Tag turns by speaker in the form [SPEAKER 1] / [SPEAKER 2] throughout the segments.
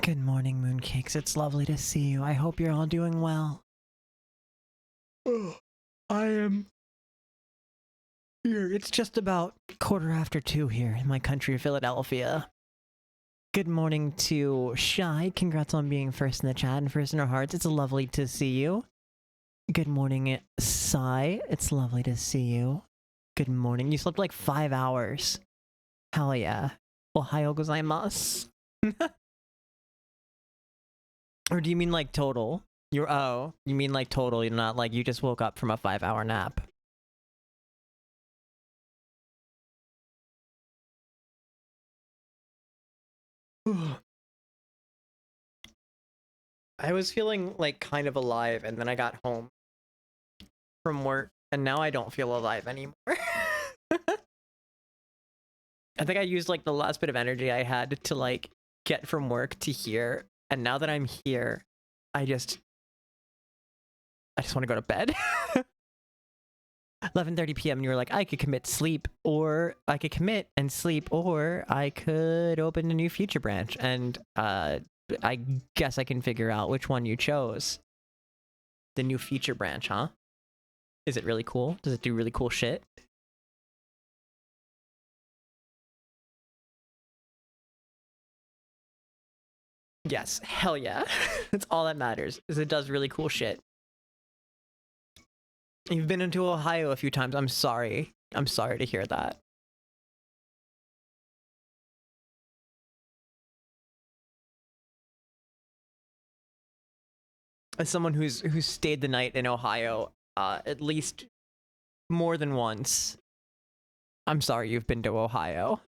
[SPEAKER 1] Good morning, mooncakes. It's lovely to see you. I hope you're all doing well. I am here. It's just about 2:15 here in my country of Philadelphia. Good morning to Shy. Congrats on being first in the chat and first in our hearts. It's lovely to see you. Good morning, Sai. It's lovely to see you. Good morning. You slept like 5 hours. Hell yeah. Ohio gozaimasu. Or do you mean like total? You mean like total, you're not like you just woke up from a 5-hour nap. I was feeling like kind of alive and then I got home from work and now I don't feel alive anymore. I think I used like the last bit of energy I had to like get from work to here, and now that I'm here, I just want to go to bed. 11:30 p.m. and you were like, I could commit sleep, or I could commit and sleep, or I could open a new future branch, and I guess I can figure out which one you chose. The new feature branch, huh? Is it really cool? Does it do really cool shit? Yes, hell yeah. That's all that matters, is it does really cool shit. You've been into Ohio a few times. I'm sorry. I'm sorry to hear that. As someone who's stayed the night in Ohio at least more than once, I'm sorry you've been to Ohio.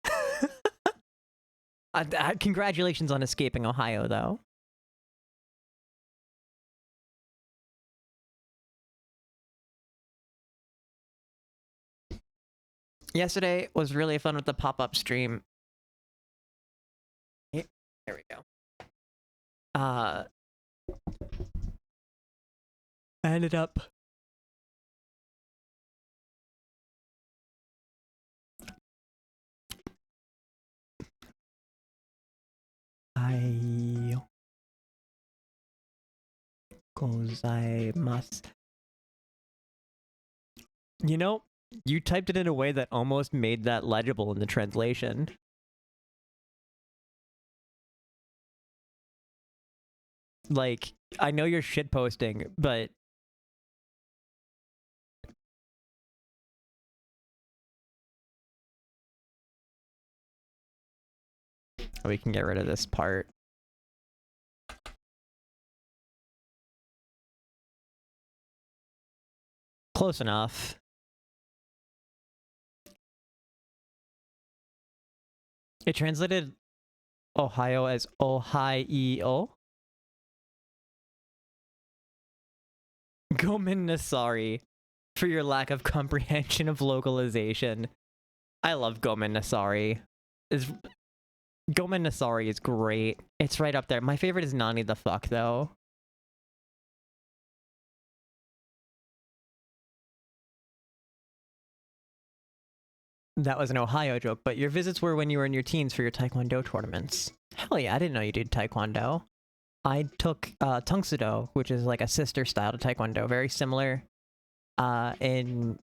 [SPEAKER 1] Congratulations on escaping Ohio, though. Yesterday was really fun with the pop-up stream. There we go. I ended up gozaimasu. You know, you typed it in a way that almost made that legible in the translation. Like, I know you're shitposting, but we can get rid of this part. Close enough. It translated Ohio as Ohio. Gomen Nasari for your lack of comprehension of localization. I love Gomen Nasari. Gomen Nasari is great. It's right up there. My favorite is Nani the Fuck, though. That was an Ohio joke, but your visits were when you were in your teens for your Taekwondo tournaments. Hell yeah, I didn't know you did Taekwondo. I took Tungsudo, which is like a sister style to Taekwondo, very similar in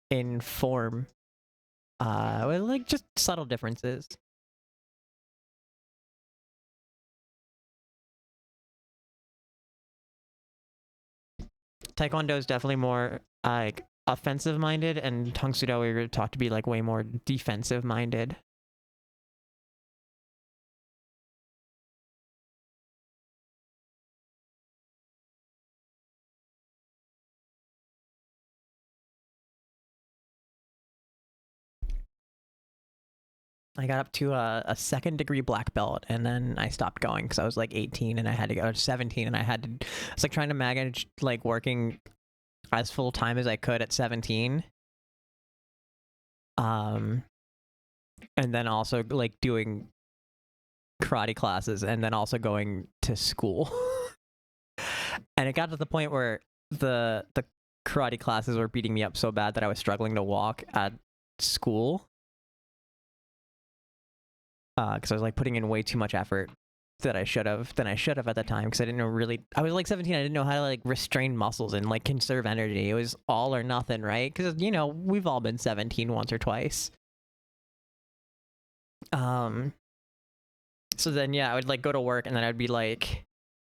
[SPEAKER 1] form, with like just subtle differences. Taekwondo is definitely more like offensive minded, and Tungsudo we were taught to be like way more defensive minded. I got up to a second degree black belt, and then I stopped going because I was like 18 and I had to go to 17, and I had to. It's like trying to manage like working as full time as I could at 17. And then also like doing karate classes, and then also going to school. And it got to the point where the karate classes were beating me up so bad that I was struggling to walk at school. Because I was like putting in way too much effort than I should have at the time, because I didn't know really. I was like 17. I didn't know how to like restrain muscles and like conserve energy. It was all or nothing, right? Because we've all been 17 once or twice. So then yeah, I would like go to work and then I'd be like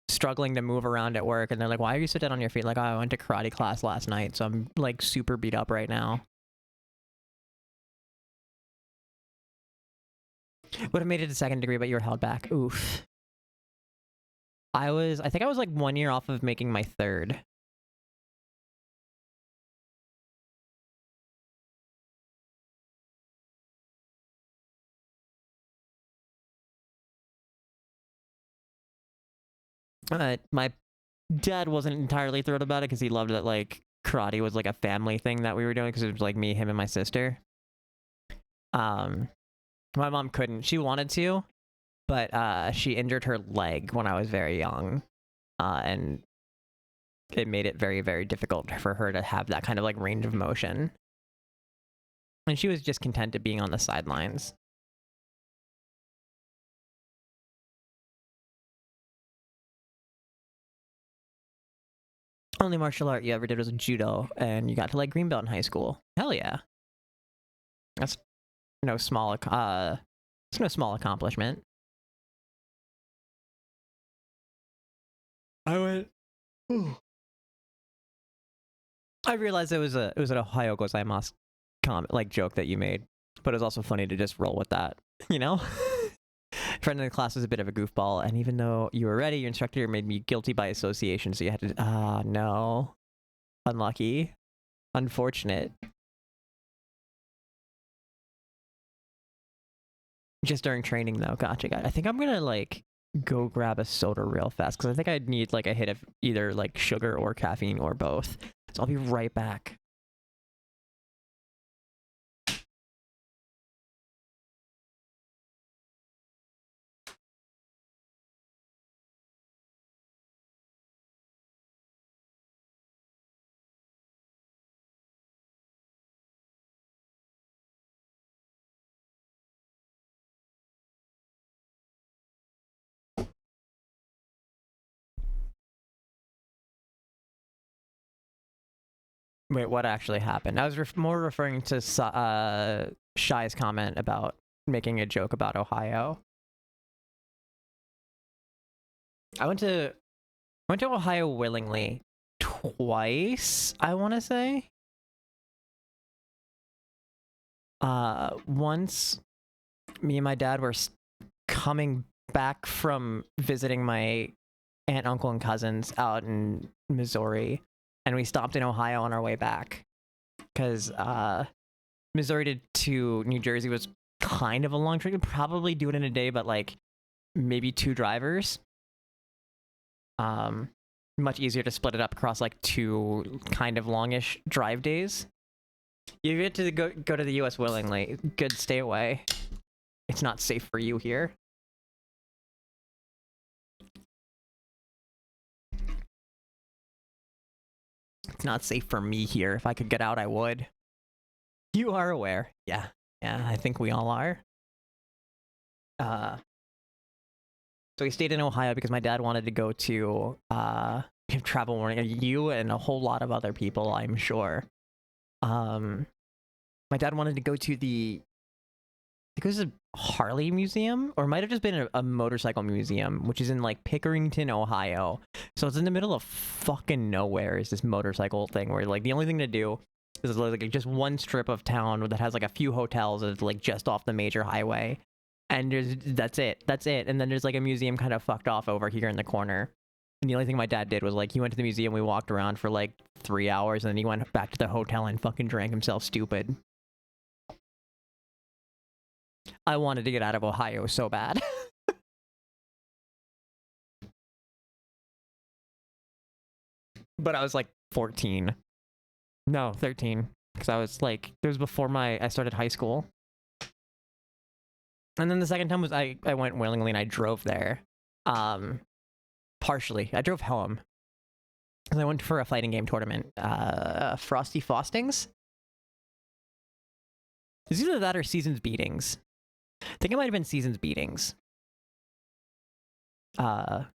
[SPEAKER 1] struggling to move around at work, and they're like, "Why are you so dead on your feet?" Like, "Oh, I went to karate class last night, so I'm like super beat up right now." Would have made it a second degree, but you were held back. Oof. I think I was like 1 year off of making my third. My dad wasn't entirely thrilled about it because he loved that like karate was like a family thing that we were doing, because it was like me, him, and my sister. Um, my mom couldn't. She wanted to, but she injured her leg when I was very young, and it made it very, very difficult for her to have that kind of like range of motion. And she was just content to being on the sidelines. Only martial art you ever did was judo, and you got to like green belt in high school. Hell yeah. That's no small it's no small accomplishment. I went I realized it was an Ohio gozaimasu comment, like joke that you made, but it was also funny to just roll with that, you know? Friend in the class was a bit of a goofball, and even though you were ready, your instructor made me guilty by association, so you had to no. Unlucky. Unfortunate. Just during training though. Gotcha. I think I'm gonna like go grab a soda real fast, because I think I'd need like a hit of either like sugar or caffeine or both. So I'll be right back. Wait, what actually happened? I was more referring to Shy's comment about making a joke about Ohio. I went to Ohio willingly twice, I want to say. Once me and my dad were coming back from visiting my aunt, uncle, and cousins out in Missouri, and we stopped in Ohio on our way back, because Missouri to New Jersey was kind of a long trip. We'd probably do it in a day, but like maybe 2 drivers. Much easier to split it up across like 2 kind of longish drive days. You get to go to the US willingly. Good, stay away. It's not safe for you here. It's not safe for me here. If I could get out, I would. You are aware. Yeah, I think we all are. So we stayed in Ohio because my dad wanted to go to travel warning. You and a whole lot of other people, I'm sure. My dad wanted to go to I think it was a Harley museum, or it might have just been a motorcycle museum, which is in like Pickerington, Ohio. So it's in the middle of fucking nowhere. Is this motorcycle thing where like the only thing to do is like just one strip of town that has like a few hotels that's like just off the major highway, and that's it. And then there's like a museum kind of fucked off over here in the corner. And the only thing my dad did was like he went to the museum, we walked around for like 3 hours, and then he went back to the hotel and fucking drank himself stupid. I wanted to get out of Ohio so bad. But I was like 14. No, 13. Because I was like, it was before I started high school. And then the second time was I went willingly and I drove there. Partially. I drove home. And I went for a fighting game tournament. Frosty Faustings? It's either that or Seasons Beatings. I think it might have been Seasons Beatings. I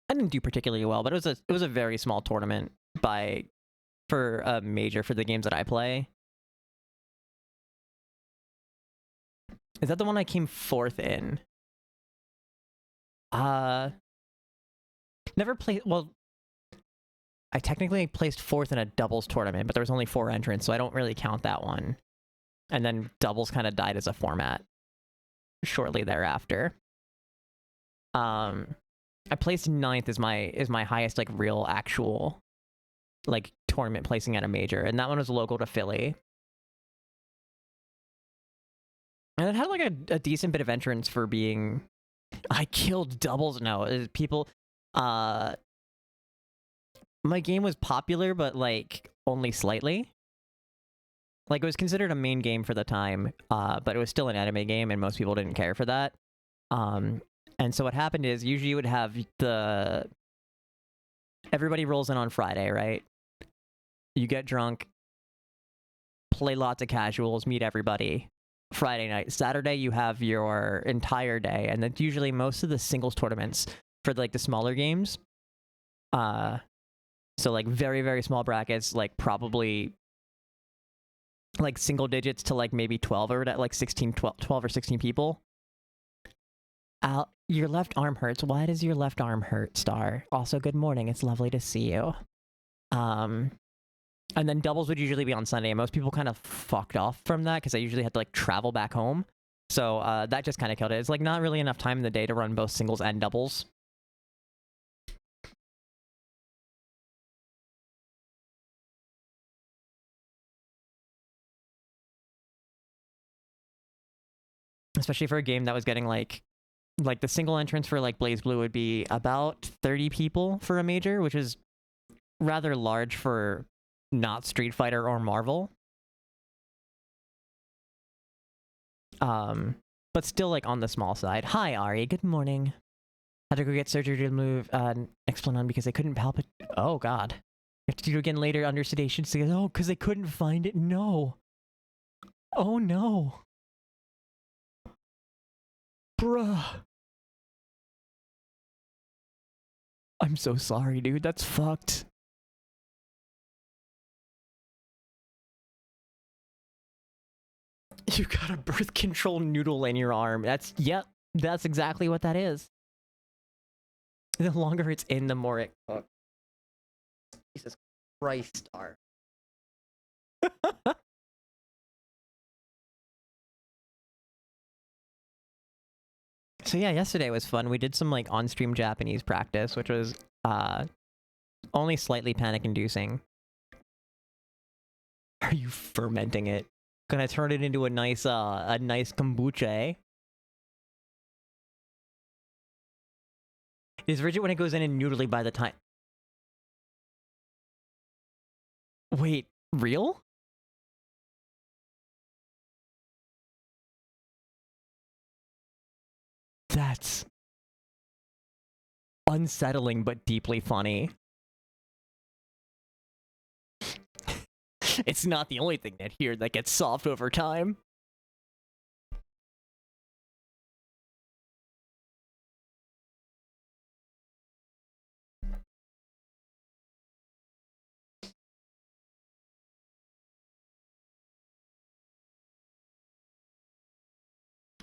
[SPEAKER 1] didn't do particularly well, but it was a very small tournament for a major for the games that I play. Is that the one I came fourth in? Never played. Well, I technically placed fourth in a doubles tournament, but there was only 4 entrants, so I don't really count that one. And then doubles kind of died as a format shortly thereafter. I placed 9th is my highest like real actual like tournament placing at a major, and that one was local to Philly. And it had like a decent bit of entrance for being. I killed doubles. No, people. My game was popular, but like only slightly. Like it was considered a main game for the time, but it was still an anime game, and most people didn't care for that. And so what happened is usually you would have everybody rolls in on Friday, right? You get drunk, play lots of casuals, meet everybody. Friday night. Saturday, you have your entire day, and that's usually most of the singles tournaments for like the smaller games. So like very, very small brackets, like probably like single digits to like maybe 12 or like 16, 12 or 16 people. Your left arm hurts. Why does your left arm hurt, Star? Also, good morning. It's lovely to see you. And then doubles would usually be on Sunday, and most people kind of fucked off from that because I usually had to like travel back home. So that just kind of killed it. It's like not really enough time in the day to run both singles and doubles. Especially for a game that was getting like the single entrance for like Blaze Blue would be about 30 people for a major, which is rather large for not Street Fighter or Marvel. But still like on the small side. Hi Ari, good morning. Had to go get surgery to remove Explanon because they couldn't palpate. Oh god. You have to do it again later under sedation. Oh, because they couldn't find it? No. Oh no. Bruh. I'm so sorry, dude. That's fucked. You got a birth control noodle in your arm. Yep, that's exactly what that is. The longer it's in, the more it cooks. Jesus Christ, Star. So yeah, yesterday was fun. We did some like on-stream Japanese practice, which was only slightly panic-inducing. Are you fermenting it? Gonna turn it into a nice kombucha, eh? Is rigid when it goes in and noodly by the time. Wait, real? That's unsettling but deeply funny. It's not the only thing that gets soft over time.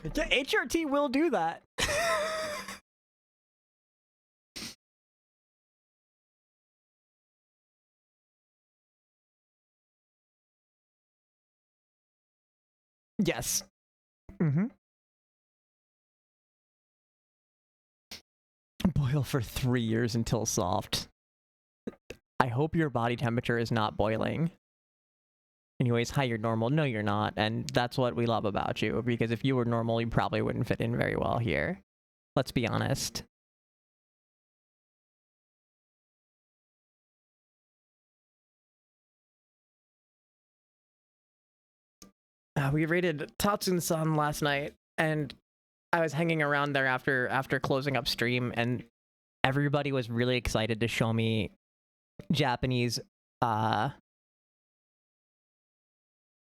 [SPEAKER 1] The HRT will do that. Yes. Boil for 3 years until soft. I hope your body temperature is not boiling. Anyways, hi, you're normal. No, you're not. And that's what we love about you, because if you were normal, you probably wouldn't fit in very well here. Let's be honest. We raided Tatsun-san last night, and I was hanging around there after closing up stream, and everybody was really excited to show me Japanese.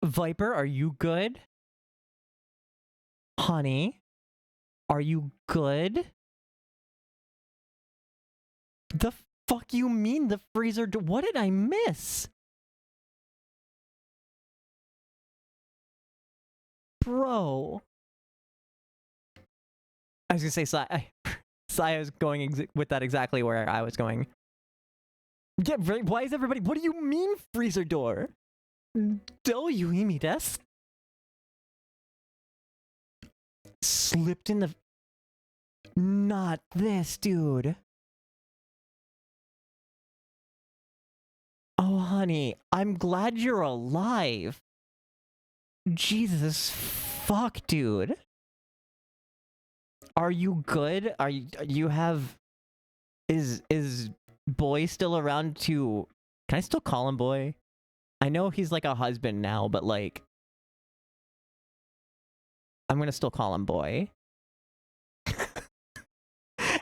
[SPEAKER 1] Viper, are you good? Honey, Are you good? The fuck you mean the freezer door? What did I miss? Bro. I was gonna say, Sai was going with that exactly where I was going. Yeah, right? Why is everybody... What do you mean freezer door? Do you hear me desu? Slipped in the... Not this, dude. Oh, honey, I'm glad you're alive. Jesus fuck, dude. Are you good? You have... Is boy still around to... Can I still call him boy? I know he's like a husband now, but like... I'm gonna still call him boy.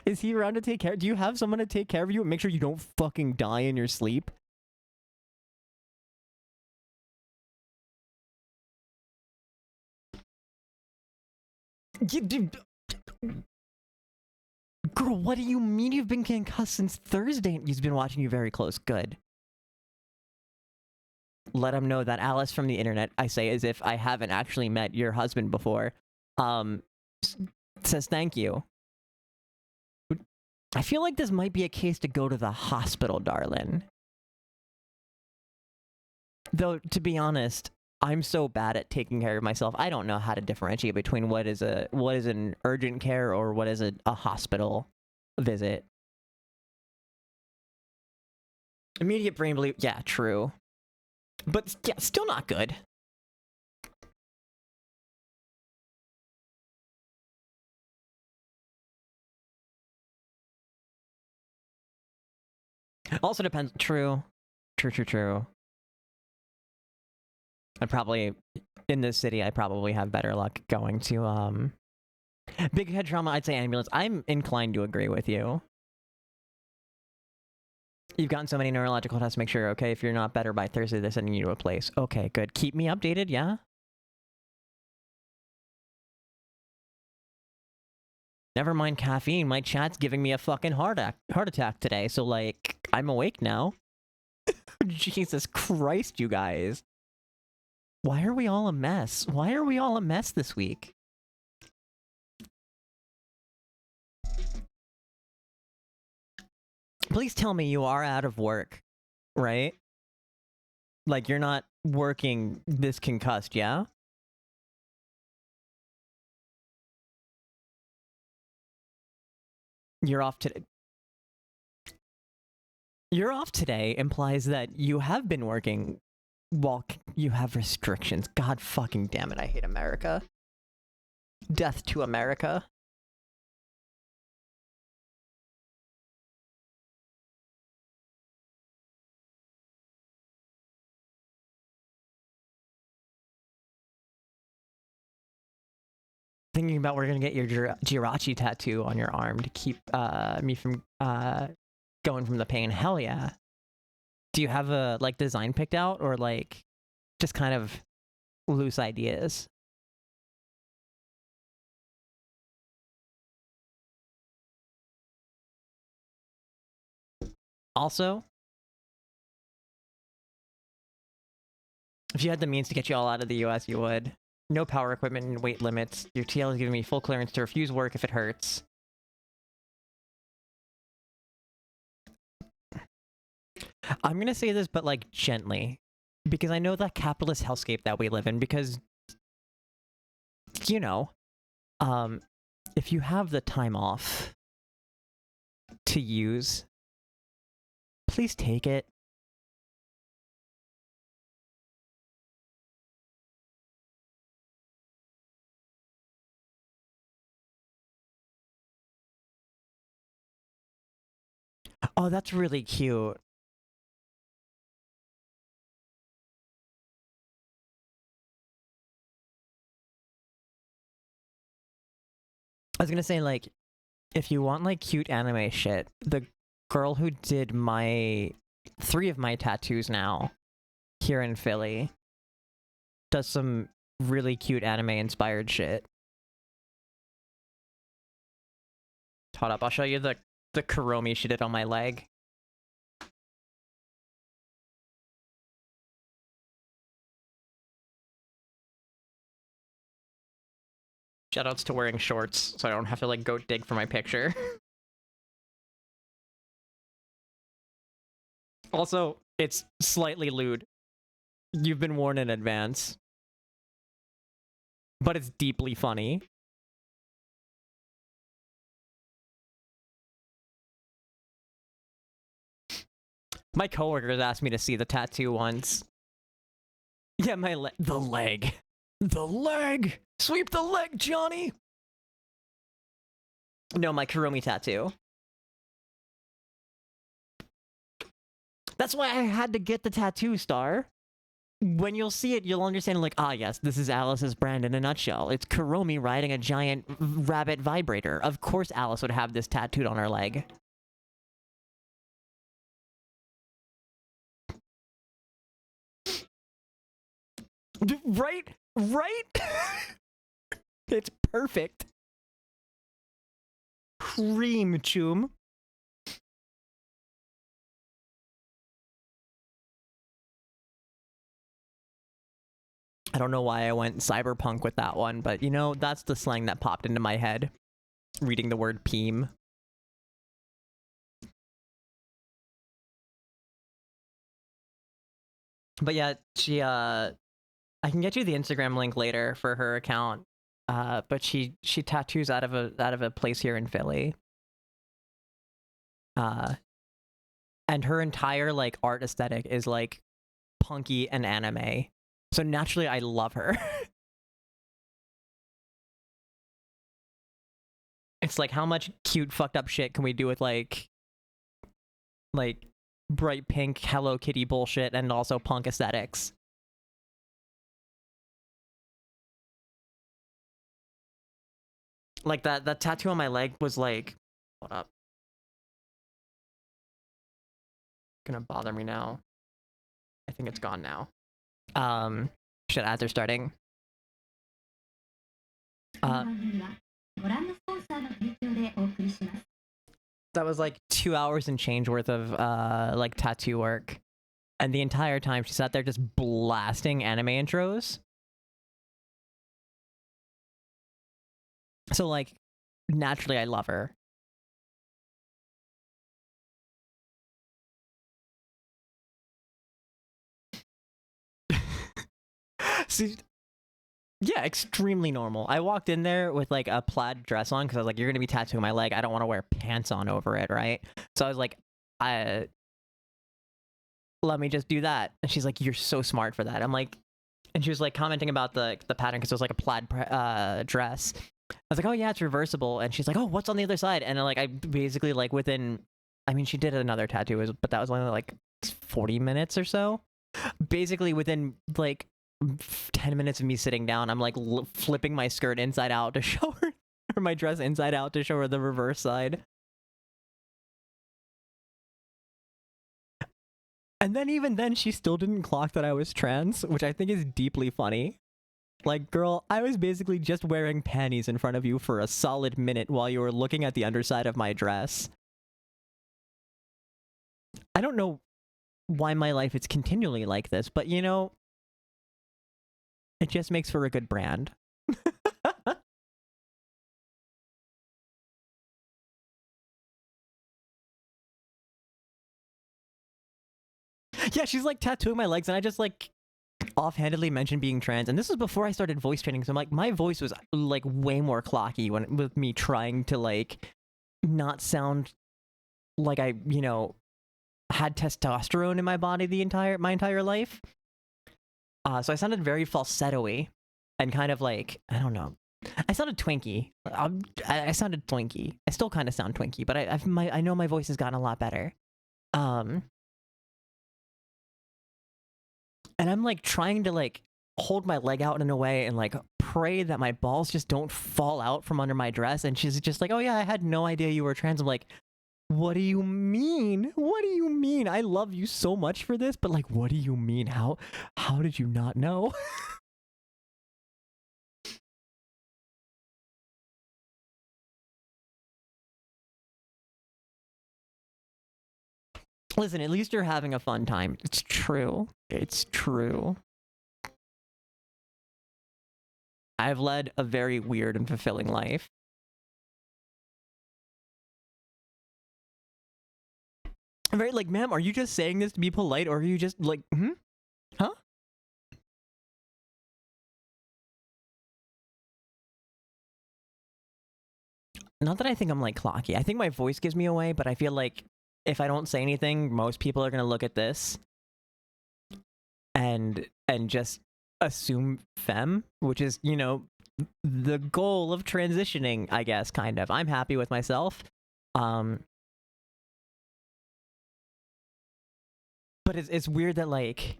[SPEAKER 1] Is he around to take care? Do you have someone to take care of you and make sure you don't fucking die in your sleep? Girl, what do you mean you've been concussed since Thursday? He's been watching you very close. Good. Let him know that Alice from the internet, I say as if I haven't actually met your husband before, says thank you. I feel like this might be a case to go to the hospital, darling. Though, to be honest, I'm so bad at taking care of myself, I don't know how to differentiate between what is an urgent care or what is a hospital visit. Immediate brain bleed, yeah, true. But yeah, still not good. Also depends, true. True. I probably, in this city, I probably have better luck going to, big head trauma, I'd say ambulance. I'm inclined to agree with you. You've gotten so many neurological tests, make sure, okay, if you're not better by Thursday, they're sending you to a place. Okay, good. Keep me updated, yeah? Never mind caffeine, my chat's giving me a fucking heart attack today, so like, I'm awake now. Jesus Christ, you guys. Why are we all a mess? Why are we all a mess this week? Please tell me you are out of work, right? Like, you're not working this concussed, yeah? You're off today. You're off today implies that you have been working while you have restrictions. God fucking damn it, I hate America. Death to America. Thinking about we're gonna get your Jirachi tattoo on your arm to keep me from going from the pain. Hell yeah. Do you have a like design picked out or like just kind of loose ideas? Also, if you had the means to get you all out of the US, you would. No power equipment and weight limits. Your TL is giving me full clearance to refuse work if it hurts. I'm gonna say this, but like gently. Because I know the capitalist hellscape that we live in, because, you know, if you have the time off to use, please take it. Oh, that's really cute. I was gonna say, like, if you want, like, cute anime shit, the girl who did my 3 of my tattoos now here in Philly does some really cute anime-inspired shit. Hold up, I'll show you the Kuromi she did on my leg. Shoutouts to wearing shorts, so I don't have to like go dig for my picture. Also, it's slightly lewd. You've been warned in advance. But it's deeply funny. My coworkers asked me to see the tattoo once. Yeah, the leg. The leg! Sweep the leg, Johnny! No, my Kuromi tattoo. That's why I had to get the tattoo, Star. When you'll see it, you'll understand, like, ah, yes, this is Alice's brand in a nutshell. It's Kuromi riding a giant rabbit vibrator. Of course Alice would have this tattooed on her leg. Right? Right? It's perfect. Cream choom. I don't know why I went cyberpunk with that one, but you know, that's the slang that popped into my head. Reading the word peem. But yeah, she I can get you the Instagram link later for her account. But she tattoos out of a place here in Philly. And her entire like art aesthetic is like punky and anime. So naturally I love her. It's like, how much cute fucked up shit can we do with like bright pink Hello Kitty bullshit and also punk aesthetics? Like that tattoo on my leg was like, hold up. Gonna bother me now. I think it's gone now. Shit, ads are starting. That was like 2 hours and change worth of like tattoo work. And the entire time she sat there just blasting anime intros. So like, naturally I love her. See, yeah, extremely normal. I walked in there with like a plaid dress on because I was like, you're gonna be tattooing my leg. I don't want to wear pants on over it, right? So I was like, let me just do that. And she's like, you're so smart for that. I'm like, and she was like commenting about the pattern because it was like a plaid dress. I was like, oh yeah, it's reversible. And she's like, oh, what's on the other side? And like, I basically like within, I mean, she did another tattoo, but that was only like 40 minutes or so. Basically within like 10 minutes of me sitting down, I'm like flipping my skirt inside out to show her, or my dress inside out to show her the reverse side. And then even then, she still didn't clock that I was trans, which I think is deeply funny. Like, girl, I was basically just wearing panties in front of you for a solid minute while you were looking at the underside of my dress. I don't know why my life is continually like this, but you know, it just makes for a good brand. Yeah, she's like tattooing my legs, and I just like offhandedly mentioned being trans, and this was before I started voice training, so like my voice was like way more clocky when with me trying to like not sound like I, you know, had testosterone in my body my entire life. So I sounded very falsetto-y and kind of like, I don't know. I sounded twinky. I sounded twinky. I still kind of sound twinky, but I know my voice has gotten a lot better. And I'm like trying to like hold my leg out in a way and like pray that my balls just don't fall out from under my dress. And she's just like, oh yeah, I had no idea you were trans. I'm like, what do you mean? What do you mean? I love you so much for this, but like, what do you mean? How did you not know? Listen, at least you're having a fun time. It's true. It's true. I've led a very weird and fulfilling life. I'm very like, ma'am, are you just saying this to be polite, or are you just like, huh? Not that I think I'm like clocky. I think my voice gives me away, but I feel like if I don't say anything, most people are gonna look at this and just assume femme, which is, you know, the goal of transitioning, I guess, kind of. I'm happy with myself. But it's weird that like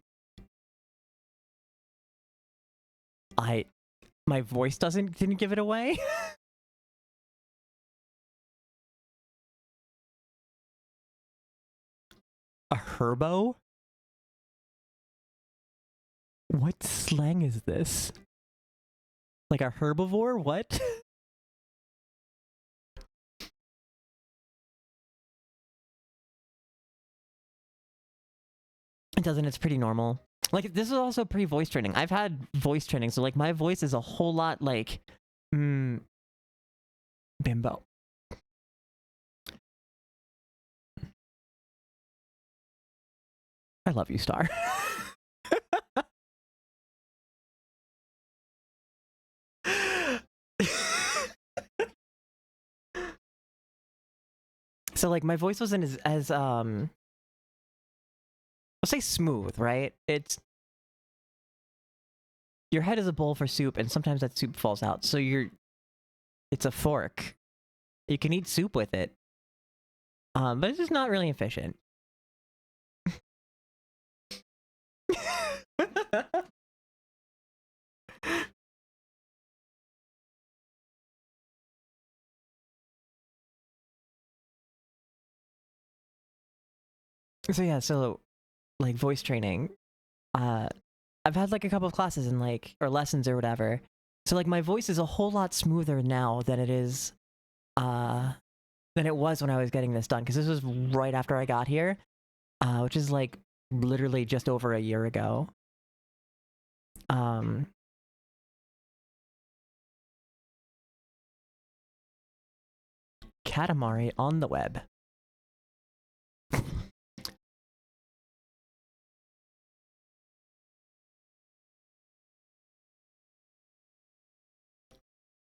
[SPEAKER 1] my voice didn't give it away. A herbo? What slang is this? Like a herbivore? What? It doesn't, it's pretty normal. Like, this is also pre-voice training. I've had voice training, so like my voice is a whole lot like, bimbo. I love you, Star. So like my voice wasn't as I'll say smooth, right? It's your head is a bowl for soup, and sometimes that soup falls out. So it's a fork. You can eat soup with it. But it's just not really efficient. So yeah, so like voice training, I've had like a couple of classes and like or lessons or whatever. So like my voice is a whole lot smoother now than it is than it was when I was getting this done, because this was right after I got here, which is like literally just over a year ago. Katamari on the web.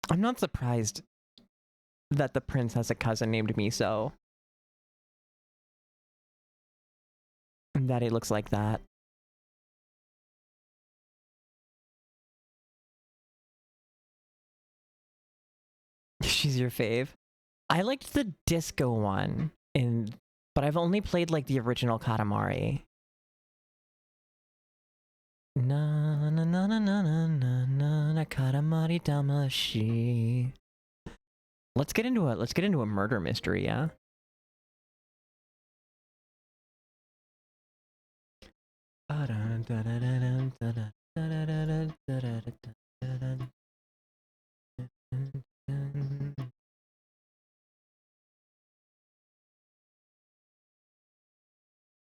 [SPEAKER 1] I'm not surprised that the prince has a cousin named Miso. And that he looks like that. She's your fave. I liked the disco one, but I've only played like the original Katamari. Na na na na na na na na Katamari Damashi. Let's get into a murder mystery, yeah?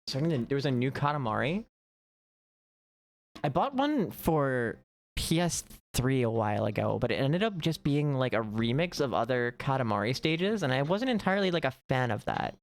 [SPEAKER 1] So there was a new Katamari. I bought one for PS3 a while ago, but it ended up just being like a remix of other Katamari stages, and I wasn't entirely like a fan of that.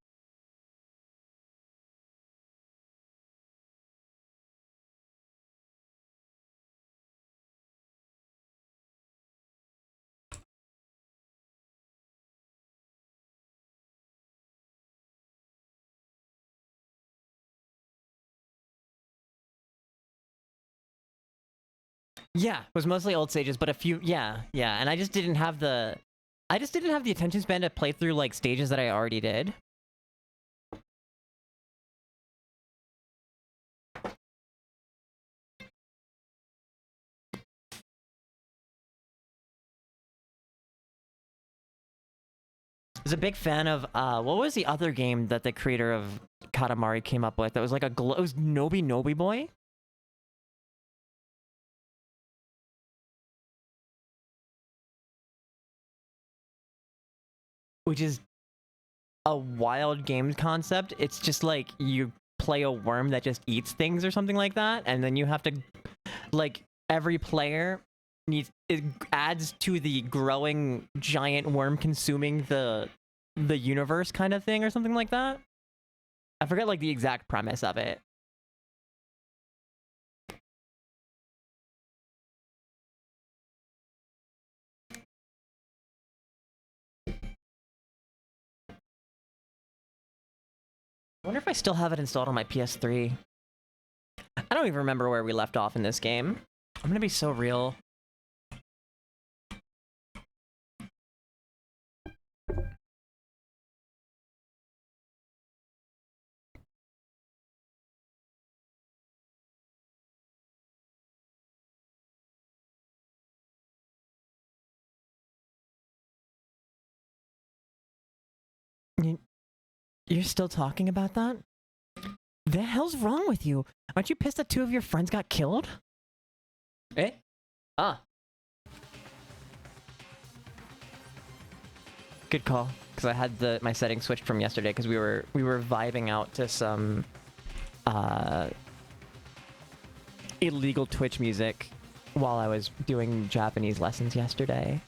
[SPEAKER 1] Yeah, it was mostly old stages, but a few, yeah, and I just didn't have the attention span to play through like stages that I already did. I was a big fan of what was the other game that the creator of Katamari came up with? That was like it was Nobi Nobi Boy. Which is a wild game concept. It's just like you play a worm that just eats things or something like that, and then you have to, like, every player needs, it adds to the growing giant worm consuming the universe kind of thing or something like that. I forget like the exact premise of it. I wonder if I still have it installed on my PS3. I don't even remember where we left off in this game. I'm gonna be so real. You're still talking about that? The hell's wrong with you? Aren't you pissed that 2 of your friends got killed? Eh? Ah. Good call, because I had my settings switched from yesterday because we were vibing out to some illegal Twitch music while I was doing Japanese lessons yesterday.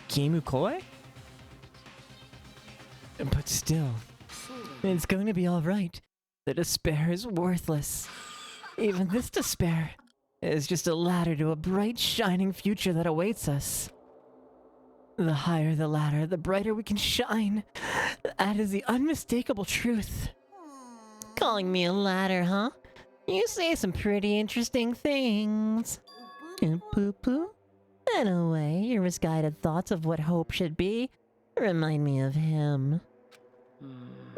[SPEAKER 1] Gemu Koi? But still, it's going to be alright. The despair is worthless. Even this despair is just a ladder to a bright, shining future that awaits us. The higher the ladder, the brighter we can shine. That is the unmistakable truth. Calling me a ladder, huh? You say some pretty interesting things. Poo-poo? In a way, your misguided thoughts of what hope should be remind me of him.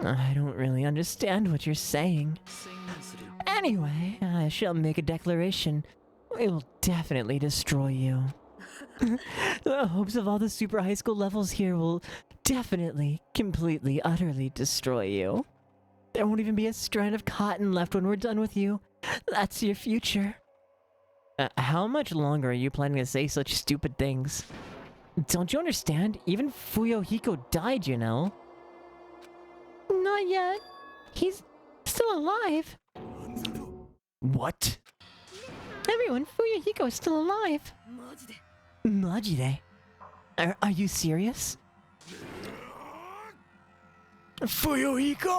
[SPEAKER 1] I don't really understand what you're saying. Anyway, I shall make a declaration. We will definitely destroy you. The hopes of all the super high school levels here will definitely, completely, utterly destroy you. There won't even be a strand of cotton left when we're done with you. That's your future. How much longer are you planning to say such stupid things? Don't you understand? Even Fuyohiko died, you know. Not yet. He's still alive. What? Everyone, Fuyohiko is still alive. Majide? Are you serious? Fuyohiko!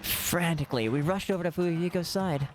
[SPEAKER 1] Frantically, we rushed over to Fuyohiko's side.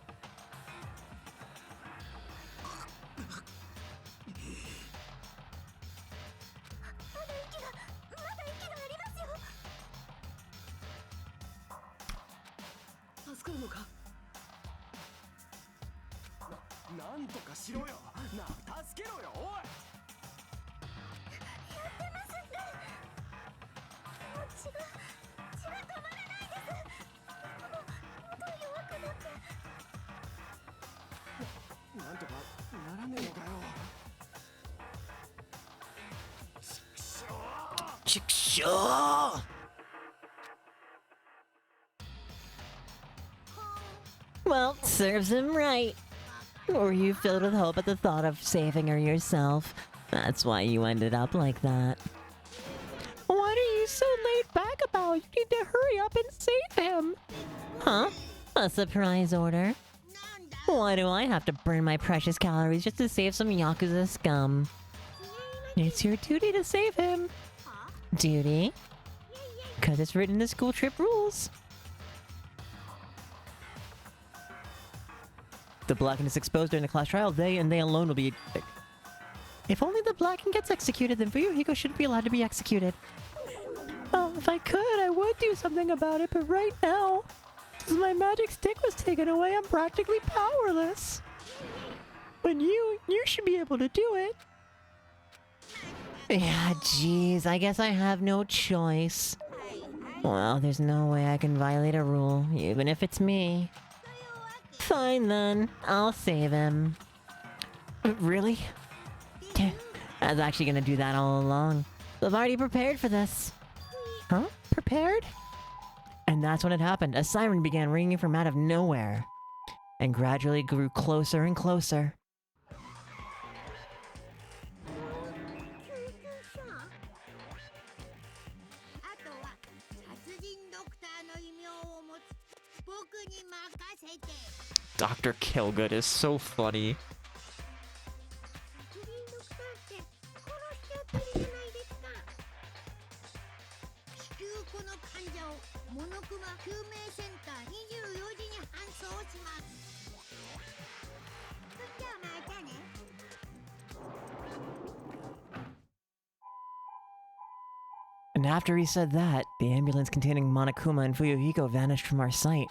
[SPEAKER 1] Well, serves him right. Were you filled with hope at the thought of saving her yourself? That's why you ended up like that. What are you so laid back about? You need to hurry up and save him. Huh? A surprise order? Why do I have to burn my precious calories just to save some Yakuza scum? It's your duty to save him. Duty? Because it's written in the school trip rules. The Blacken is exposed during the class trial. They and they alone will be... If only the Blacken gets executed, then Fuyohiko shouldn't be allowed to be executed. Oh, if I could, I would do something about it, but right now, since my magic stick was taken away, I'm practically powerless. But you should be able to do it. Yeah, jeez, I guess I have no choice. Well, there's no way I can violate a rule, even if it's me. Fine then, I'll save him. Really? I was actually gonna do that all along. I've already prepared for this. Huh? Prepared? And that's when it happened. A siren began ringing from out of nowhere, and gradually grew closer and closer. Dr. Kilgood is so funny. And after he said that, the ambulance containing Monokuma and Fuyuhiko vanished from our sight.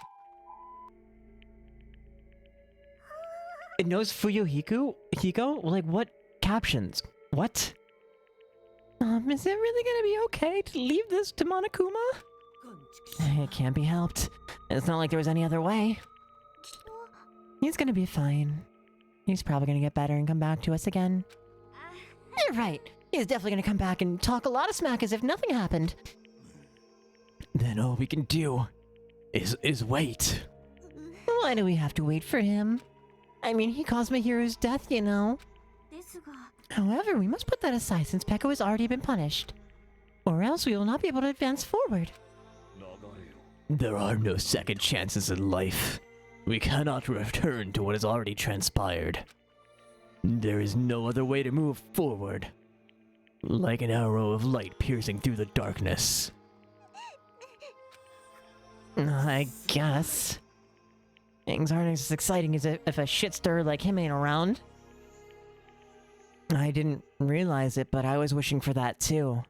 [SPEAKER 1] It knows Fuyuhiko? Hiko? Like, what captions? What? Is it really gonna be okay to leave this to Monokuma? It can't be helped. It's not like there was any other way. He's gonna be fine. He's probably gonna get better and come back to us again. You're right. He's definitely gonna come back and talk a lot of smack as if nothing happened. Then all we can do is wait. Why do we have to wait for him? I mean, he caused my hero's death, you know. However, we must put that aside since Pekko has already been punished. Or else we will not be able to advance forward. There are no second chances in life. We cannot return to what has already transpired. There is no other way to move forward. Like an arrow of light piercing through the darkness. I guess. Things aren't as exciting as if a shitstirrer like him ain't around. I didn't realize it, but I was wishing for that too.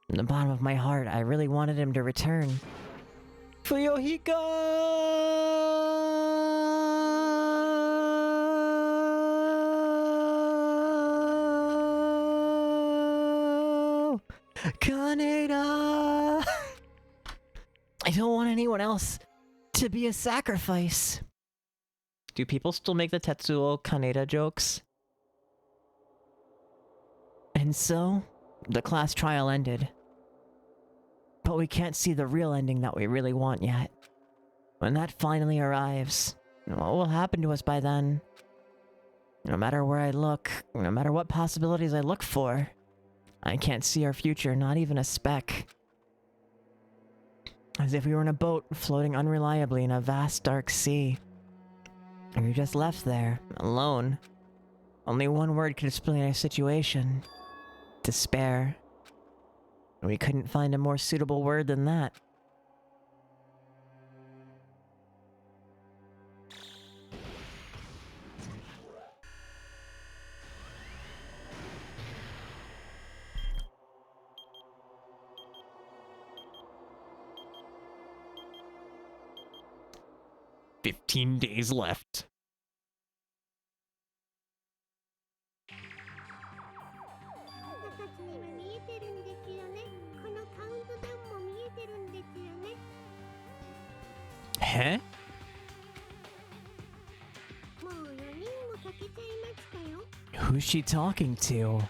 [SPEAKER 1] In the bottom of my heart, I really wanted him to return. Fuyuhiko! Kaneda! I don't want anyone else to be a sacrifice. Do people still make the Tetsuo Kaneda jokes? And so, the class trial ended. But we can't see the real ending that we really want yet. When that finally arrives, what will happen to us by then? No matter where I look, no matter what possibilities I look for, I can't see our future, not even a speck. As if we were in a boat floating unreliably in a vast dark sea. And we just left there, alone. Only one word could explain our situation. Despair. And we couldn't find a more suitable word than that. "15 days left." Huh? Who's she talking to?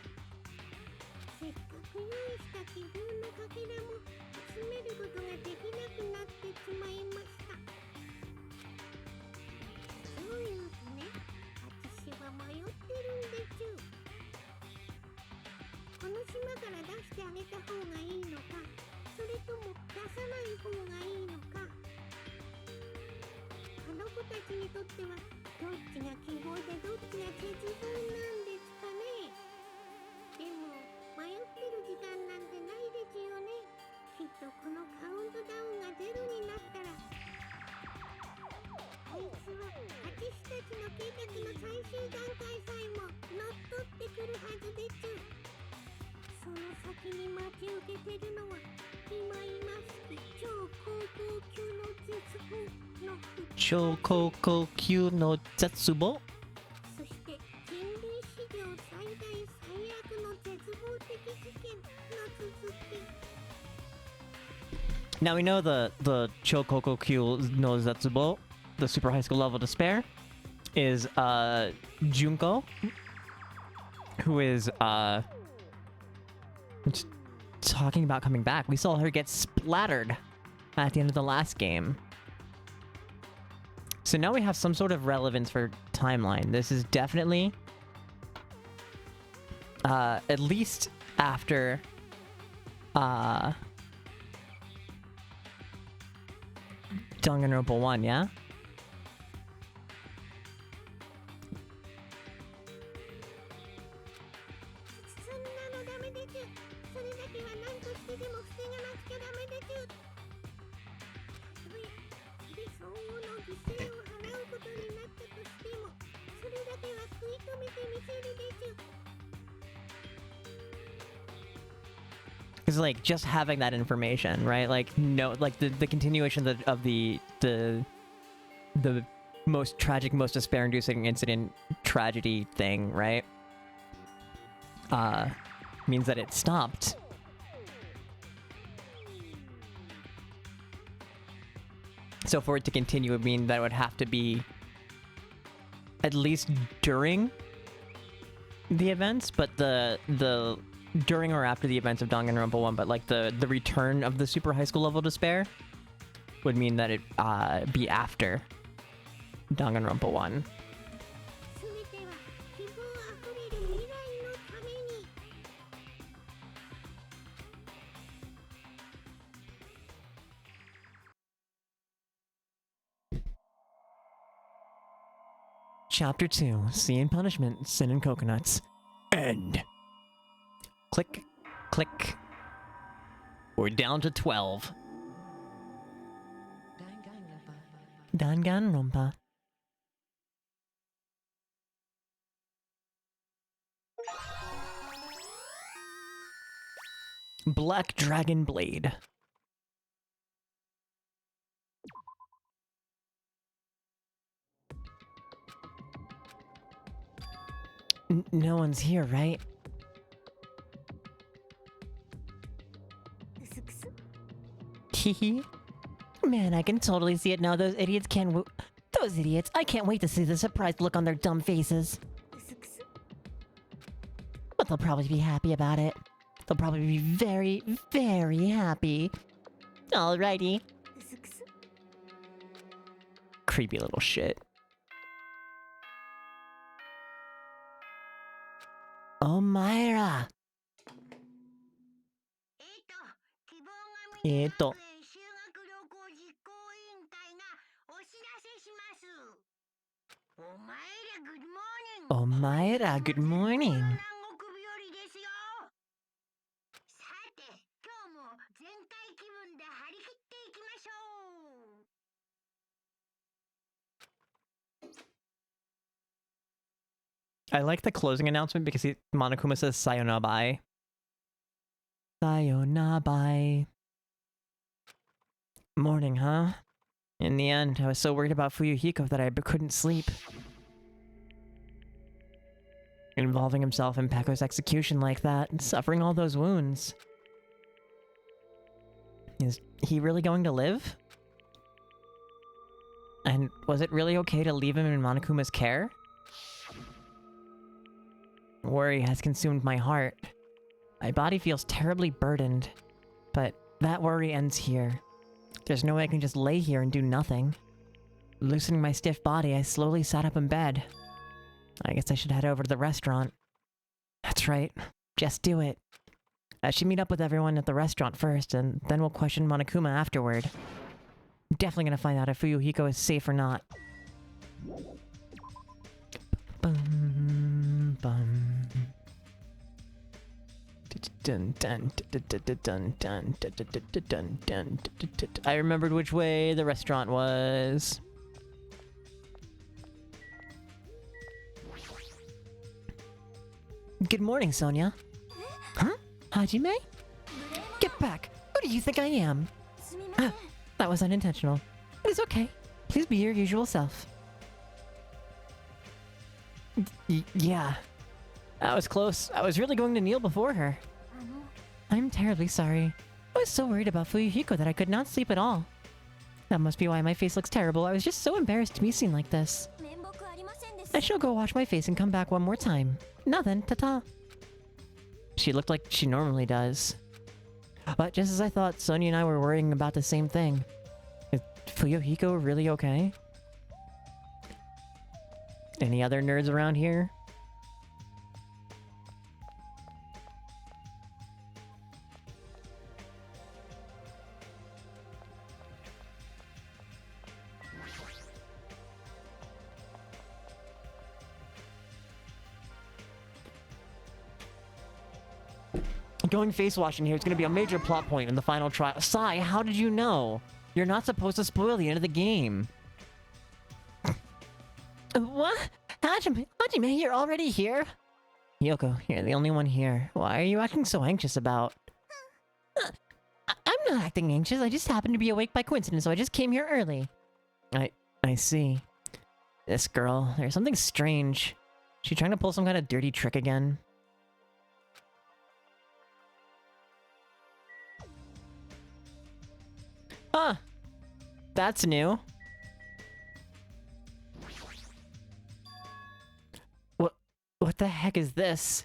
[SPEAKER 1] Chokoku no Zetsubo? Now we know the Chokoku no Zetsubo, the super high school level despair, is Junko, who is talking about coming back. We saw her get splattered at the end of the last game. So now we have some sort of relevance for timeline. This is definitely at least after Danganronpa 1, yeah? Because like just having that information, right? Like no, like the continuation of the most tragic, most despair-inducing incident tragedy thing, right? Means that it stopped. So for it to continue would mean that it would have to be at least during the events, but the during or after the events of Danganronpa 1, but like the return of the super high school level despair would mean that it be after Danganronpa 1. Chapter 2, Sea and Punishment, Sin and Coconuts. End. Click, click. We're down to 12. Danganronpa. Black Dragon Blade. No one's here, right? Hehe. Man, I can totally see it now. Those idiots can't Those idiots! I can't wait to see the surprised look on their dumb faces. But they'll probably be happy about it. They'll probably be very, very happy. Alrighty. Creepy little shit. Oh, Myra! Eto. Oh, Myra, good morning. I like the closing announcement because Monokuma says sayonara. Sayonara. Morning, huh? In the end, I was so worried about Fuyuhiko that I couldn't sleep. Involving himself in Peko's execution like that, and suffering all those wounds. Is he really going to live? And was it really okay to leave him in Monokuma's care? Worry has consumed my heart. My body feels terribly burdened, but that worry ends here. There's no way I can just lay here and do nothing. Loosening my stiff body, I slowly sat up in bed. I guess I should head over to the restaurant. That's right. Just do it. I should meet up with everyone at the restaurant first, and then we'll question Monokuma afterward. I'm definitely gonna find out if Fuyuhiko is safe or not. Bum, bum. I remembered which way the restaurant was. Good morning, Sonia. Huh? Hajime? Get back! Who do you think I am? That was unintentional. It is okay. Please be your usual self. Yeah. That was close. I was really going to kneel before her. I'm terribly sorry. I was so worried about Fuyuhiko that I could not sleep at all. That must be why my face looks terrible. I was just so embarrassed to be seen like this. I shall go wash my face and come back one more time. Now then, ta-ta. She looked like she normally does. But just as I thought, Sonia and I were worrying about the same thing. Is Fuyuhiko really okay? Any other nerds around here? going face washing here is going to be a major plot point in the final trial. Sai, how did you know? You're not supposed to spoil the end of the game. What? Hajime, you're already here? Yoko, you're the only one here. Why are you acting so anxious about? I'm not acting anxious. I just happened to be awake by coincidence, so I just came here early. I see. This girl, there's something strange. She trying to pull some kind of dirty trick again? Huh. That's new. What the heck is this?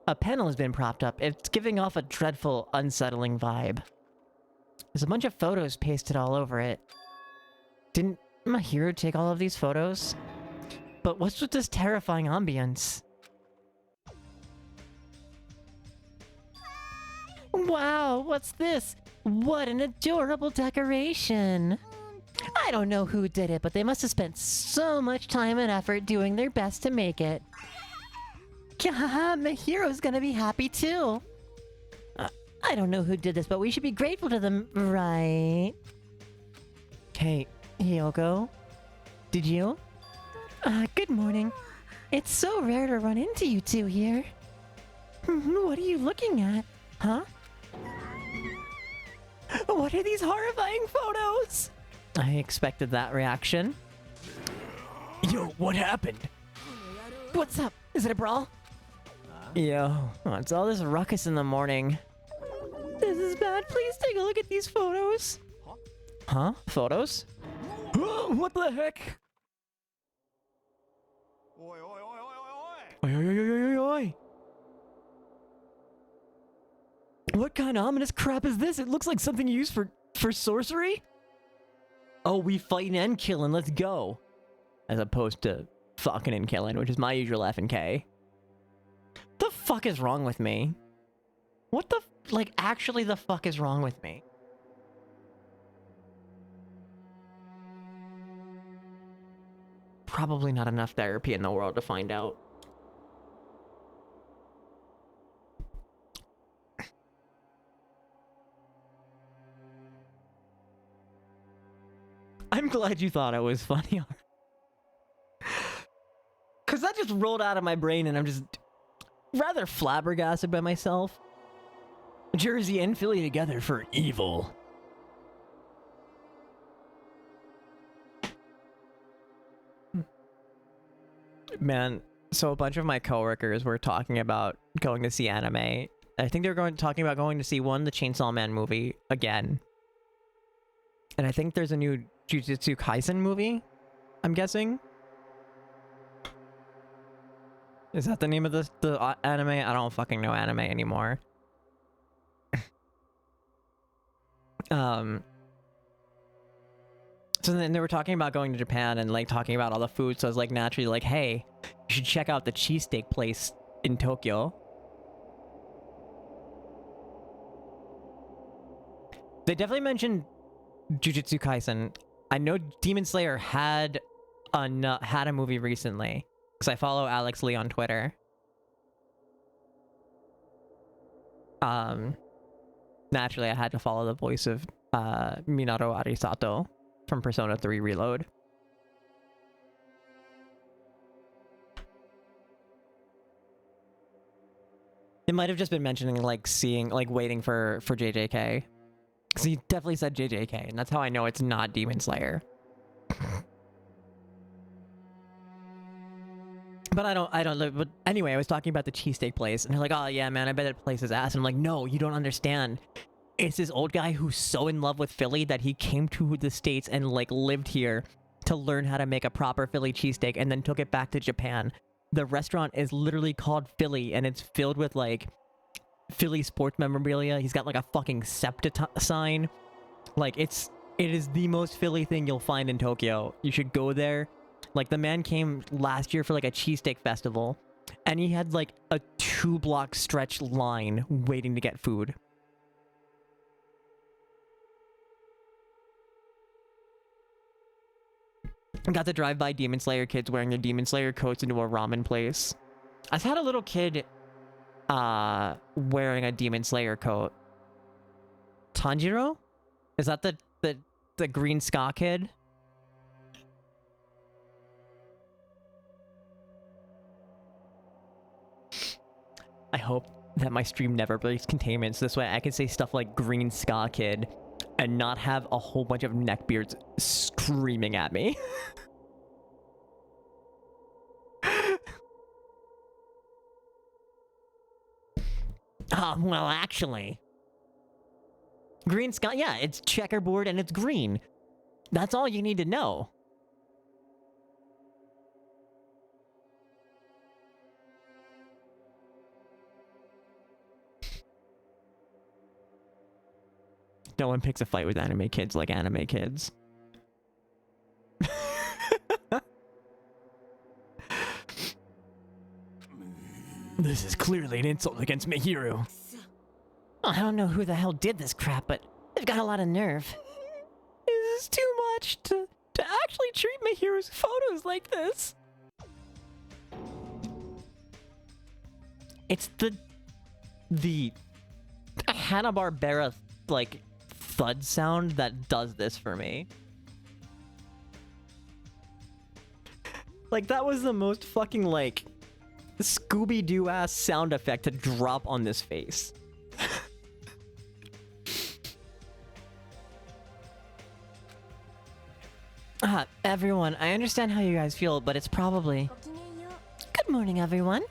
[SPEAKER 1] A panel has been propped up. It's giving off a dreadful, unsettling vibe. There's a bunch of photos pasted all over it. Didn't my hero take all of these photos? But what's with this terrifying ambience? Wow, what's this? What an adorable decoration! I don't know who did it, but they must have spent so much time and effort doing their best to make it. Haha, my hero's gonna be happy too. I don't know who did this, but we should be grateful to them, right? Hey, Hiyoko? Did you? Good morning. It's so rare to run into you two here. What are you looking at? Huh? What are these horrifying photos? I expected that reaction. Yo, what happened? What's up? Is it a brawl? Yo, it's all this ruckus in the morning. This is bad. Please take a look at these photos. Huh? Photos? What the heck? Oi, oi, oi, oi, oi, oi, oi, oi, oi, oi. What kind of ominous crap is this? It looks like something used for sorcery? Oh, we fighting and killing, let's go. As opposed to fucking and killing, which is my usual F and K. The fuck is wrong with me? What the, like, actually the fuck is wrong with me? Probably not enough therapy in the world to find out. I'm glad you thought it was funny. Because that just rolled out of my brain and I'm just rather flabbergasted by myself. Jersey and Philly together for evil. Man, so a bunch of my coworkers were talking about going to see anime. I think they were talking about going to see the Chainsaw Man movie again. And I think there's a new Jujutsu Kaisen movie, I'm guessing. Is that the name of the anime? I don't fucking know anime anymore. So then they were talking about going to Japan and like talking about all the food. So I was like naturally like, hey, you should check out the cheesesteak place in Tokyo. They definitely mentioned Jujutsu Kaisen. I know Demon Slayer had a movie recently because I follow Alex Lee on Twitter. Naturally, I had to follow the voice of Minato Arisato from Persona 3 Reload. It might have just been mentioning like seeing, like waiting for JJK. Because he definitely said JJK, and that's how I know it's not Demon Slayer. But I don't. But anyway, I was talking about the cheesesteak place, and they're like, "Oh yeah, man, I bet that place is ass." And I'm like, "No, you don't understand. It's this old guy who's so in love with Philly that he came to the States and like lived here to learn how to make a proper Philly cheesesteak, and then took it back to Japan. The restaurant is literally called Philly, and it's filled with like Philly sports memorabilia. He's got like a fucking SEPTA sign. Like it is the most Philly thing you'll find in Tokyo. You should go there." Like, the man came last year for, like, a cheesesteak festival, and he had, like, a 2-block stretch line waiting to get food. I got to drive by Demon Slayer kids wearing their Demon Slayer coats into a ramen place. I had a little kid wearing a Demon Slayer coat. Tanjiro? Is that the green ska kid? I hope that my stream never breaks containment, so this way I can say stuff like green ska kid and not have a whole bunch of neckbeards screaming at me. Well, actually. Green sky, yeah, it's checkerboard and it's green. That's all you need to know. No one picks a fight with anime kids like anime kids. This is clearly an insult against Mihiru. I don't know who the hell did this crap, but they've got a lot of nerve. This is too much to actually treat Mihiru's photos like this. It's the Hanna-Barbera, like, thud sound that does this for me. Like, that was the most fucking, like, Scooby-Doo ass sound effect to drop on this face. Everyone, I understand how you guys feel, but it's probably... Good morning, everyone.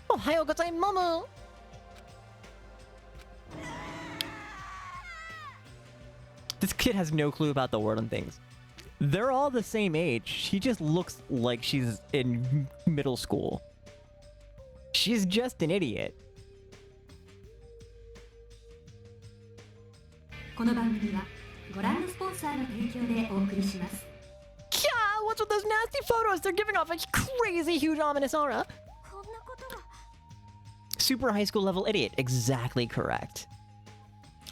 [SPEAKER 1] Ohayou gozaimasu. This kid has no clue about the word and things. They're all the same age. She just looks like she's in middle school. She's just an idiot. Yeah, what's with those nasty photos? They're giving off a crazy huge ominous aura. Super high school level idiot. Exactly correct.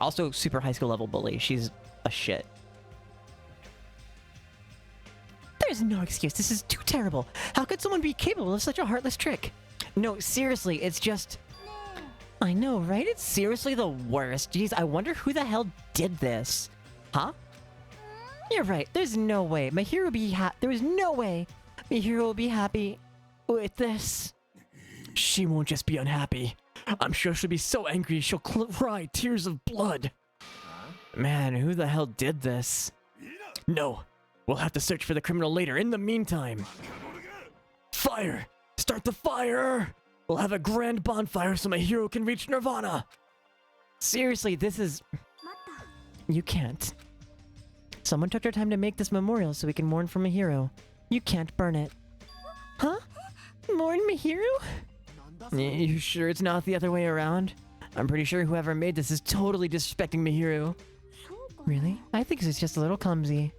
[SPEAKER 1] Also super high school level bully. She's a shit. There's no excuse. This is too terrible. How could someone be capable of such a heartless trick? No, seriously, it's just... I know, right? It's seriously the worst. Jeez, I wonder who the hell did this. Huh? You're right. There's no way. Mihiru There's no way Mihiru will be happy with this. She won't just be unhappy. I'm sure she'll be so angry she'll cry tears of blood. Man, who the hell did this? No. We'll have to search for the criminal later. In the meantime... Fire! Start the fire! We'll have a grand bonfire so my hero can reach Nirvana! Seriously, this is... You can't. Someone took their time to make this memorial so we can mourn for my hero. You can't burn it. Huh? Mourn Mihiru? You sure it's not the other way around? I'm pretty sure whoever made this is totally disrespecting Mihiru. Really? I think it's just a little clumsy.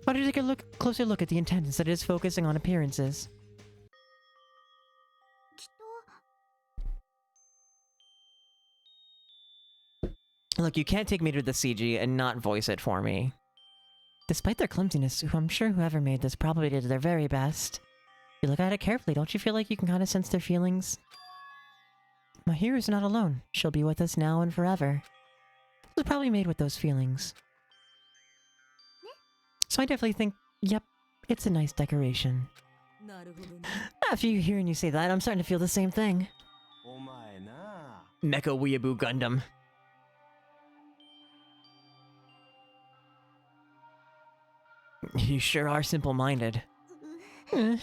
[SPEAKER 1] Why don't you take a closer look at the intent instead of just focusing on appearances? Look, you can't take me to the CG and not voice it for me. Despite their clumsiness, I'm sure whoever made this probably did their very best. If you look at it carefully, don't you feel like you can kind of sense their feelings? Mahiru's not alone. She'll be with us now and forever. It was probably made with those feelings. So I definitely think, yep, it's a nice decoration. After you hear and you say that, I'm starting to feel the same thing. Mecha Weeaboo Gundam. You sure are simple-minded. I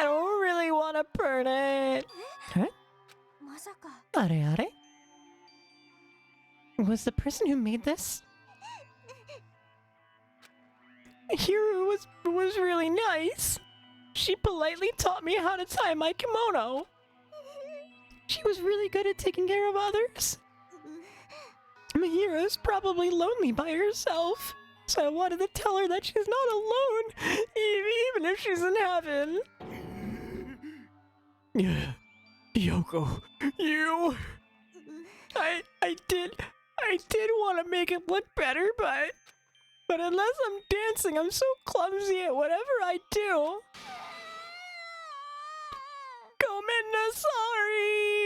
[SPEAKER 1] don't really want to burn it. Huh? Are? Was the person who made this? Hiru was really nice. She politely taught me how to tie my kimono. She was really good at taking care of others. Mihiru's probably lonely by herself, so I wanted to tell her that she's not alone, even if she's in heaven. Yoko, you... I did want to make it look better, but But unless I'm dancing, I'm so clumsy at whatever I do. Gomenna, sorry!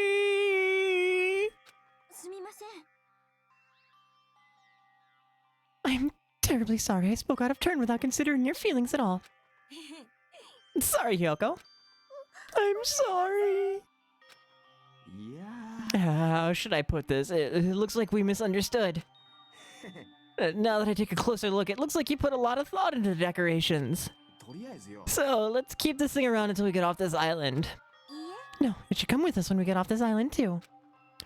[SPEAKER 1] I'm terribly sorry I spoke out of turn without considering your feelings at all. Sorry, Hyoko. I'm sorry. How should I put this? It looks like we misunderstood. Now that I take a closer look, it looks like you put a lot of thought into the decorations. So, let's keep this thing around until we get off this island. No, it should come with us when we get off this island, too.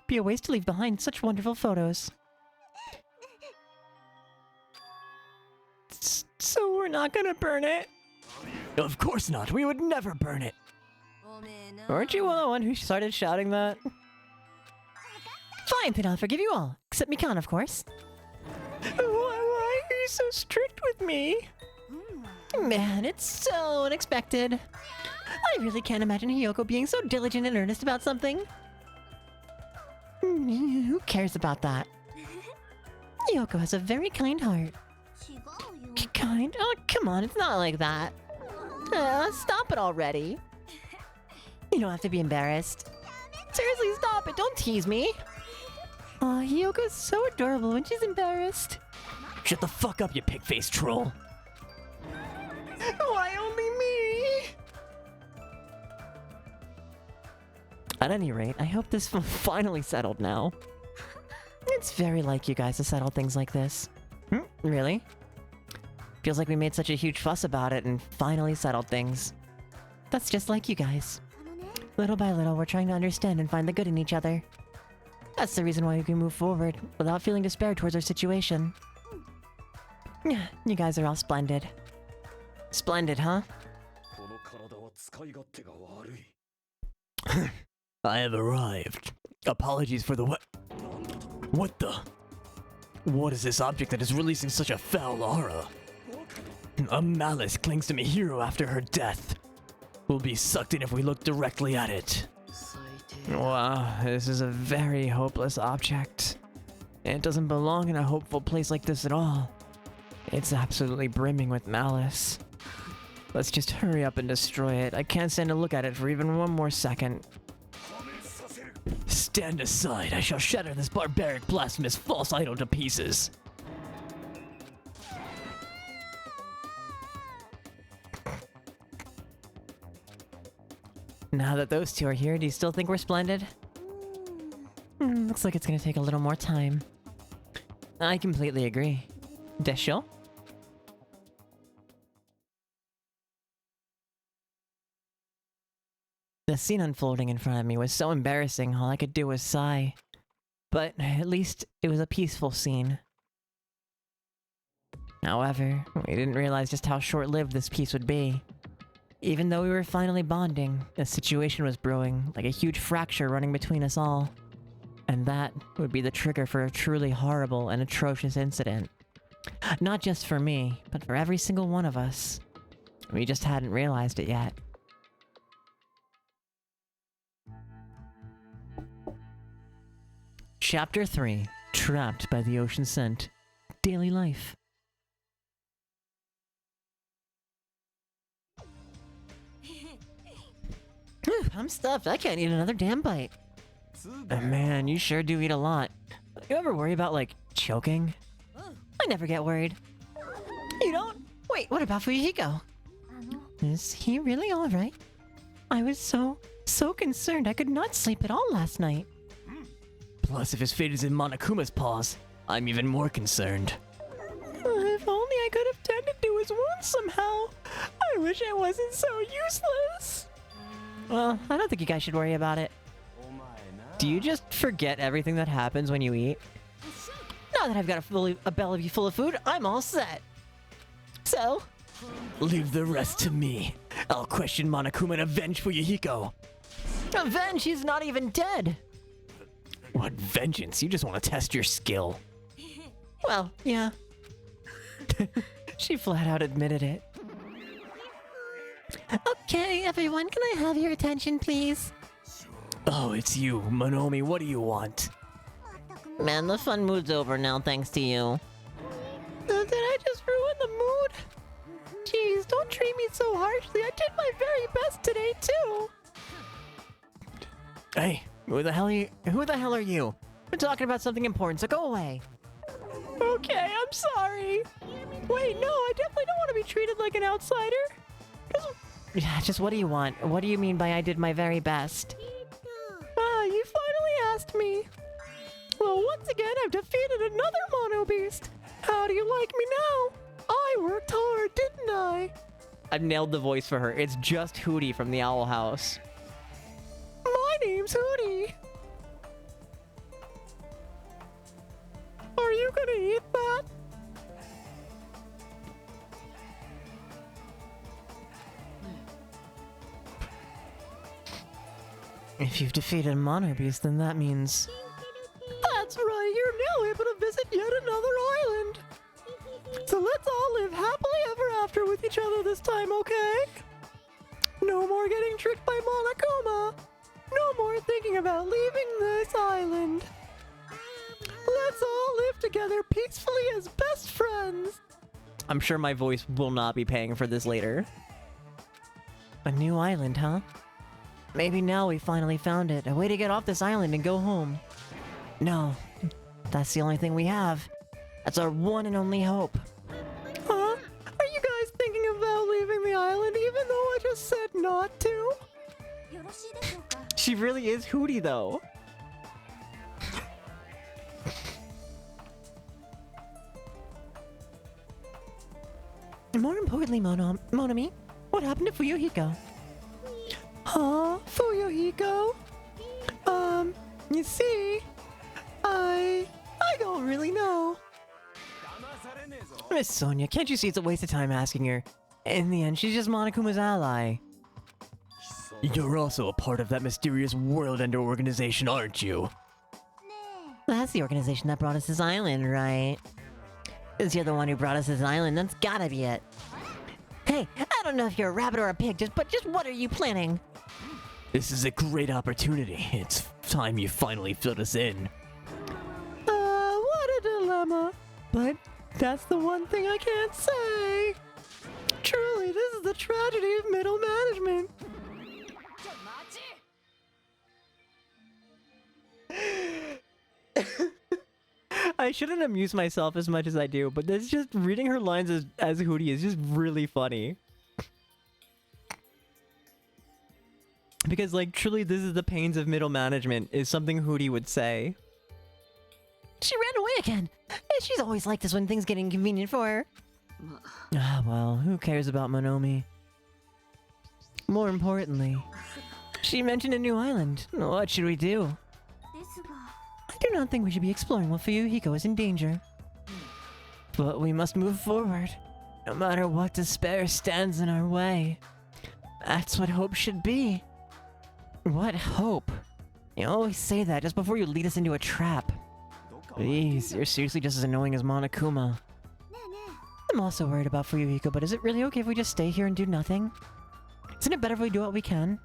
[SPEAKER 1] Be a waste to leave behind such wonderful photos. So we're not gonna burn it? Of course not. We would never burn it. Weren't you the one who started shouting that? Fine, then I'll forgive you all. Except Mikan, of course. Why are you so strict with me? Man, it's so unexpected. I really can't imagine Hyoko being so diligent and earnest about something. Who cares about that? Hyoko has a very kind heart. Kind? Oh, come on, it's not like that. Stop it already. You don't have to be embarrassed. Seriously, stop it. Don't tease me. Aw, Hyoko's so adorable when she's embarrassed. Shut the fuck up, you pig-faced troll. Why only me? At any rate, I hope this finally settled now. It's very like you guys to settle things like this. Really? Feels like we made such a huge fuss about it and finally settled things. That's just like you guys. Little by little, we're trying to understand and find the good in each other. That's the reason why we can move forward without feeling despair towards our situation. Yeah, you guys are all splendid. Splendid, huh? I have arrived. Apologies for the What the? What is this object that is releasing such a foul aura? A malice clings to Mihiro after her death. We'll be sucked in if we look directly at it. Wow, this is a very hopeless object. It doesn't belong in a hopeful place like this at all. It's absolutely brimming with malice. Let's just hurry up and destroy it. I can't stand to look at it for even one more second. Stand aside, I shall shatter this barbaric, blasphemous, false idol to pieces. Now that those two are here, do you still think we're splendid? Looks like it's gonna take a little more time. I completely agree. Desho? The scene unfolding in front of me was so embarrassing, all I could do was sigh. But at least it was a peaceful scene. However, we didn't realize just how short-lived this peace would be. Even though we were finally bonding, a situation was brewing, like a huge fracture running between us all. And that would be the trigger for a truly horrible and atrocious incident. Not just for me, but for every single one of us. We just hadn't realized it yet. Chapter 3. Trapped by the Ocean Scent. Daily Life. I'm stuffed. I can't eat another damn bite. Man, you sure do eat a lot. You ever worry about, like, choking? I never get worried. You don't? Wait, what about Fuyuhiko? Is he really alright? I was so concerned I could not sleep at all last night. Plus, if his fate is in Monokuma's paws, I'm even more concerned. If only I could have tended to his wounds somehow. I wish I wasn't so useless. Well, I don't think you guys should worry about it. Do you just forget everything that happens when you eat? Now that I've got a belly full of food, I'm all set. So? Leave the rest to me. I'll question Monokuma and avenge Fuyuhiko. Avenge? He's not even dead. What vengeance? You just want to test your skill. Well, yeah. She flat out admitted it. Okay, everyone, can I have your attention, please? Oh, it's you, Monomi. What do you want? Man, the fun mood's over now, thanks to you. Did I just in the mood? Jeez, don't treat me so harshly. I did my very best today, too. Hey, who the hell are you? We're talking about something important, so go away. Okay, I'm sorry. Wait, no, I definitely don't want to be treated like an outsider. Just what do you want? What do you mean by I did my very best? You finally asked me. Well, once again, I've defeated another mono beast. How do you like me now? I worked hard, didn't I? I've nailed the voice for her. It's just Hootie from the Owl House. My name's Hootie. Are you gonna eat that? If you've defeated a mono beast, then that means... That's right, you're now able to visit yet another island. So let's all live happily ever after with each other this time, okay? No more getting tricked by Monokuma. No more thinking about leaving this island. Let's all live together peacefully as best friends. I'm sure my voice will not be paying for this later. A new island, huh? Maybe now we finally found it. A way to get off this island and go home. No, that's the only thing we have. That's our one and only hope. Huh? Are you guys thinking about leaving the island even though I just said not to? She really is Hootie though. More importantly, Monami, what happened to Fuyuhiko? Huh? Fuyuhiko? You see, I don't really know. Miss Sonia, can't you see it's a waste of time asking her? In the end, she's just Monokuma's ally. You're also a part of that mysterious World Ender organization, aren't you? That's the organization that brought us this island, right? Since you're the one who brought us this island, that's gotta be it. Hey, I don't know if you're a rabbit or a pig, but just what are you planning? This is a great opportunity. It's time you finally filled us in. What a dilemma. But that's the one thing I can't say. Truly, this is the tragedy of middle management. I shouldn't amuse myself as much as I do, but that's just reading her lines as Hootie is just really funny. Because, like, truly, this is the pains of middle management, is something Hootie would say. She ran away again! She's always like this when things get inconvenient for her. Ah, well, who cares about Monomi? More importantly, she mentioned a new island. What should we do? I do not think we should be exploring while Fuyuhiko is in danger. But we must move forward, no matter what despair stands in our way. That's what hope should be. What hope? You always say that just before you lead us into a trap. Please, you're seriously just as annoying as Monokuma. I'm also worried about Fuyuhiko, but is it really okay if we just stay here and do nothing? Isn't it better if we do what we can?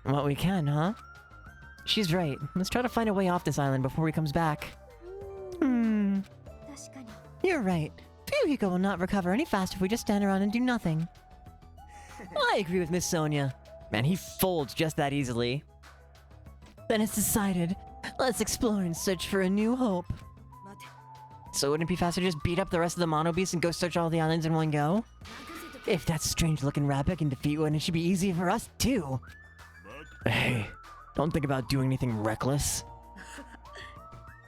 [SPEAKER 1] What we can, huh? She's right. Let's try to find a way off this island before he comes back. You're right. Fuyuhiko will not recover any faster if we just stand around and do nothing. I agree with Miss Sonia. Man, he folds just that easily. Then it's decided. Let's explore and search for a new hope. So wouldn't it be faster to just beat up the rest of the Mono Beasts and go search all the islands in one go? If that strange-looking rabbit can defeat one, it should be easy for us, too. Hey, don't think about doing anything reckless.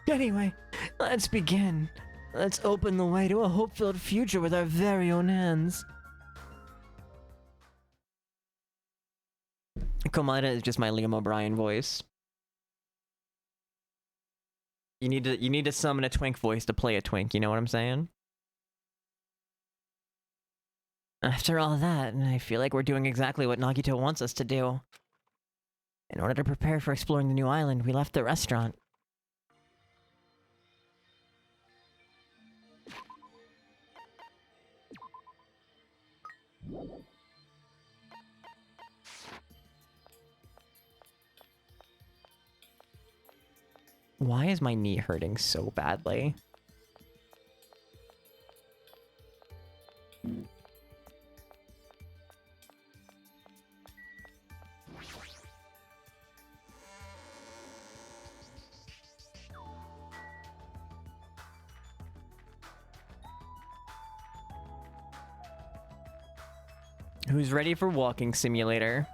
[SPEAKER 1] Anyway, let's begin. Let's open the way to a hope-filled future with our very own hands. Komada is just my Liam O'Brien voice. You need to summon a twink voice to play a twink, you know what I'm saying? After all that, I feel like we're doing exactly what Nagito wants us to do. In order to prepare for exploring the new island, we left the restaurant. Why is my knee hurting so badly? Who's ready for walking simulator?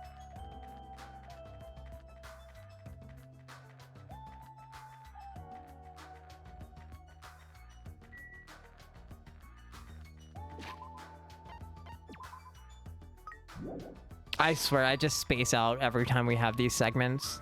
[SPEAKER 1] I swear, I just space out every time we have these segments.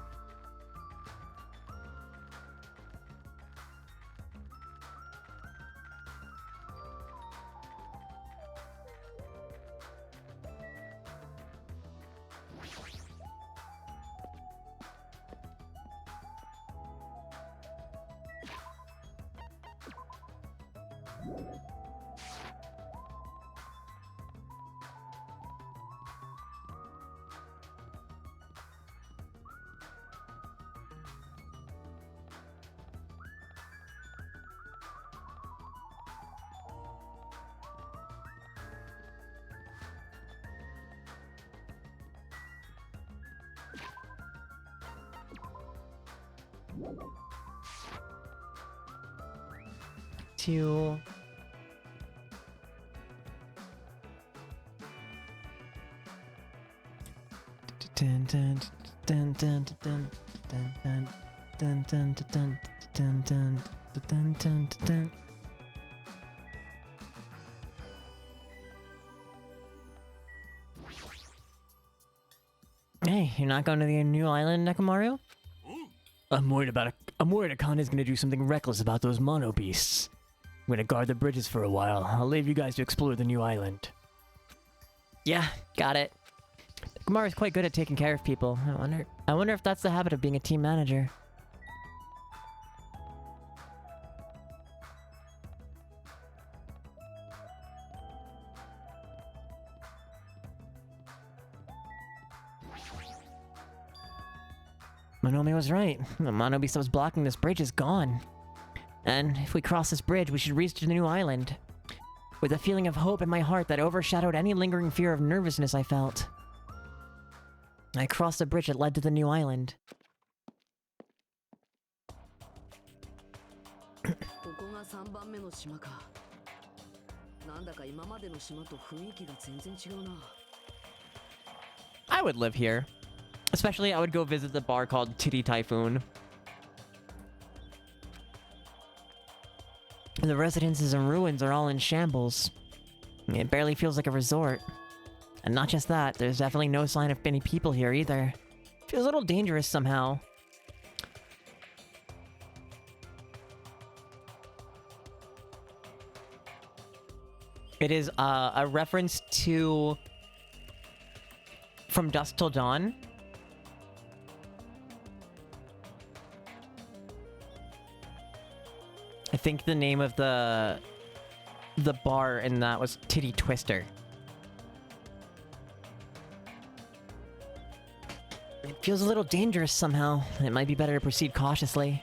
[SPEAKER 1] To dun dun dun dun dun dun dun dun dun dun dun dun dun dun dun. Hey, you're not going to the new island, Nekamaru? I'm worried Akane's gonna do something reckless about those mono beasts. I'm gonna guard the bridges for a while. I'll leave you guys to explore the new island. Yeah, got it. Kamaru's quite good at taking care of people. I wonder if that's the habit of being a team manager. Monomi was right. The mono beast that was blocking this bridge is gone. And if we cross this bridge, we should reach the new island. With a feeling of hope in my heart that overshadowed any lingering fear of nervousness I felt. I crossed the bridge that led to the new island. I would live here. Especially, I would go visit the bar called Titty Typhoon. The residences and ruins are all in shambles. It barely feels like a resort. And not just that, there's definitely no sign of any people here either. Feels a little dangerous somehow. It is a reference to From Dusk Till Dawn. I think the name of the bar in that was Titty Twister. It feels a little dangerous somehow. It might be better to proceed cautiously.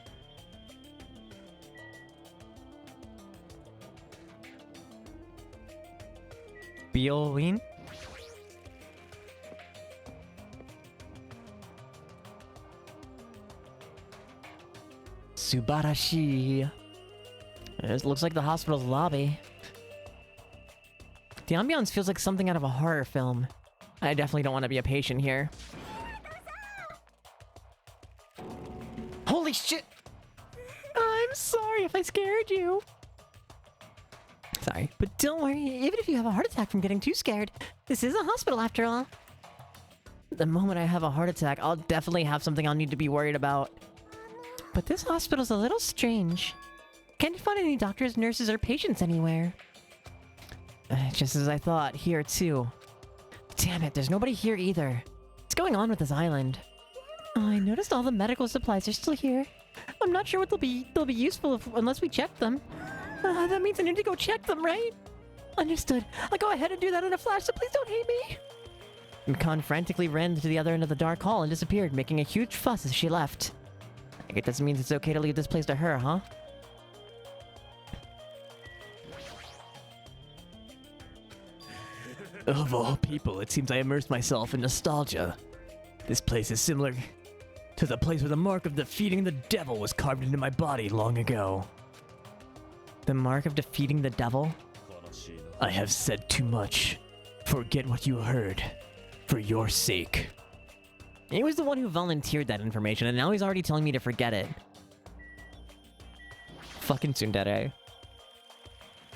[SPEAKER 1] Biolween? Subarashi. It looks like the hospital's lobby. The ambiance feels like something out of a horror film. I definitely don't want to be a patient here. Holy shit! I'm sorry if I scared you. Sorry, but don't worry, even if you have a heart attack from getting too scared, this is a hospital after all. The moment I have a heart attack, I'll definitely have something I'll need to be worried about. But this hospital's a little strange. Can't find any doctors, nurses, or patients anywhere. Just as I thought, here too. Damn it, there's nobody here either. What's going on with this island? Oh, I noticed all the medical supplies are still here. I'm not sure what they'll be useful unless we check them. That means I need to go check them, right? Understood. I'll go ahead and do that in a flash, so please don't hate me. Mikan frantically ran to the other end of the dark hall and disappeared, making a huge fuss as she left. I guess this means it's okay to leave this place to her, huh? Of all people, it seems I immersed myself in nostalgia. This place is similar to the place where the mark of defeating the devil was carved into my body long ago. The mark of defeating the devil? I have said too much. Forget what you heard. For your sake. He was the one who volunteered that information, and now he's already telling me to forget it. Fucking tsundere.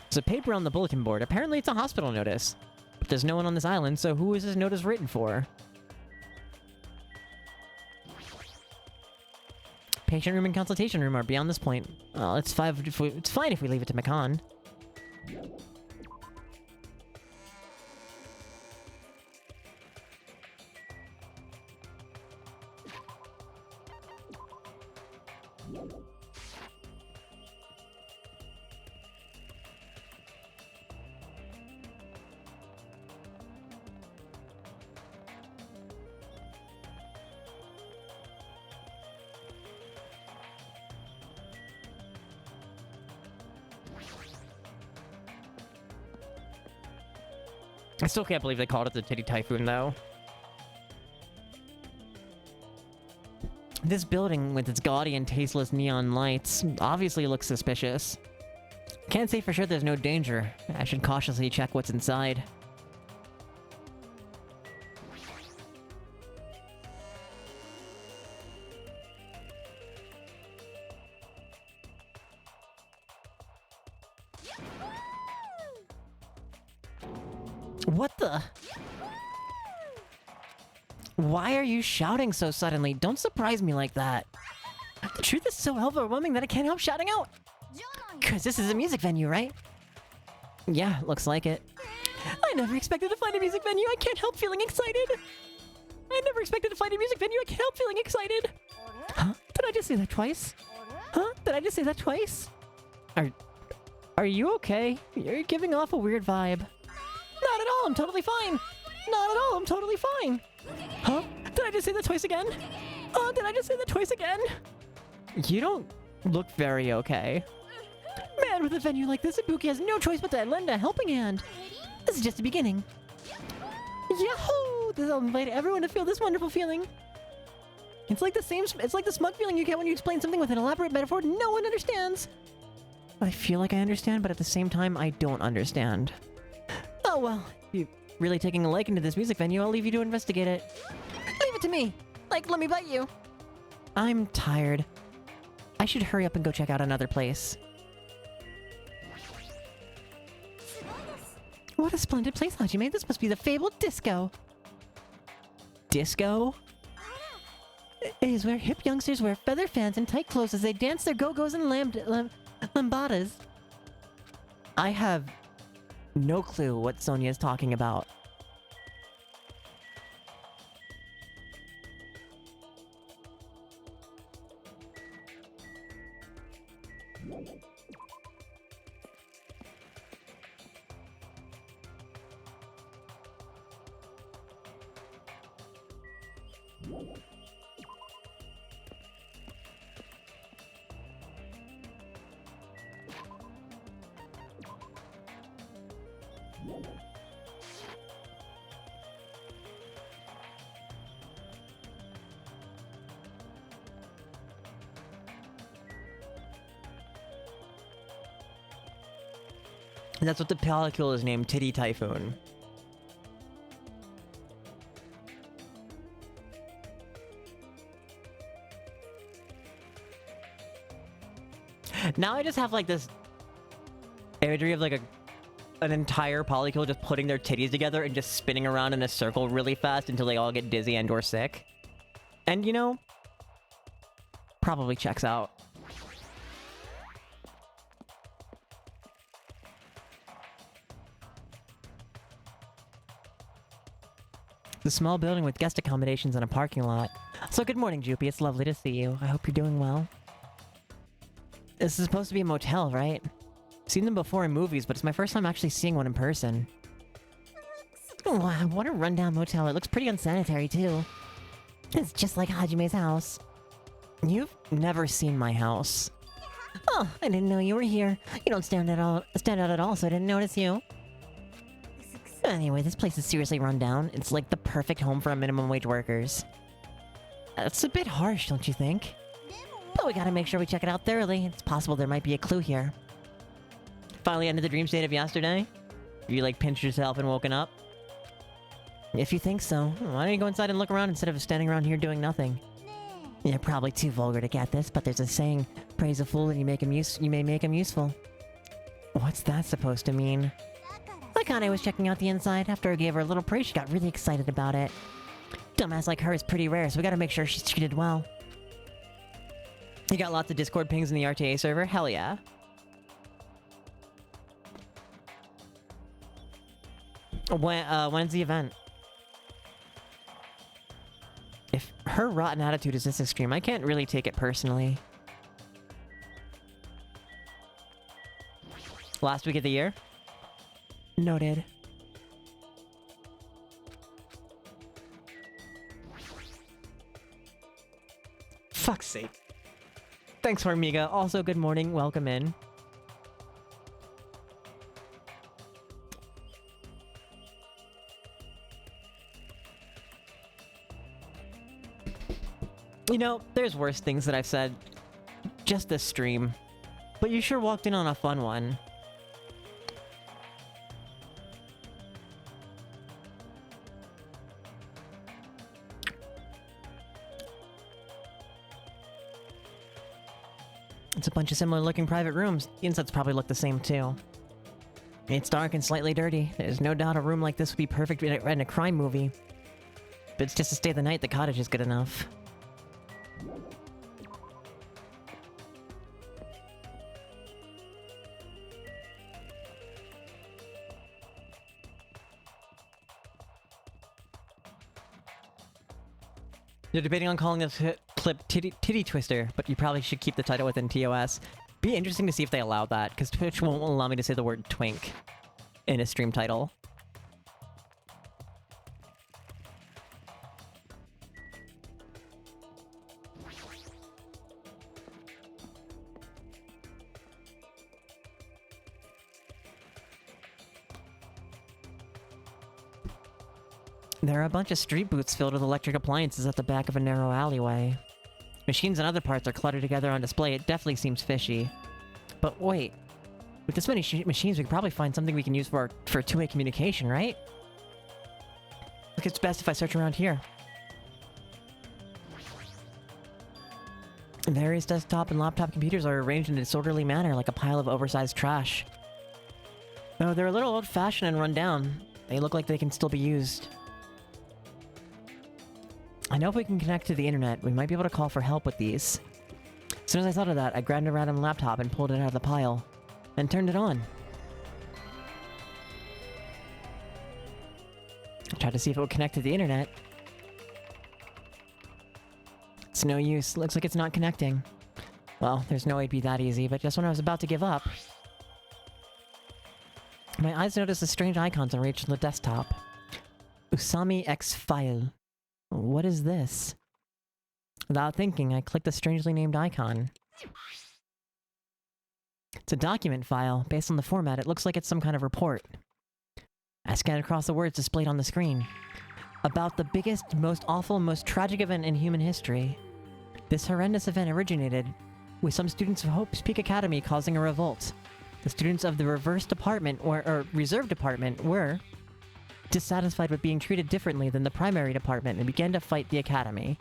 [SPEAKER 1] There's a paper on the bulletin board. Apparently it's a hospital notice. But there's no one on this island, so who is this notice written for? Patient room and consultation room are beyond this point. Well, it's fine if we leave it to Makan. I still can't believe they called it the Titty Typhoon, though. This building, with its gaudy and tasteless neon lights, obviously looks suspicious. Can't say for sure there's no danger. I should cautiously check what's inside. What the? Why are you shouting so suddenly? Don't surprise me like that. The truth is so overwhelming that I can't help shouting out. Cause this is a music venue, right? Yeah, looks like it. I never expected to find a music venue. I can't help feeling excited. I never expected to find a music venue. I can't help feeling excited. Huh? Did I just say that twice? Huh? Did I just say that twice? Are you okay? You're giving off a weird vibe. Not at all, I'm totally fine. Not at all, I'm totally fine. Huh? Did I just say that twice again? Oh, did I just say that twice again? You don't look very okay. Man, with a venue like this, Ibuki has no choice but to lend a helping hand. This is just the beginning. Yahoo! This will invite everyone to feel this wonderful feeling. It's like the smug feeling you get when you explain something with an elaborate metaphor no one understands. I feel like I understand, but at the same time, I don't understand. Oh well, if you're really taking a liking to this music venue, I'll leave you to investigate it. Leave it to me! Like, let me bite you! I'm tired. I should hurry up and go check out another place. What a splendid place, Hajime. This must be the fabled disco. Disco? It is where hip youngsters wear feather fans and tight clothes as they dance their go-go's and lambadas. I have no clue what Sonia is talking about. And that's what the polycule is named, Titty Typhoon. Now I just have like this imagery of like an entire polycule just putting their titties together and just spinning around in a circle really fast until they all get dizzy and or sick. And you know, probably checks out. The small building with guest accommodations and a parking lot. So good morning, Jupi. It's lovely to see you. I hope you're doing well. This is supposed to be a motel, right? Seen them before in movies, but it's my first time actually seeing one in person. Oh, wow, what a rundown motel. It looks pretty unsanitary, too. It's just like Hajime's house. You've never seen my house. Oh, I didn't know you were here. You don't stand out at all, so I didn't notice you. Anyway, this place is seriously run down. It's like the perfect home for minimum wage workers. That's a bit harsh, don't you think? But we gotta make sure we check it out thoroughly. It's possible there might be a clue here. Finally ended the dream state of yesterday? You like pinched yourself and woken up? If you think so, why don't you go inside and look around instead of standing around here doing nothing? You're probably too vulgar to get this, but there's a saying, praise a fool and you may make him useful. What's that supposed to mean? Akane was checking out the inside. After I gave her a little praise, she got really excited about it. Dumbass like her is pretty rare, so we gotta make sure she's treated well. You got lots of Discord pings in the RTA server? Hell yeah. When's the event? If her rotten attitude is this extreme, I can't really take it personally. Last week of the year? Noted. Fuck's sake. Thanks, Hormiga. Also, good morning. Welcome in. You know, there's worse things that I've said. Just this stream. But you sure walked in on a fun one. It's a bunch of similar looking private rooms. The insides probably look the same too. It's dark and slightly dirty. There's no doubt a room like this would be perfect in a crime movie. But it's just to stay the night, the cottage is good enough. You're debating on calling this clip Titty Twister, but you probably should keep the title within TOS. Be interesting to see if they allow that, because Twitch won't allow me to say the word twink in a stream title. There are a bunch of street booths filled with electric appliances at the back of a narrow alleyway. Machines and other parts are cluttered together on display. It definitely seems fishy. But wait, with this many machines, we could probably find something we can use for two-way communication, right? Look, it's best if I search around here. Various desktop and laptop computers are arranged in a disorderly manner, like a pile of oversized trash. Though they're a little old-fashioned and run down, they look like they can still be used. I know if we can connect to the internet, we might be able to call for help with these. As soon as I thought of that, I grabbed a random laptop and pulled it out of the pile, and turned it on. I tried to see if it would connect to the internet. It's no use. Looks like it's not connecting. Well, there's no way it'd be that easy, but just when I was about to give up, my eyes noticed a strange icon to reach on the desktop. Usami X file. What is this? Without thinking, I clicked the strangely named icon. It's a document file. Based on the format, it looks like it's some kind of report. I scanned across the words displayed on the screen. About the biggest, most awful, most tragic event in human history. This horrendous event originated with some students of Hope's Peak Academy causing a revolt. The students of the reserve department were dissatisfied with being treated differently than the primary department and began to fight the academy.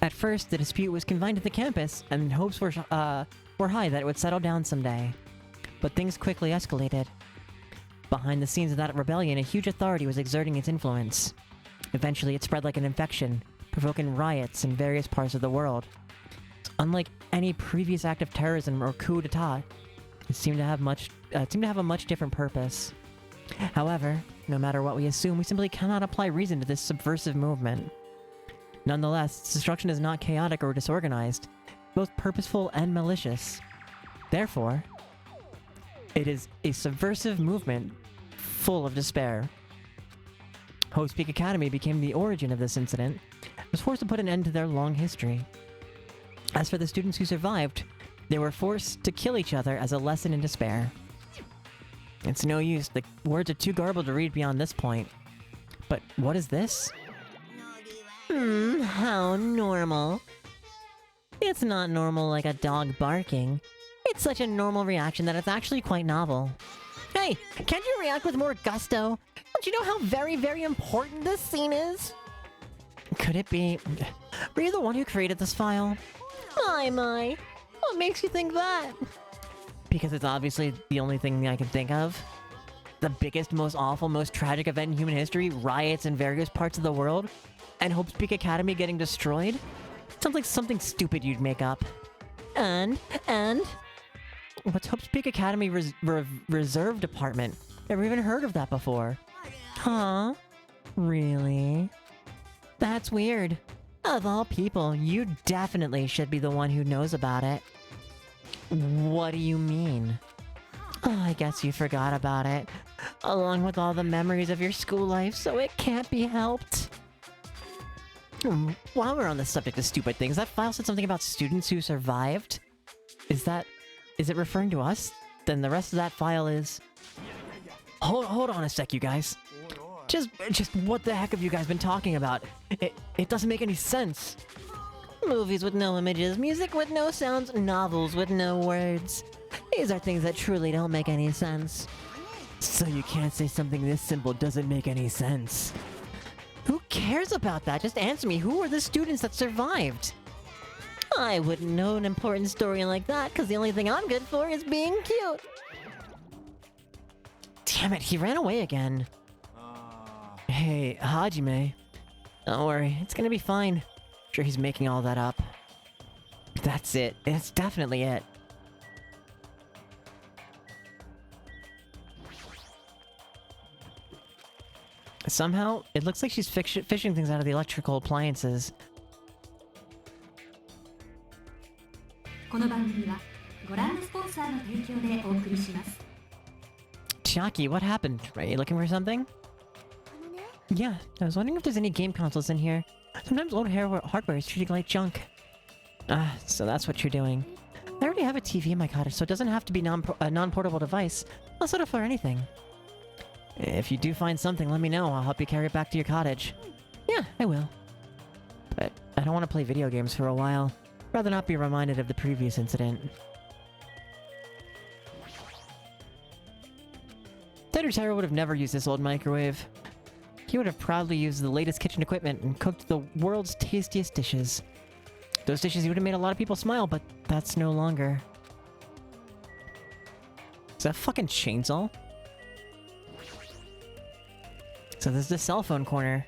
[SPEAKER 1] At first, the dispute was confined to the campus, and hopes were high that it would settle down someday. But things quickly escalated. Behind the scenes of that rebellion, a huge authority was exerting its influence. Eventually, it spread like an infection, provoking riots in various parts of the world. Unlike any previous act of terrorism or coup d'etat, it seemed to have a much different purpose. However, no matter what we assume, we simply cannot apply reason to this subversive movement. Nonetheless, its destruction is not chaotic or disorganized, both purposeful and malicious. Therefore, it is a subversive movement full of despair. Hope's Peak Academy became the origin of this incident and was forced to put an end to their long history. As for the students who survived, they were forced to kill each other as a lesson in despair. It's no use. The words are too garbled to read beyond this point. But what is this? How normal. It's not normal like a dog barking. It's such a normal reaction that it's actually quite novel. Hey, can't you react with more gusto? Don't you know how very, very important this scene is? Could it be... Were you the one who created this file? My. What makes you think that? Because it's obviously the only thing I can think of. The biggest, most awful, most tragic event in human history, riots in various parts of the world, and Hope's Peak Academy getting destroyed? Sounds like something stupid you'd make up. And? What's Hope's Peak Academy Reserve Department? Never even heard of that before. Huh? Really? That's weird. Of all people, you definitely should be the one who knows about it. What do you mean? Oh, I guess you forgot about it. Along with all the memories of your school life, so it can't be helped. While we're on the subject of stupid things, that file said something about students who survived. Is it referring to us? Then the rest of that file is... Hold on a sec, you guys. Just what the heck have you guys been talking about? It doesn't make any sense. Movies with no images, music with no sounds, novels with no words. These are things that truly don't make any sense. So you can't say something this simple doesn't make any sense. Who cares about that? Just answer me, who are the students that survived? I wouldn't know an important story like that, because the only thing I'm good for is being cute. Damn it, he ran away again. Hey, Hajime. Don't worry, it's gonna be fine. Sure, he's making all that up. That's it. It's definitely it. Somehow, it looks like she's fishing things out of the electrical appliances. Chiaki, what happened? Are you looking for something? Yeah, I was wondering if there's any game consoles in here. Sometimes old hardware is treated like junk. So that's what you're doing. I already have a TV in my cottage, so it doesn't have to be a non-portable device. I'll settle for anything. If you do find something, let me know. I'll help you carry it back to your cottage. Yeah, I will. But I don't want to play video games for a while. Rather not be reminded of the previous incident. Tedder would have never used this old microwave. He would have proudly used the latest kitchen equipment and cooked the world's tastiest dishes. Those dishes he would have made a lot of people smile, but that's no longer. Is that a fucking chainsaw? So this is the cell phone corner.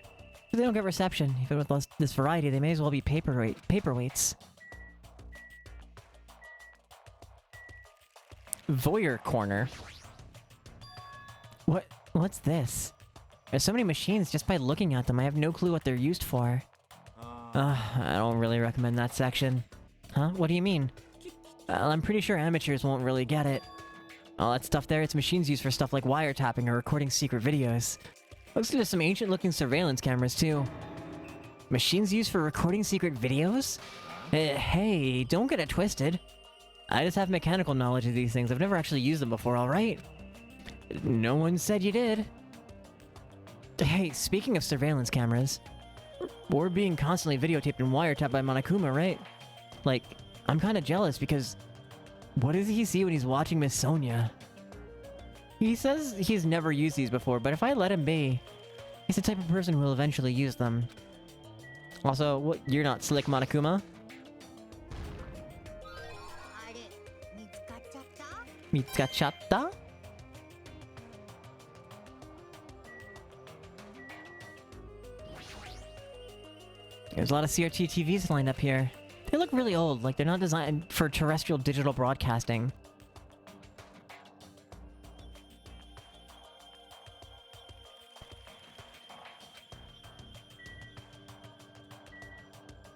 [SPEAKER 1] If they don't get reception, even with this variety, they may as well be paperweights. Voyeur corner. What's this? There's so many machines, just by looking at them, I have no clue what they're used for. I don't really recommend that section. Huh? What do you mean? Well, I'm pretty sure amateurs won't really get it. All that stuff there, it's machines used for stuff like wiretapping or recording secret videos. Looks like there's some ancient-looking surveillance cameras, too. Machines used for recording secret videos? Hey, don't get it twisted. I just have mechanical knowledge of these things. I've never actually used them before, alright? No one said you did. Hey, speaking of surveillance cameras, we're being constantly videotaped and wiretapped by Monokuma, right? Like, I'm kinda jealous because... what does he see when he's watching Miss Sonia? He says he's never used these before, but if I let him be, he's the type of person who will eventually use them. Also, what? You're not slick, Monokuma? Mitsukachatta? There's a lot of CRT TVs lined up here. They look really old, like they're not designed for terrestrial digital broadcasting.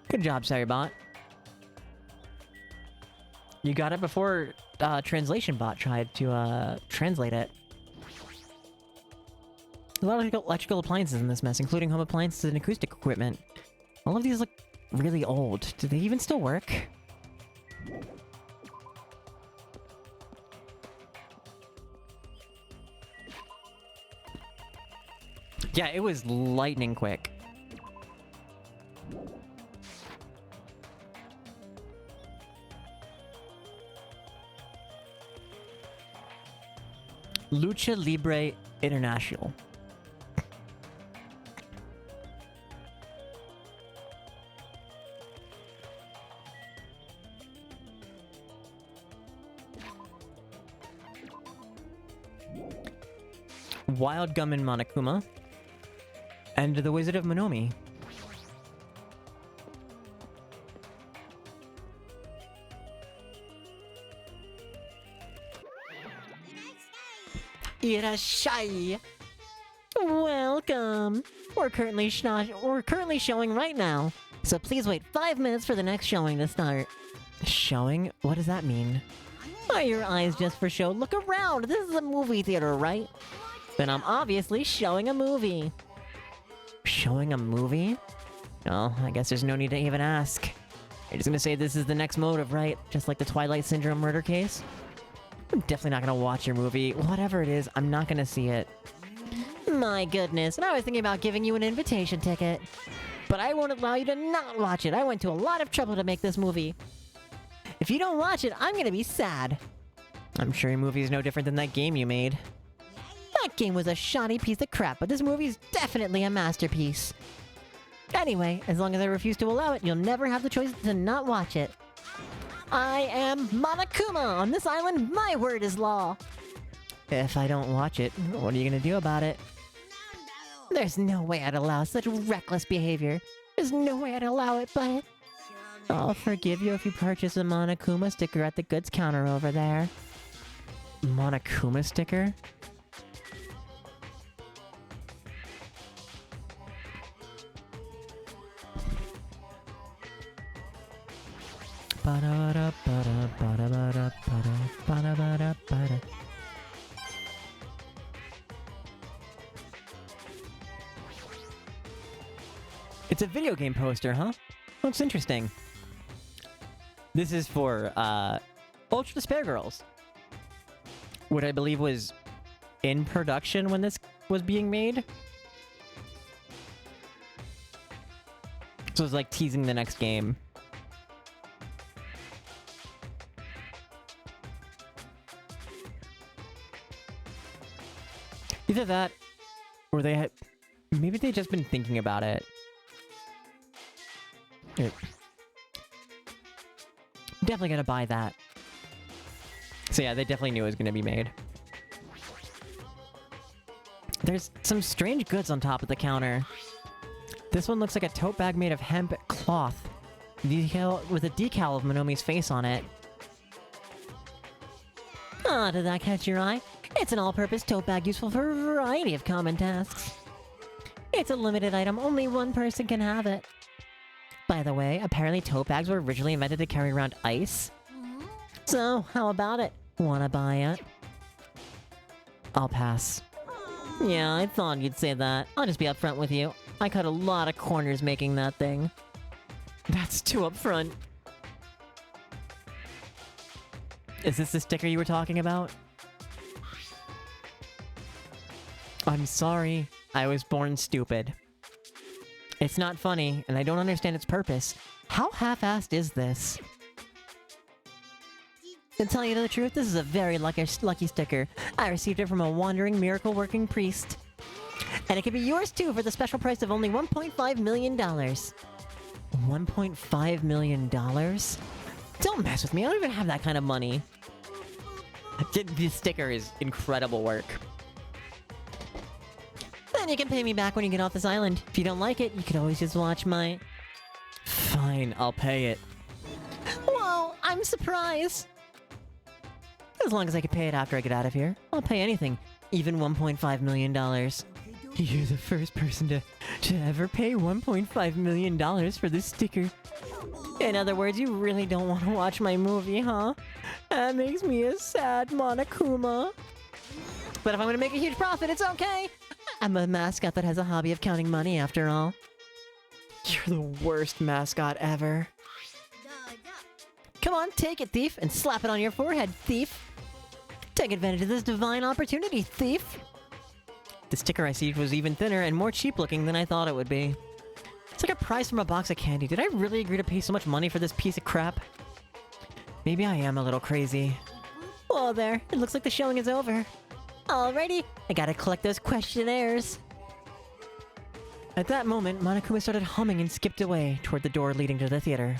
[SPEAKER 1] Good job, Saribot. You got it before Translation Bot tried to translate it. A lot of electrical appliances in this mess, including home appliances and acoustic equipment. All of these look really old. Do they even still work? Yeah, it was lightning quick. Lucha Libre International. Wild Gum and Monokuma. And the Wizard of Monomi. Irashai! Welcome! We're currently showing right now, so please wait 5 minutes for the next showing to start. Showing? What does that mean? Are your eyes just for show? Look around! This is a movie theater, right? Then I'm obviously showing a movie. Showing a movie? Well, I guess there's no need to even ask. You're just gonna say this is the next motive, right? Just like the Twilight Syndrome murder case? I'm definitely not gonna watch your movie. Whatever it is, I'm not gonna see it. My goodness, and I was thinking about giving you an invitation ticket. But I won't allow you to not watch it. I went to a lot of trouble to make this movie. If you don't watch it, I'm gonna be sad. I'm sure your movie is no different than that game you made. That game was a shoddy piece of crap, but this movie's definitely a masterpiece. Anyway, as long as I refuse to allow it, you'll never have the choice to not watch it. I am Monokuma! On this island, my word is law! If I don't watch it, what are you gonna do about it? There's no way I'd allow such reckless behavior. There's no way I'd allow it, but... I'll forgive you if you purchase a Monokuma sticker at the goods counter over there. Monokuma sticker? It's a video game poster, huh? Looks interesting. This is for, Ultra Despair Girls. What I believe was in production when this was being made. So it's like teasing the next game. Either that, or they had... Maybe they've just been thinking about it. Here. Definitely gonna buy that. So yeah, they definitely knew it was gonna be made. There's some strange goods on top of the counter. This one looks like a tote bag made of hemp cloth. With a decal of Monomi's face on it. Ah, did that catch your eye? It's an all-purpose tote bag useful for a variety of common tasks. It's a limited item, only one person can have it. By the way, apparently tote bags were originally invented to carry around ice. So, how about it? Wanna buy it? I'll pass. Yeah, I thought you'd say that. I'll just be upfront with you. I cut a lot of corners making that thing. That's too upfront. Is this the sticker you were talking about? I'm sorry. I was born stupid. It's not funny, and I don't understand its purpose. How half-assed is this? To tell you the truth, this is a very lucky sticker. I received it from a wandering, miracle-working priest. And it can be yours too for the special price of only $1.5 million. $1.5 million? Don't mess with me, I don't even have that kind of money. This sticker is incredible work. Then you can pay me back when you get off this island. If you don't like it, you could always just watch my... Fine, I'll pay it. Whoa, I'm surprised. As long as I can pay it after I get out of here, I'll pay anything, even $1.5 million. You're the first person to ever pay $1.5 million for this sticker. In other words, you really don't want to watch my movie, huh? That makes me a sad Monokuma. But if I'm gonna make a huge profit, it's okay! I'm a mascot that has a hobby of counting money, after all. You're the worst mascot ever. Come on, take it, thief, and slap it on your forehead, thief! Take advantage of this divine opportunity, thief! The sticker I received was even thinner and more cheap looking than I thought it would be. It's like a prize from a box of candy. Did I really agree to pay so much money for this piece of crap? Maybe I am a little crazy. Whoa there, it looks like the showing is over. Alrighty, I gotta collect those questionnaires. At that moment, Monokuma started humming and skipped away toward the door leading to the theater.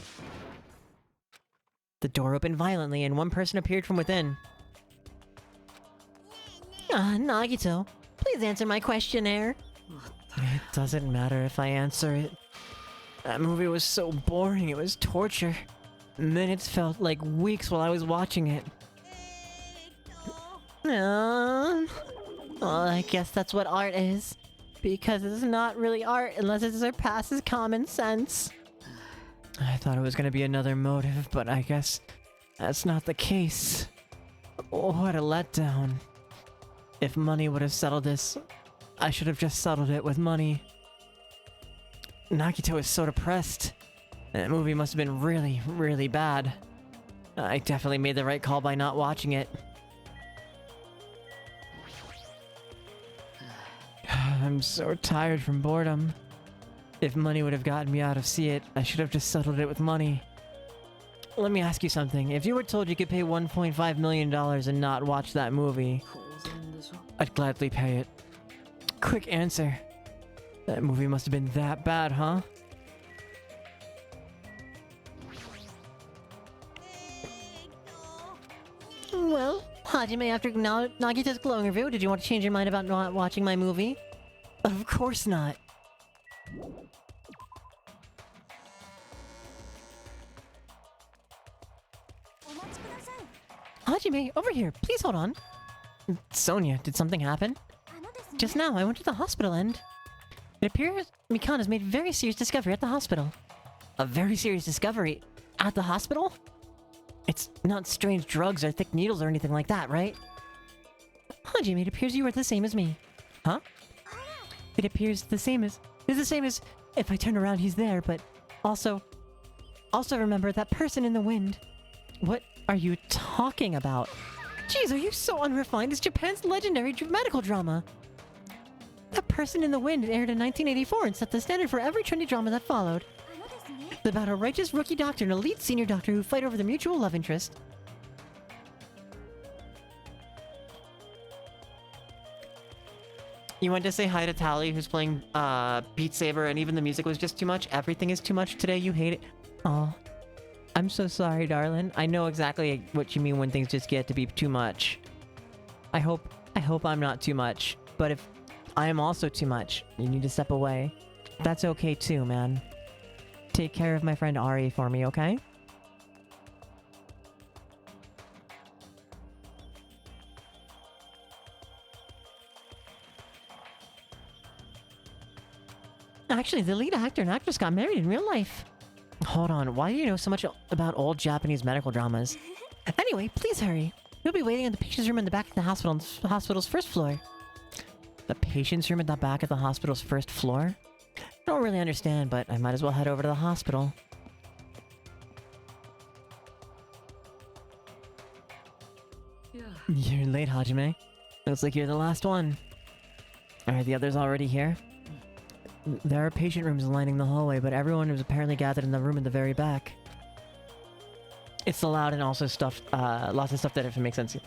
[SPEAKER 1] The door opened violently and one person appeared from within. Nagito, please answer my questionnaire. It doesn't matter if I answer it. That movie was so boring, it was torture. Minutes felt like weeks while I was watching it. Well, I guess that's what art is. Because it's not really art unless it surpasses common sense. I thought it was gonna be another motive, but I guess that's not the case. What a letdown. If money would have settled this, I should have just settled it with money. Nagito is so depressed. That movie must have been really, really bad. I definitely made the right call by not watching it. I'm so tired from boredom. If money would have gotten me out of See It, I should have just settled it with money. Let me ask you something. If you were told you could pay $1.5 million and not watch that movie, I'd gladly pay it. Quick answer. That movie must have been that bad, huh? Well, Hajime, after Nagita's glowing review, did you want to change your mind about not watching my movie? Of course not. Hajime, over here. Please hold on. Sonia, did something happen? Just now, I went to the hospital and... It appears Mikan has made a very serious discovery at the hospital. A very serious discovery? At the hospital? It's not strange drugs or thick needles or anything like that, right? Hajime, it appears you are the same as me. Huh? It appears the same as... It's the same as... If I turn around, he's there, but... Also remember that person in the wind. What are you talking about? Jeez, are you so unrefined? It's Japan's legendary medical drama. That person in the wind aired in 1984 and set the standard for every trendy drama that followed. It's about a righteous rookie doctor and a elite senior doctor who fight over their mutual love interest. You went to say hi to Tally, who's playing Beat Saber, and even the music was just too much. Everything is too much today. You hate it. Oh, I'm so sorry, darling. I know exactly what you mean when things just get to be too much. I hope I'm not too much. But if I am also too much, you need to step away. That's okay too, man. Take care of my friend Ari for me, okay? Actually, the lead actor and actress got married in real life. Hold on, why do you know so much about old Japanese medical dramas? Anyway, please hurry. We'll be waiting in the patient's room in the back of the hospital's first floor. The patient's room at the back of the hospital's first floor? I don't really understand, but I might as well head over to the hospital. You're late, Hajime. Looks like you're the last one. Are the others already here? There are patient rooms lining the hallway, but everyone is apparently gathered in the room in the very back. It's loud and also stuff, lots of stuff that doesn't make sense.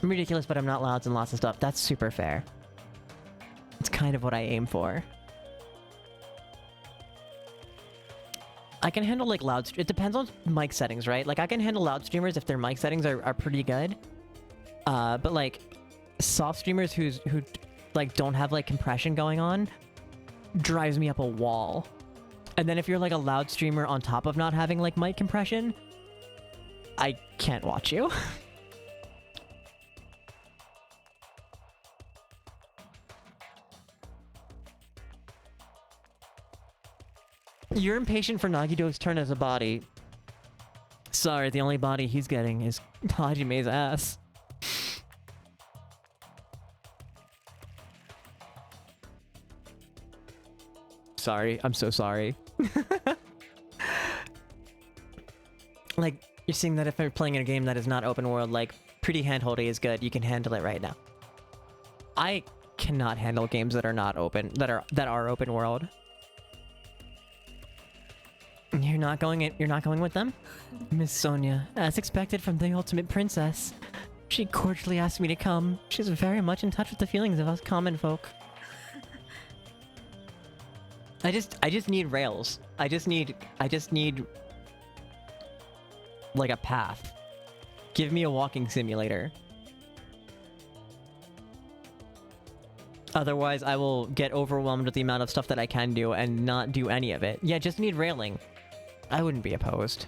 [SPEAKER 1] I'm ridiculous, but I'm not loud and lots of stuff. That's super fair. It's kind of what I aim for. I can handle like it depends on mic settings, right? Like I can handle loud streamers if their mic settings are pretty good. But like soft streamers who like don't have like compression going on drives me up a wall. And then if you're like a loud streamer on top of not having like mic compression, I can't watch you. You're impatient for Nagito's turn as a body. Sorry, the only body he's getting is Hajime's ass. Sorry, I'm so sorry. Like, you're seeing that if you're playing in a game that is not open world, like, pretty handholdy is good. You can handle it right now. I cannot handle games that are not open, that are open world. You're not going with them? Miss Sonia, as expected from the ultimate princess. She cordially asked me to come. She's very much in touch with the feelings of us common folk. I just need rails. I just need like a path. Give me a walking simulator. Otherwise, I will get overwhelmed with the amount of stuff that I can do and not do any of it. Yeah, just need railing. I wouldn't be opposed.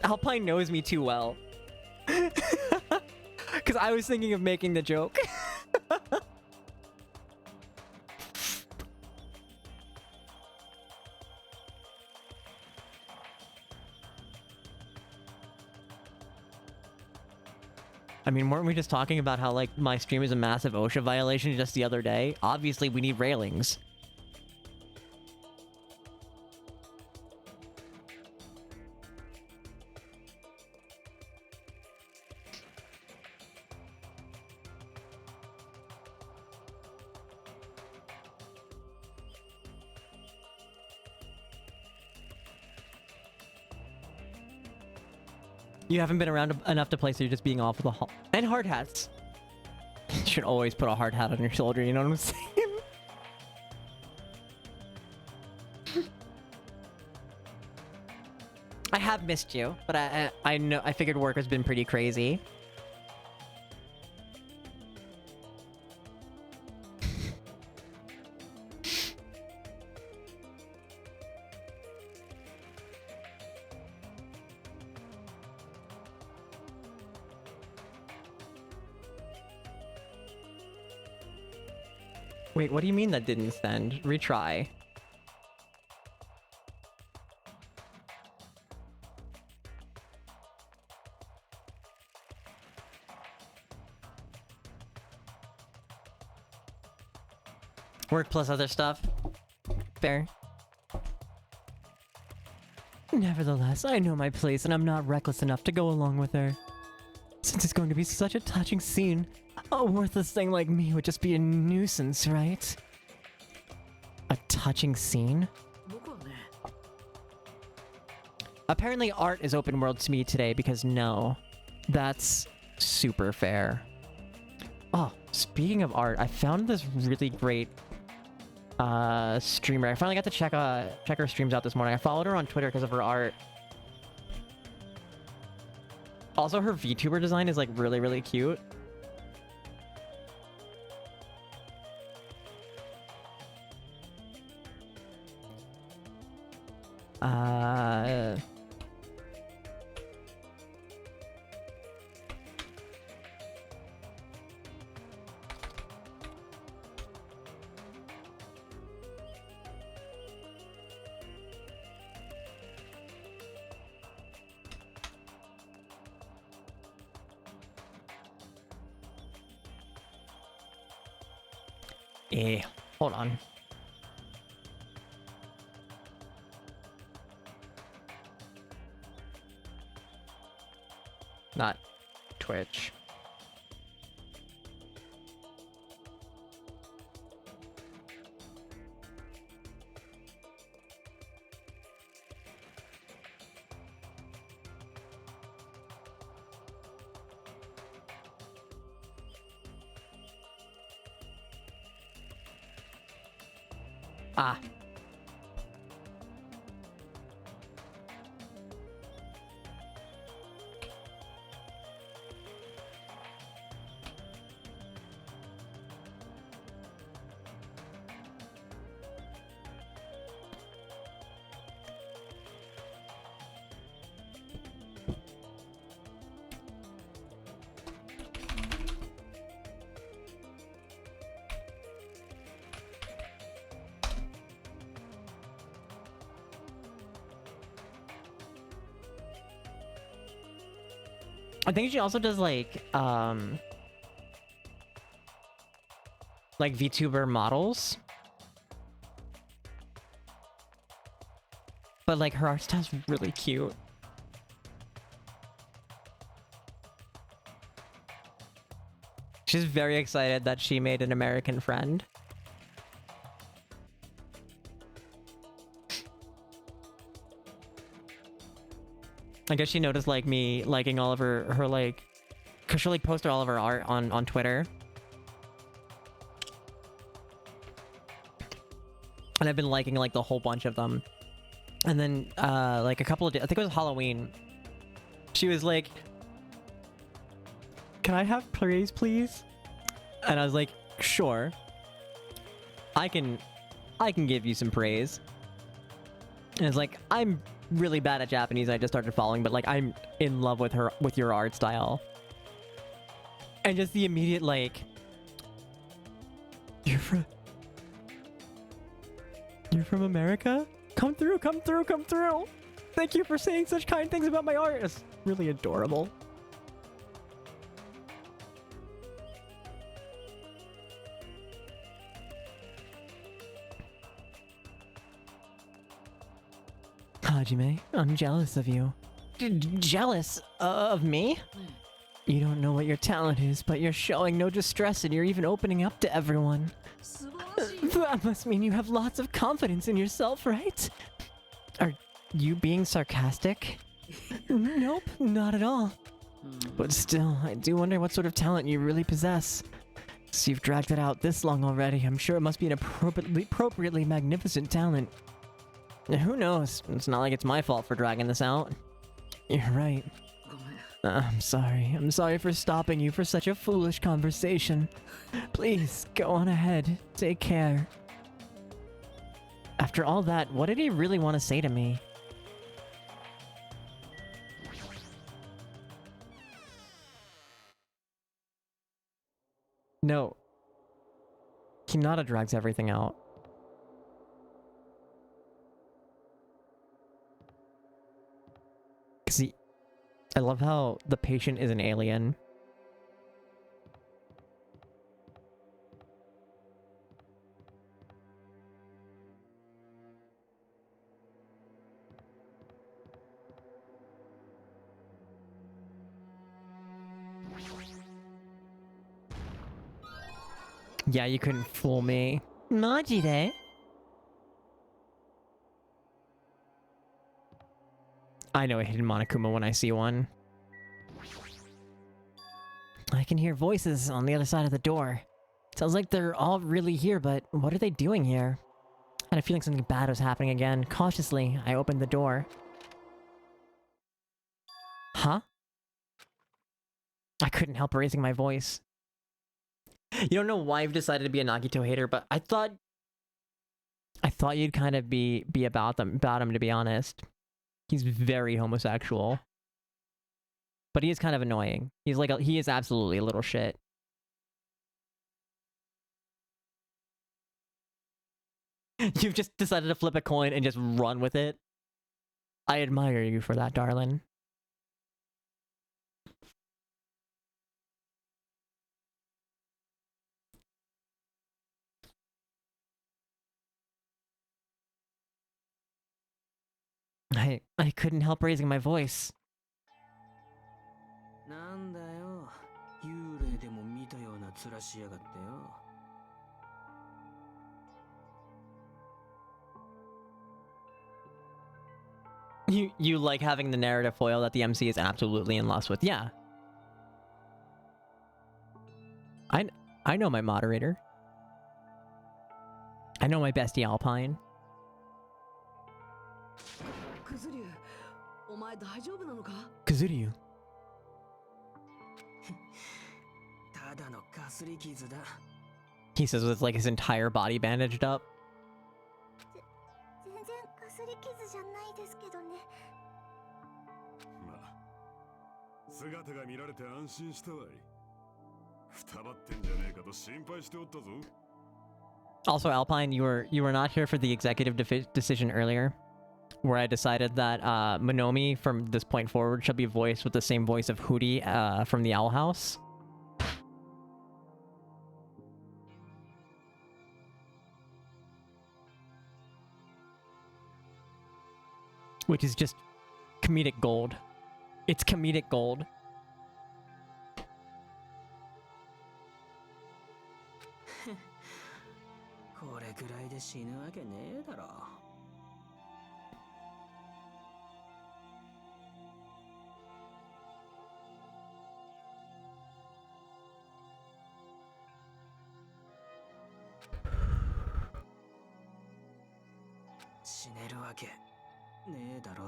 [SPEAKER 1] Alpine knows me too well. Because I was thinking of making the joke. I mean, weren't we just talking about how, like, my stream is a massive OSHA violation just the other day? Obviously, we need railings. You haven't been around enough to play, so you're just being off with a hall. And hard hats. You should always put a hard hat on your shoulder, you know what I'm saying? I have missed you, but I know, I figured work has been pretty crazy. Wait, what do you mean that didn't send? Retry. Work plus other stuff. Fair. Nevertheless, I know my place and I'm not reckless enough to go along with her. Since it's going to be such a touching scene, a worthless thing like me would just be a nuisance, right? A touching scene? Apparently art is open world to me today because no. That's super fair. Oh, speaking of art, I found this really great streamer. I finally got to check her streams out this morning. I followed her on Twitter because of her art. Also, her VTuber design is like really, really cute. Hold on. Not Twitch. Ah. I think she also does like VTuber models. But like her art style's really cute. She's very excited that she made an American friend. I guess she noticed like me liking all of her like, cause she like posted all of her art on Twitter. And I've been liking like the whole bunch of them. And then like a couple of days, I think it was Halloween. She was like, "Can I have praise, please?" And I was like, "Sure. I can give you some praise." And it's like, I'm really bad at Japanese. I just started following, but like I'm in love with your art style. And just the immediate like, You're from America? Come through, come through, come through. Thank you for saying such kind things about my art. It's really adorable. Hajime, I'm jealous of you. Jealous of me? You don't know what your talent is, but you're showing no distress and you're even opening up to everyone. That must mean you have lots of confidence in yourself, right? Are you being sarcastic? Nope, not at all. But still, I do wonder what sort of talent you really possess. So you've dragged it out this long already. I'm sure it must be an appropriately magnificent talent. Who knows? It's not like it's my fault for dragging this out. You're right. I'm sorry. I'm sorry for stopping you for such a foolish conversation. Please, go on ahead. Take care. After all that, what did he really want to say to me? No. Hinata drags everything out. See, I love how the patient is an alien. Yeah, you couldn't fool me. Majide? I know a hidden Monokuma when I see one. I can hear voices on the other side of the door. Sounds like they're all really here, but what are they doing here? I had a feeling something bad was happening again. Cautiously, I opened the door. Huh? I couldn't help raising my voice. You don't know why I've decided to be a Nagito hater, but I thought you'd kind of be about him, to be honest. He's very homosexual. But he is kind of annoying. He's like he is absolutely a little shit. You've just decided to flip a coin and just run with it. I admire you for that, darling. I couldn't help raising my voice. You like having the narrative foil that the MC is absolutely in lust with. Yeah. I know my moderator. I know my bestie Alpine. Kazuryu. He says with like his entire body bandaged up. Also, Alpine, you were not here for the executive decision earlier, where I decided that Monomi from this point forward shall be voiced with the same voice of Hootie from the Owl House. Which is just comedic gold. It's comedic gold.
[SPEAKER 2] れくらいで死ぬわけねえだろ。死ねるわけねえだろ。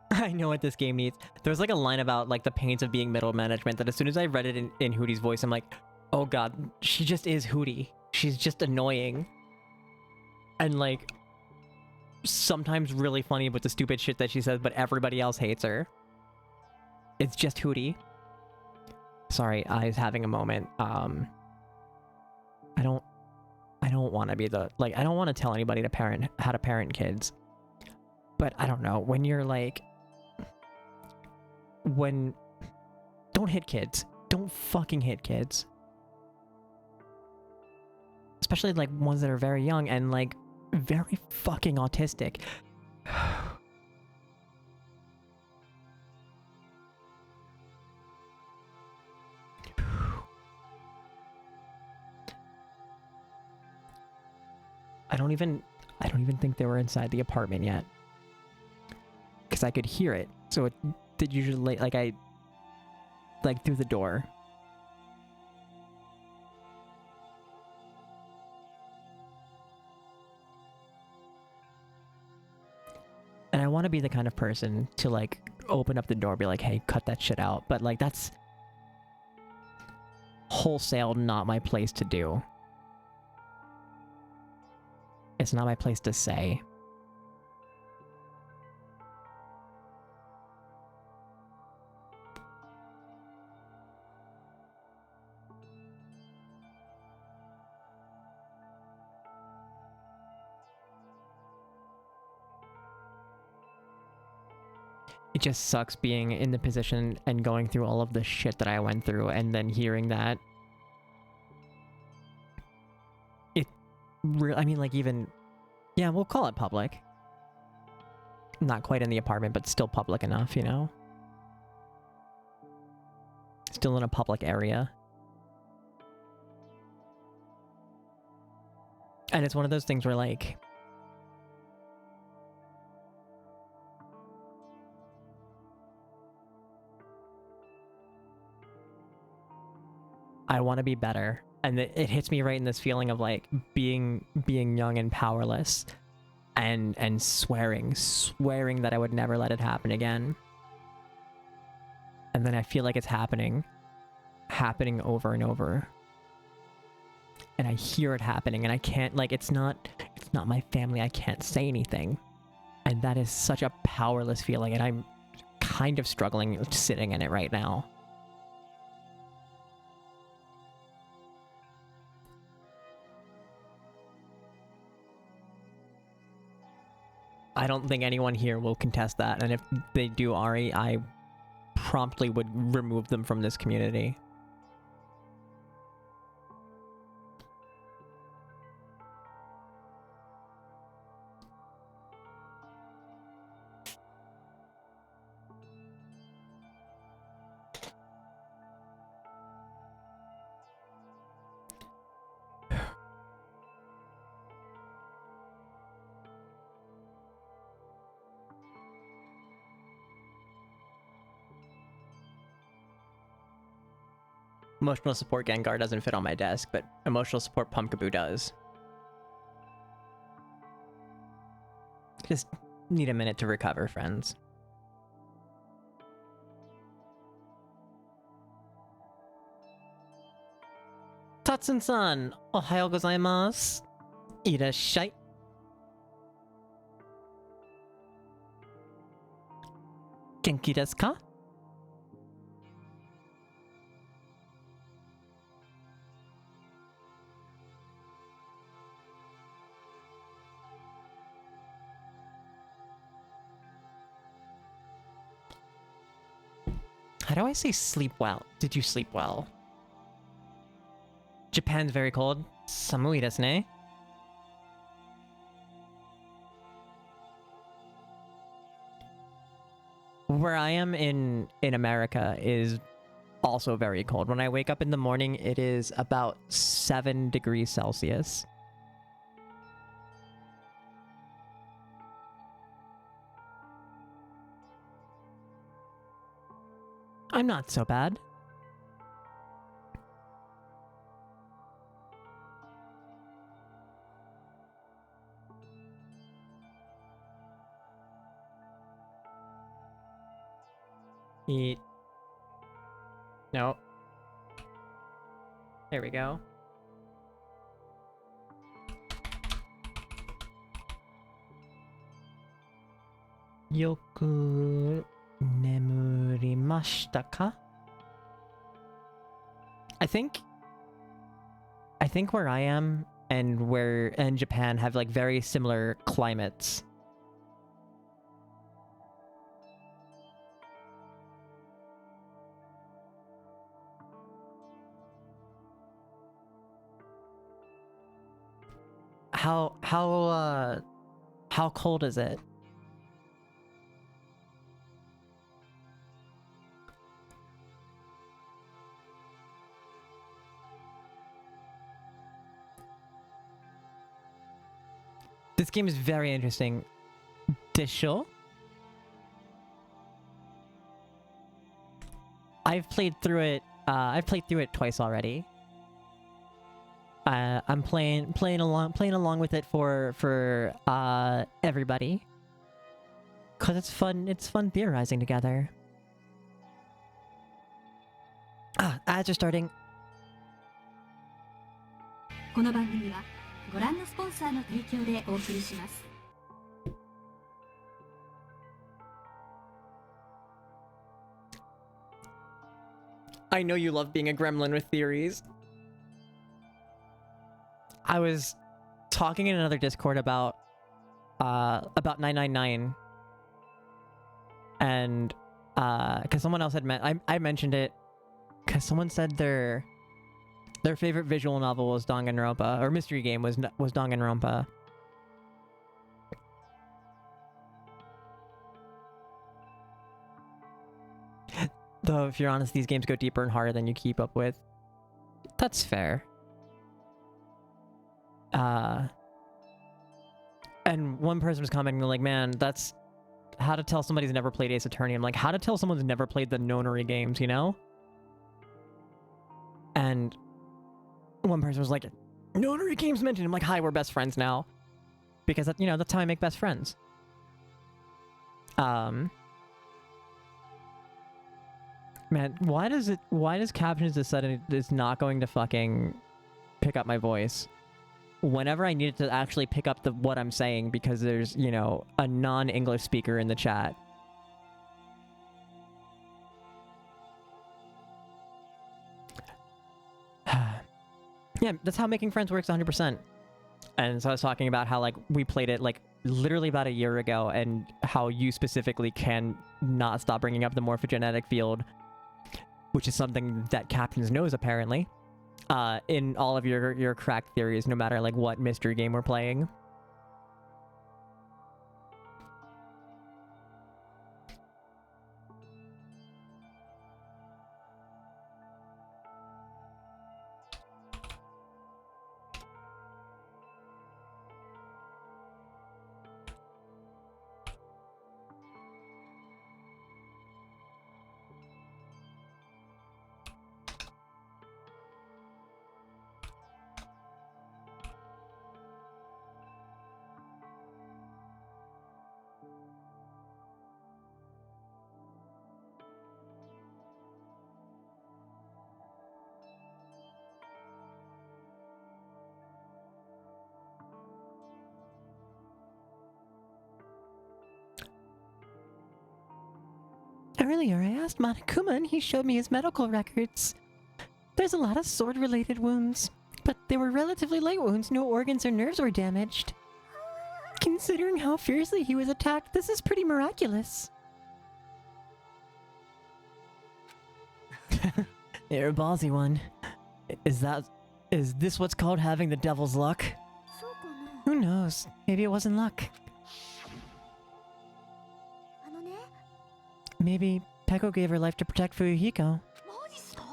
[SPEAKER 1] I know what this game needs. There's like a line about like the pains of being middle management that as soon as I read it in Hootie's voice, I'm like, oh god, she just is Hootie. She's just annoying. And like, sometimes really funny with the stupid shit that she says, but everybody else hates her. It's just Hootie. Sorry, I was having a moment. I don't want to be the, like, I don't want to tell anybody how to parent kids. But I don't know, when you're like, don't hit kids. Don't fucking hit kids. Especially like ones that are very young and like very fucking autistic. I don't even think they were inside the apartment yet. Because I could hear it. So it did usually, like, I, like, through the door. And I want to be the kind of person to, like, open up the door, be like, hey, cut that shit out. But, like, that's wholesale not my place to do. It's not my place to say. It just sucks being in the position and going through all of the shit that I went through and then hearing that. I mean, like, even... Yeah, we'll call it public. Not quite in the apartment, but still public enough, you know? Still in a public area. And it's one of those things where, like... I want to be better. And it hits me right in this feeling of, like, being young and powerless. And swearing that I would never let it happen again. And then I feel like it's happening over and over. And I hear it happening and I can't, like, it's not my family, I can't say anything. And that is such a powerless feeling and I'm kind of struggling sitting in it right now. I don't think anyone here will contest that, and if they do, Ari, I promptly would remove them from this community. Emotional support Gengar doesn't fit on my desk, but emotional support Pumpkaboo does. Just need a minute to recover, friends. Tatsun-san, ohayou gozaimasu. Irashai. Genki desu ka? How do I say sleep well? Did you sleep well? Japan's very cold. Samui desu ne. Where I am in America is also very cold. When I wake up in the morning, it is about 7 degrees Celsius. I'm not so bad. Eat. No. There we go. Yoku nemurimashita ka? I think where I am and Japan have like very similar climates. How cold is it? This game is very interesting. Desho? I've played through it twice already. I'm playing along with it for everybody. Cause it's fun theorizing together. Ads are starting.
[SPEAKER 3] この番組はご覧のスポンサーの提供でお送りします。
[SPEAKER 1] I know you love being a gremlin with theories. I was talking in another Discord about 999, and because someone else had I mentioned it because someone said their favorite visual novel was Danganronpa, or mystery game was Danganronpa. Though, if you're honest, these games go deeper and harder than you keep up with. That's fair. And one person was commenting like, man, that's how to tell somebody's never played Ace Attorney. I'm like, how to tell someone's never played the Nonary games, you know? And one person was like, Nonary games mentioned. I'm like, hi, we're best friends now. Because, you know, that's how I make best friends. Man, why does Captions decide it's not going to fucking pick up my voice whenever I need it to actually pick up what I'm saying, because there's, you know, a non-English speaker in the chat. Yeah, that's how making friends works 100%. And so I was talking about how, like, we played it, like, literally about a year ago, and how you specifically can not stop bringing up the morphogenetic field, which is something that Captains knows, apparently, in all of your cracked theories, no matter, like, what mystery game we're playing. Earlier, I asked Monokuma and he showed me his medical records. There's a lot of sword-related wounds, but they were relatively light wounds. No organs or nerves were damaged. Considering how fiercely he was attacked, this is pretty miraculous. You're a ballsy one. Is that Is this what's called having the devil's luck?
[SPEAKER 3] そうかな。
[SPEAKER 1] Who knows? Maybe it wasn't luck.
[SPEAKER 3] あのね、
[SPEAKER 1] Maybe Peko gave her life to protect Fuyuhiko.
[SPEAKER 3] マジっすか？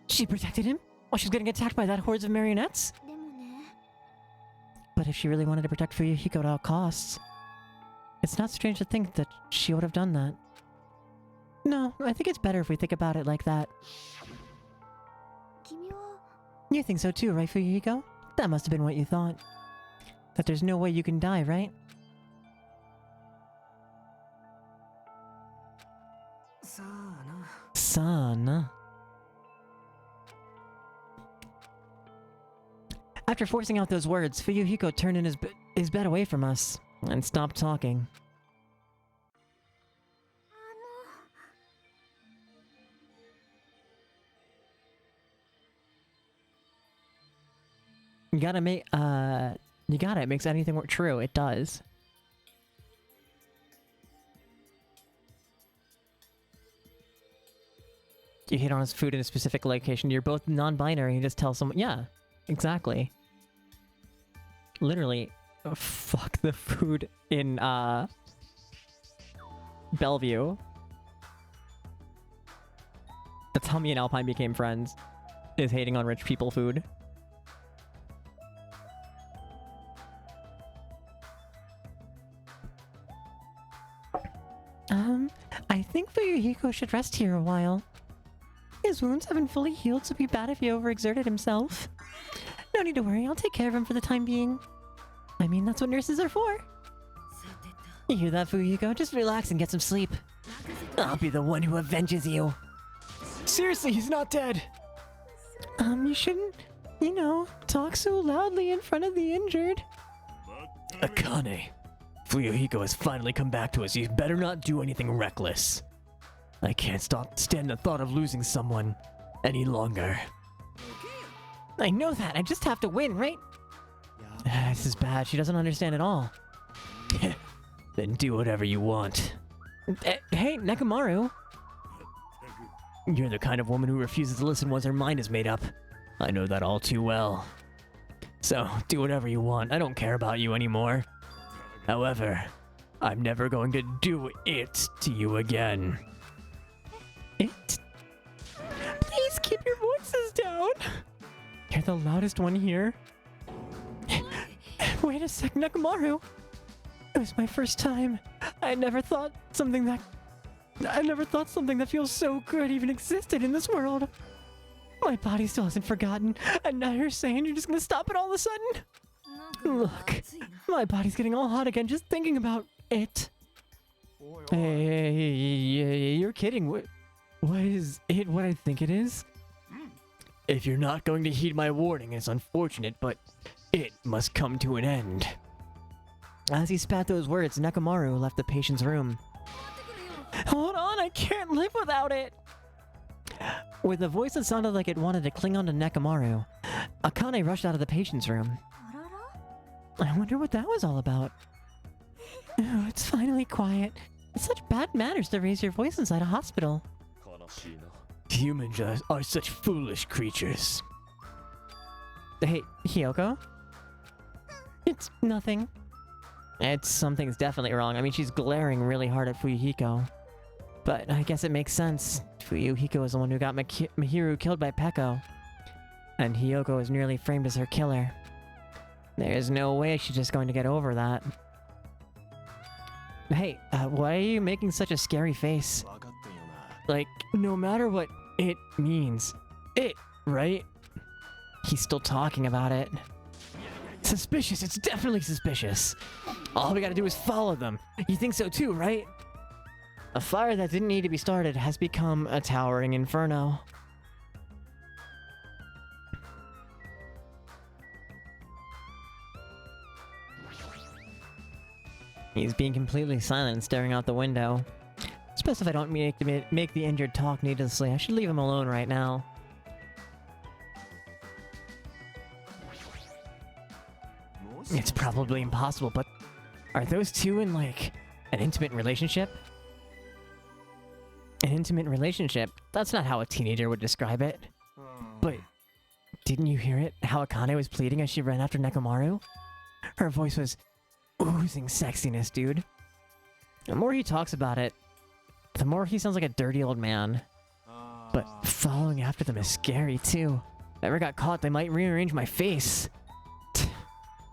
[SPEAKER 1] She protected him while she was getting attacked by that hordes of marionettes?
[SPEAKER 3] でもね、
[SPEAKER 1] But if she really wanted to protect Fuyuhiko at all costs, it's not strange to think that she would have done that. No, I think it's better if we think about it like that.
[SPEAKER 3] 君は
[SPEAKER 1] You think so too, right, Fuyuhiko? That must have been what you thought. That there's no way you can die, right?
[SPEAKER 2] さあな。
[SPEAKER 1] Son. After forcing out those words, Fuyuhiko turned in his bed away from us and stopped talking.
[SPEAKER 3] あの、
[SPEAKER 1] You gotta make, it makes anything work true. It does. You hit on his food in a specific location. You're both non-binary. You just tell someone, yeah, exactly. Literally, oh, fuck the food in, Bellevue. That's how me and Alpine became friends, is hating on rich people food. I think Fuyuhiko should rest here a while. His wounds haven't fully healed, so it'd be bad if he overexerted himself. No need to worry, I'll take care of him for the time being. I mean, that's what nurses are for.
[SPEAKER 2] さてと。
[SPEAKER 1] You hear that, Fuyuhiko? Just relax and get some sleep. I'll be the one who avenges you. Seriously, he's not dead. You shouldn't, you know, talk so loudly in front of the injured. Akane, Fuyuhiko has finally come back to us. You better not do anything reckless. I can't stand the thought of losing someone any longer. I know that. I just have to win, right? This is bad. She doesn't understand at all. Then do whatever you want. Hey, Nekomaru. You're the kind of woman who refuses to listen once her mind is made up. I know that all too well. So, do whatever you want. I don't care about you anymore. However, I'm never going to do it to you again. It? Please keep your voices down. You're the loudest one here. Wait a sec, Nekomaru. It was my first time. I never thought something that feels so good even existed in this world. My body still hasn't forgotten, and now you're saying you're just gonna stop it all of a sudden?
[SPEAKER 3] なんか
[SPEAKER 1] Look,
[SPEAKER 3] 熱いな。
[SPEAKER 1] my body's getting all hot again just thinking about it. Hey, you're kidding. What is it what I think it is? If you're not going to heed my warning, it's unfortunate, but it must come to an end. As he spat those words, Nekomaru left the patient's room. Hold on, I can't live without it! With a voice that sounded like it wanted to cling on to Nekomaru, Akane rushed out of the patient's room.
[SPEAKER 3] あらら？
[SPEAKER 1] I wonder what that was all about. Oh, it's finally quiet. It's such bad manners to raise your voice inside a hospital. Humans are such foolish creatures. Hey, Hiyoko? It's nothing. Something's definitely wrong. I mean, she's glaring really hard at Fuyuhiko. But I guess it makes sense. Fuyuhiko is the one who got Mihiru killed by Peko. And Hiyoko is nearly framed as her killer. There's no way she's just going to get over that. Hey, why are you making such a scary face? Like, no matter what it means. It, right? He's still talking about it. Suspicious, it's definitely suspicious. All we gotta do is follow them. You think so too, right? A fire that didn't need to be started has become a towering inferno. He's being completely silent, staring out the window. It's best if I don't make the injured talk needlessly. I should leave him alone right now. It's probably impossible, but are those two in, like, an intimate relationship? An intimate relationship? That's not how a teenager would describe it. But Didn't you hear it? How Akane was pleading as she ran after Nekomaru? Her voice was oozing sexiness, dude. The more he talks about it, the more he sounds like a dirty old man. But following after them is scary, too. If I ever got caught, they might rearrange my face.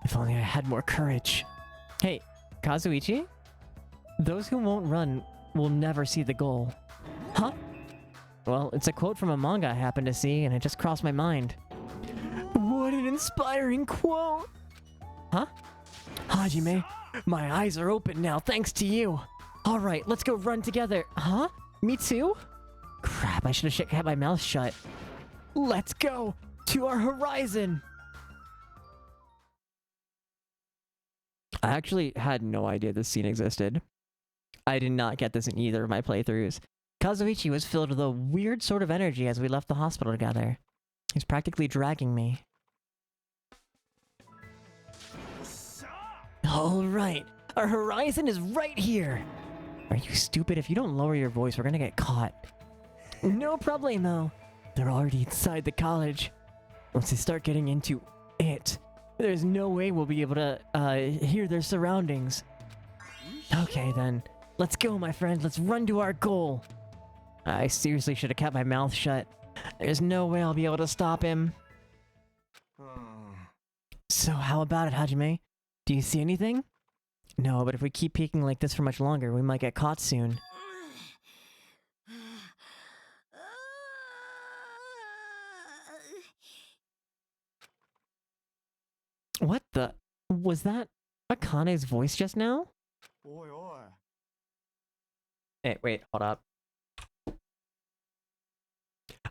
[SPEAKER 1] If only I had more courage. Hey, Kazuichi? Those who won't run will never see the goal. Huh? Well, it's a quote from a manga I happened to see, and it just crossed my mind. What an inspiring quote! Huh? Hajime, my eyes are open now thanks to you. Alright, let's go run together. Huh? Me too? Crap, I should have kept my mouth shut. Let's go to our horizon! I actually had no idea this scene existed. I did not get this in either of my playthroughs. Kazuichi was filled with a weird sort of energy as we left the hospital together. He was practically dragging me. Alright, our horizon is right here! Are you stupid? If you don't lower your voice, we're gonna get caught. No problemo. They're already inside the college. Once they start getting into it, there's no way we'll be able to hear their surroundings. Okay then, let's go my friend, let's run to our goal. I seriously should have kept my mouth shut. There's no way I'll be able to stop him. So how about it, Hajime? Do you see anything? No, but if we keep peeking like this for much longer, we might get caught soon. What the? Was that Akane's voice just now?
[SPEAKER 4] Oi, oi.
[SPEAKER 1] Hey, wait, hold up.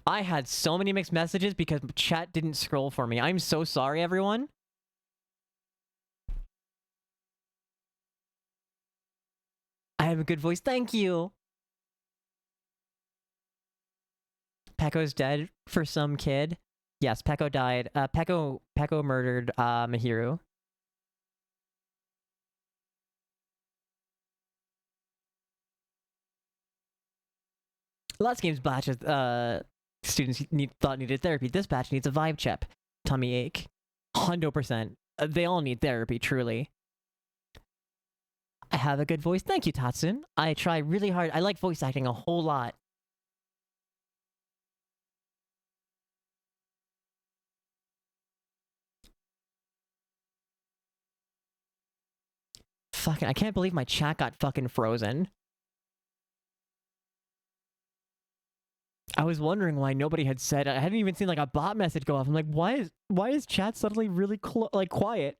[SPEAKER 1] I had so many mixed messages because chat didn't scroll for me. I'm so sorry, everyone. I have a good voice, thank you! Pekko's dead for some kid. Yes, Pekko died. Pekko murdered Mahiru. Last game's batches, students thought needed therapy. This batch needs a vibe check. Tummy ache. 100%. They all need therapy, truly. I have a good voice. Thank you, Tatsun. I try really hard. I like voice acting a whole lot. Fucking, I can't believe my chat got fucking frozen. I was wondering why nobody had said. I hadn't even seen like a bot message go off. I'm like, why is chat suddenly really like quiet?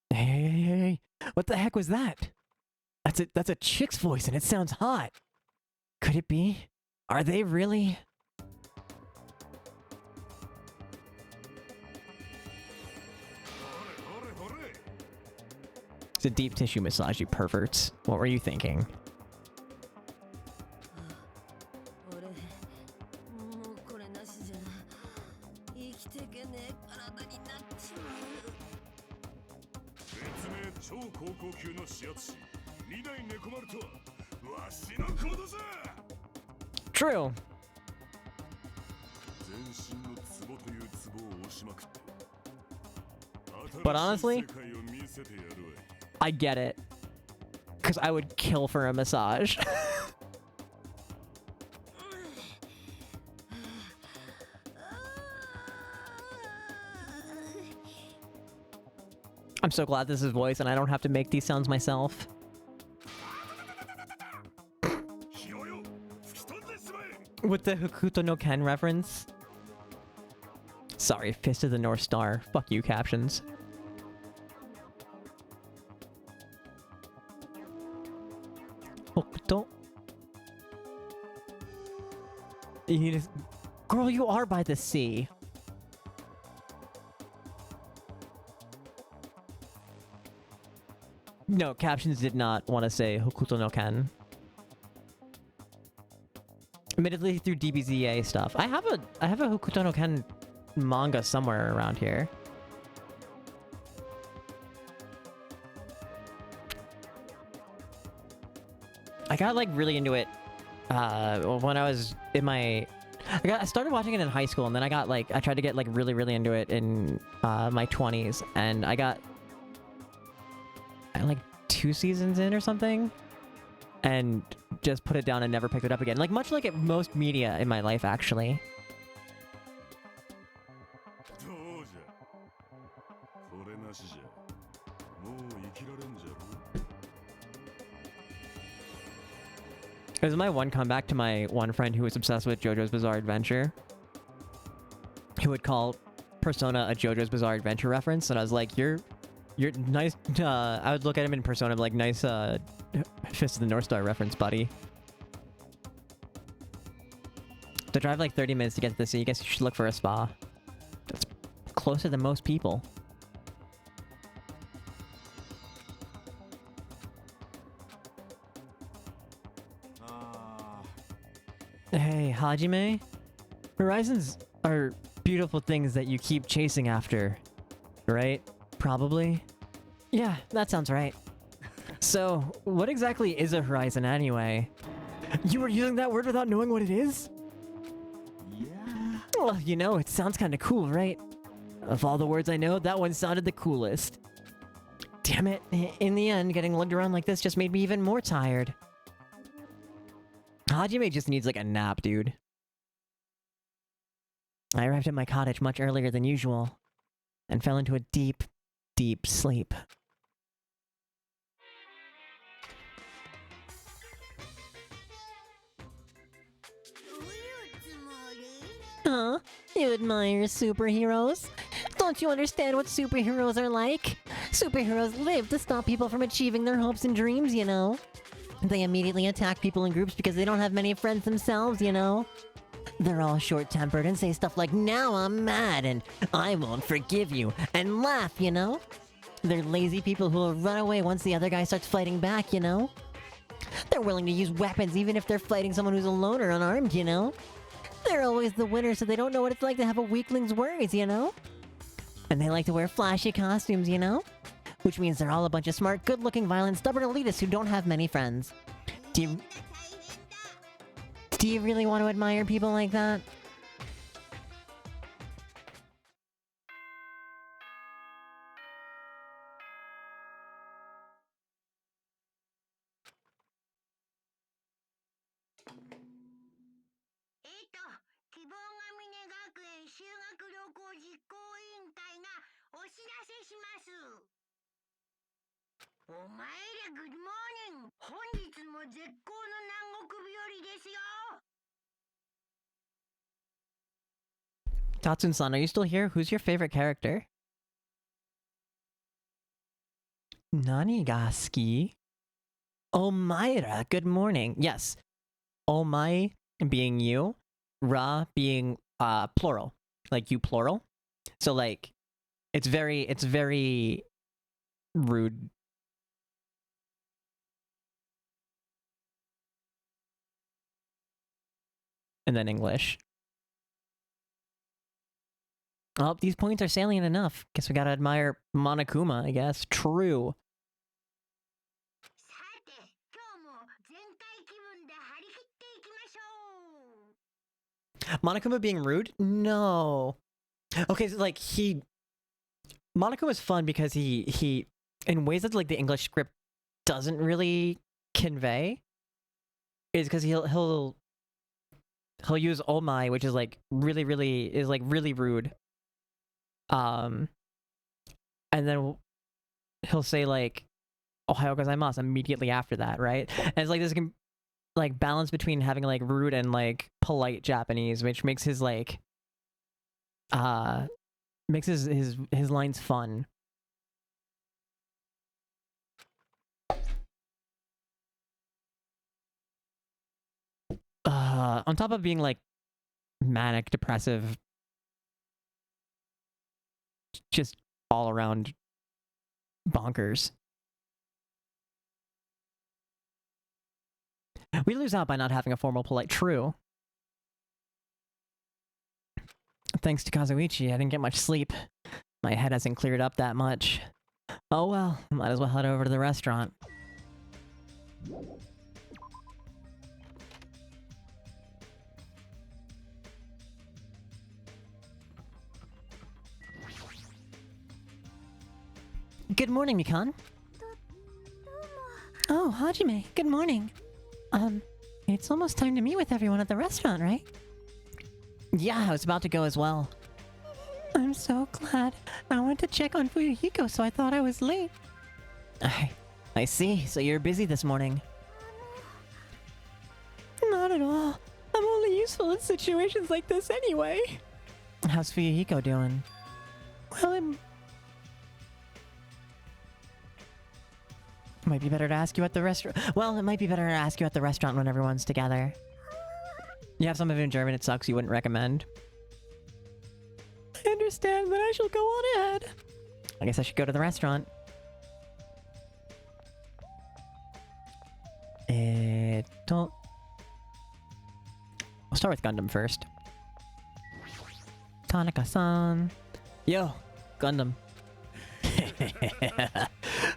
[SPEAKER 1] Hey, what the heck was that? That's a chick's voice and it sounds hot. Could it be? Are they really? It's a deep tissue massage, you perverts. What were you thinking? True. But honestly, I get it. Because I would kill for a massage. I'm so glad this is voice and I don't have to make these sounds myself. With the Hokuto no Ken reference. Sorry, Fist of the North Star. Fuck you, captions. Hokuto. You just... Girl, you are by the sea. No, captions did not want to say Hokuto no Ken. Admittedly, through DBZA stuff. I have a Hokuto no Ken manga somewhere around here. I got like really into it when I was in my I started watching it in high school, and then I tried to get like really into it in my 20s, and I got like 2 seasons in or something, and just put it down and never picked it up again. Like much like most media in my life, actually. It was my one comeback to my one friend who was obsessed with JoJo's Bizarre Adventure, who would call Persona a JoJo's Bizarre Adventure reference, and I was like, you're nice. I would look at him in Persona like, nice Fist of the North Star reference, buddy. To drive like 30 minutes to get to the city, I guess you should look for a spa. That's closer than most people. Hey, Hajime? Horizons are beautiful things that you keep chasing after, right? Probably? Yeah, that sounds right. So, what exactly is a horizon anyway? You were using that word without knowing what it is? Yeah. Well, you know, it sounds kind of cool, right? Of all the words I know, that one sounded the coolest. Damn it, in the end, getting lugged around like this just made me even more tired. Hajime just needs like a nap, dude. I arrived at my cottage much earlier than usual, and fell into a deep, deep sleep. Huh? You admire superheroes? Don't you understand what superheroes are like? Superheroes live to stop people from achieving their hopes and dreams, you know? They immediately attack people in groups because they don't have many friends themselves, you know? They're all short-tempered and say stuff like, "Now I'm mad," and "I won't forgive you," and laugh, you know? They're lazy people who will run away once the other guy starts fighting back, you know? They're willing to use weapons even if they're fighting someone who's alone or unarmed, you know? They're always the winner, so they don't know what it's like to have a weakling's worries, you know? And they like to wear flashy costumes, you know? Which means they're all a bunch of smart, good-looking, violent, stubborn elitists who don't have many friends. Do you really want to admire people like that? Tatsun-san, are you still here? Who's your favorite character? Nanigaski? Omaira, good morning. Yes. Omai being you, Ra being plural. Like you plural. So like it's very rude. And then English. Oh, these points are salient enough. Guess we gotta admire Monokuma, I guess. True. Monokuma being rude? No. Okay, so like Monokuma is fun because he in ways that like the English script doesn't really convey is because he'll use "omai," which is like really rude. And then he'll say like "Ohayo gozaimasu" immediately after that, right? And it's like this like balance between having like rude and like polite Japanese, which makes his like makes his lines fun. On top of being like manic, depressive, just all around bonkers. We lose out by not having a formal polite true. Thanks to Kazuichi, I didn't get much sleep. My head hasn't cleared up that much. Oh well, might as well head over to the restaurant. Good morning, Mikan. Oh, Hajime, good morning. It's almost time to meet with everyone at the restaurant, right? Yeah, I was about to go as well. I'm so glad. I went to check on Fuyuhiko, so I thought I was late. I see. So you're busy this morning. Not at all. I'm only useful in situations like this anyway. How's Fuyuhiko doing? Well, it might be better to ask you at the restaurant. Well, it might be better to ask you at the restaurant when everyone's together. You have some of it in German, it sucks, you wouldn't recommend. I understand, but I shall go on ahead. I guess I should go to the restaurant. We'll start with Gundam first. Tanaka-san. Yo, Gundam.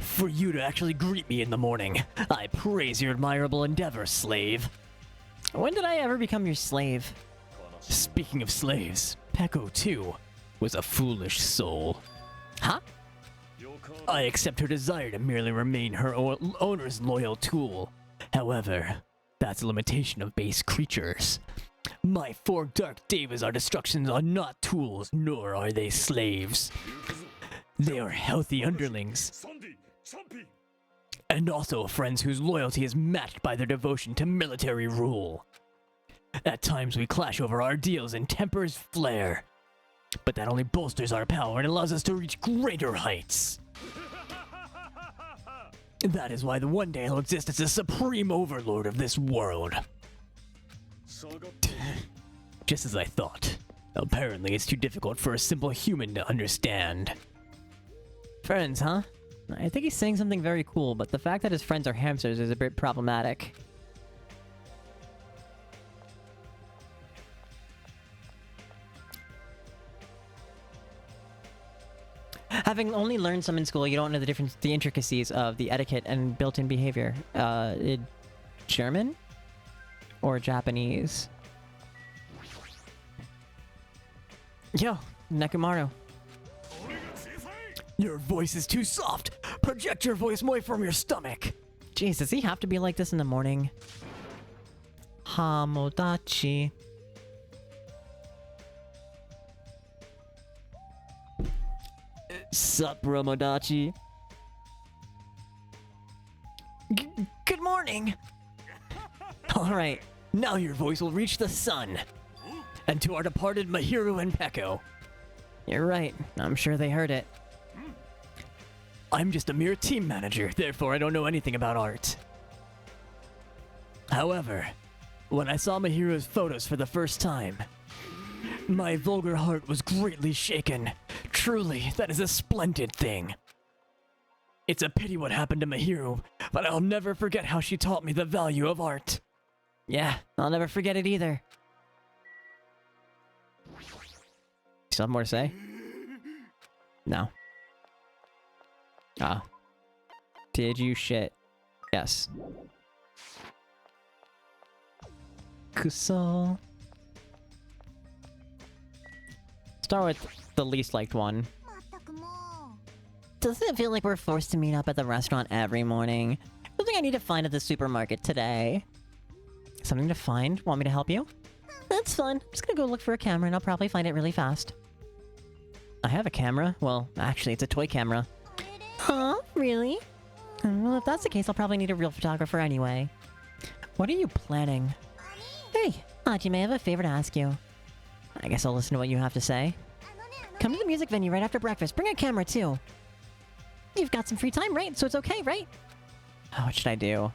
[SPEAKER 1] For you to actually greet me in the morning, I praise your admirable endeavor, slave. When did I ever become your slave? Speaking of slaves, Peko too was a foolish soul. Huh? I accept her desire to merely remain her owner's loyal tool. However, that's a limitation of base creatures. My 4 Dark Devas are destructions are not tools, nor are they slaves. They are healthy underlings. And also friends whose loyalty is matched by their devotion to military rule. At times we clash over our ideals and tempers flare. But that only bolsters our power and allows us to reach greater heights. That is why the one day I'll exist as the supreme overlord of this world. Just as I thought. Apparently it's too difficult for a simple human to understand. Friends, huh? I think he's saying something very cool, but the fact that his friends are hamsters is a bit problematic. Having only learned some in school, you don't know the intricacies of the etiquette and built-in behavior. German? Or Japanese? Yo, Nekomaru. Your voice is too soft! Project your voice more from your stomach! Jeez, does he have to be like this in the morning? Hamodachi. Sup, Romodachi? Good morning! Alright, now your voice will reach the sun! And to our departed Mahiru and Peko. You're right, I'm sure they heard it. I'm just a mere team manager, therefore I don't know anything about art. However, when I saw Mahiru's photos for the first time, my vulgar heart was greatly shaken. Truly, that is a splendid thing. It's a pity what happened to Mahiru, but I'll never forget how she taught me the value of art. Yeah, I'll never forget it either. Still have more to say? No. Ah. Did you shit? Yes. Kuso. Start with the least liked one. Doesn't it feel like we're forced to meet up at the restaurant every morning? Something I need to find at the supermarket today. Something to find? Want me to help you? That's fun. I'm just gonna go look for a camera and I'll probably find it really fast. I have a camera. Well, actually, it's a toy camera. Huh? Really? Well, if that's the case, I'll probably need a real photographer anyway. What are you planning? Hey, Hajime, I have a favor to ask you. I guess I'll listen to what you have to say. Come to the music venue right after breakfast. Bring a camera, too. You've got some free time, right? So it's okay, right? Oh, what should I do?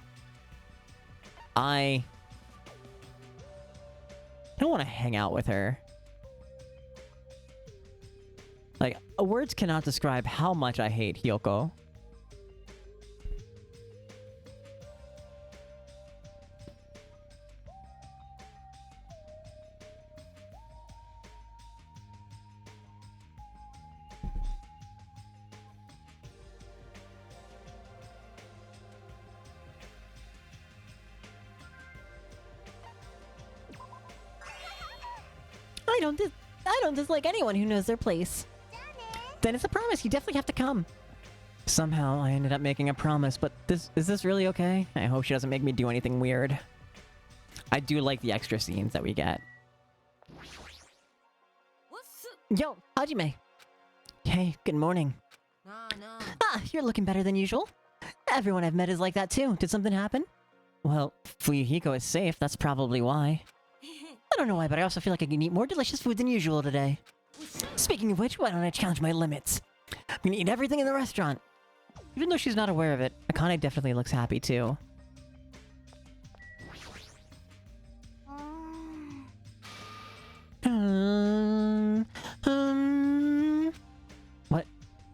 [SPEAKER 1] I don't want to hang out with her. Like, words cannot describe how much I hate Hyoko. I don't dislike anyone who knows their place. Then it's a promise, you definitely have to come. Somehow I ended up making a promise, but is this really okay? I hope she doesn't make me do anything weird. I do like the extra scenes that we get. Yo, Hajime. Hey, good morning. Ah, you're looking better than usual. Everyone I've met is like that too. Did something happen? Well, Fuyuhiko is safe, that's probably why. I don't know why, but I also feel like I can eat more delicious food than usual today. Speaking of which, why don't I challenge my limits? I'm gonna eat everything in the restaurant. Even though she's not aware of it, Akane definitely looks happy too.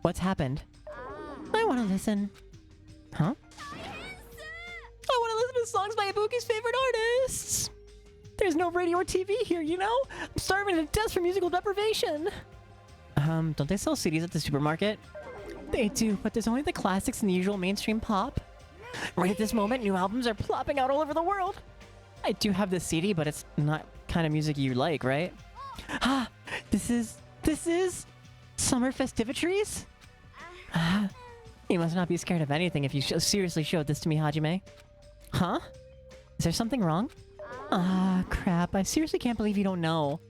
[SPEAKER 1] What's happened? I want to listen. Huh? I want to listen to songs by Ibuki's favorite artists. There's no radio or TV here, you know? I'm starving to death from musical deprivation. Don't they sell CDs at the supermarket? They do, but there's only the classics and the usual mainstream pop. Right at this moment, new albums are plopping out all over the world. I do have this CD, but it's not kind of music you like, right? Ah, this is summer festivitries? You must not be scared of anything if you seriously showed this to me, Hajime. Huh? Is there something wrong? Ah, crap. I seriously can't believe you don't know.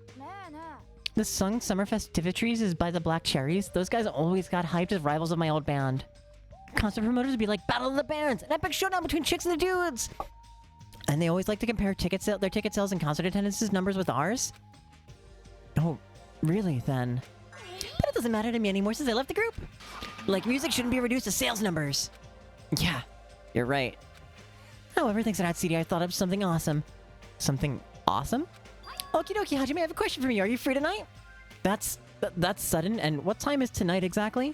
[SPEAKER 1] The song Summer Festivitries is by the Black Cherries. Those guys always got hyped as rivals of my old band. Concert promoters would be like, Battle of the Bands! An epic showdown between chicks and the dudes! And they always like to compare their ticket sales and concert attendances numbers with ours. Oh, really then? But it doesn't matter to me anymore since I left the group. Like, music shouldn't be reduced to sales numbers. Yeah, you're right. However, thanks to that CD, I thought of something awesome. Something awesome? Okie dokie, Hajime, I have a question for you. Are you free tonight? That's sudden. And what time is tonight exactly?